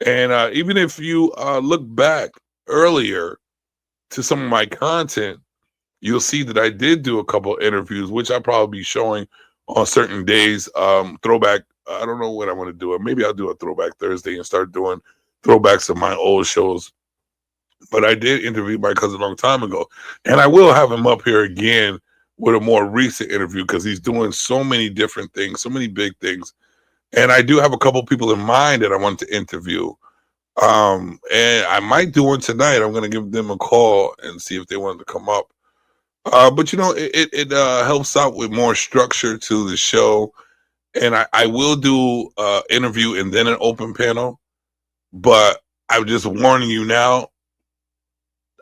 And even if you look back earlier to some of my content, you'll see that I did do a couple interviews, which I'll probably be showing on certain days. Throwback, I don't know when I want to do it. Maybe I'll do a Throwback Thursday and start doing throwbacks of my old shows. But I did interview my cousin a long time ago. And I will have him up here again with a more recent interview because he's doing so many different things, so many big things. And I do have a couple people in mind that I want to interview. And I might do one tonight. I'm going to give them a call and see if they want to come up. But it helps out with more structure to the show. And I will do interview and then an open panel. But I'm just warning you now,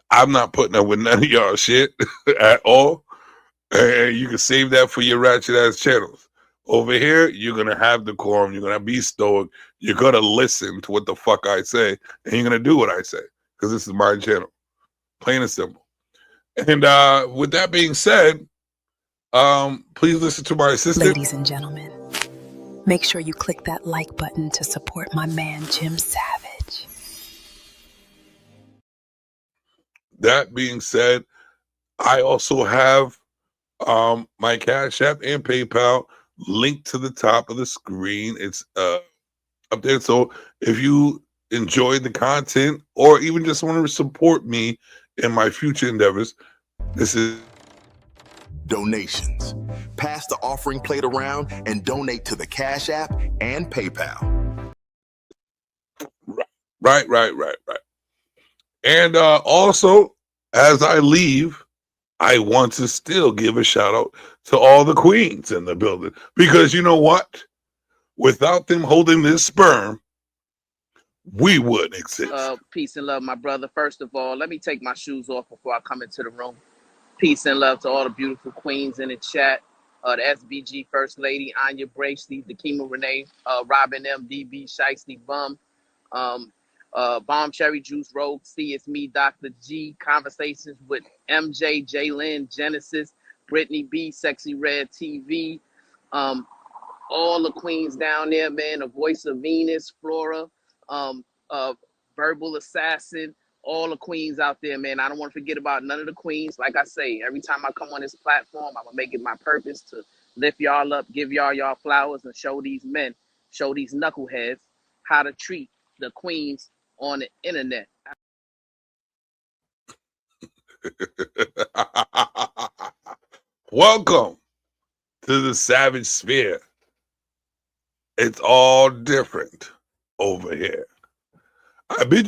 I'm not putting up with none of y'all shit at all. And you can save that for your ratchet ass channels. Over here, you're going to have decorum. You're going to be stoic. You're going to listen to what the fuck I say. And you're going to do what I say. Because this is my channel. Plain and simple. And with that being said, please listen to my assistant. Ladies and gentlemen, make sure you click that like button to support my man, Jim Savage. That being said, I also have my Cash App and PayPal linked to the top of the screen. It's up there. So if you enjoyed the content or even just want to support me in my future endeavors, this is donations. Pass the offering plate around and donate to the Cash App and PayPal. Right. And also, as I leave, I want to still give a shout out to all the queens in the building. Because you know what? Without them holding this sperm, we wouldn't exist. Peace and love, my brother. First of all, let me take my shoes off before I come into the room. Peace and love to all the beautiful queens in the chat. The SBG First Lady, Anya Bracey, Dakima Renee, Robin M, DB, Shiesty Bum, Bomb Cherry Juice, Rogue C, it's me, Dr. G, Conversations with MJ, Jalen, Genesis, Brittany B, Sexy Red TV, all the queens down there, man, the Voice of Venus, Flora, Verbal Assassin, all the queens out there, man. I don't want to forget about none of the queens. Like I say, every time I come on this platform, I'm going to make it my purpose to lift y'all up, give y'all flowers, and show these men, show these knuckleheads how to treat the queens on the internet. Welcome to the Savage Sphere. It's all different over here. I bid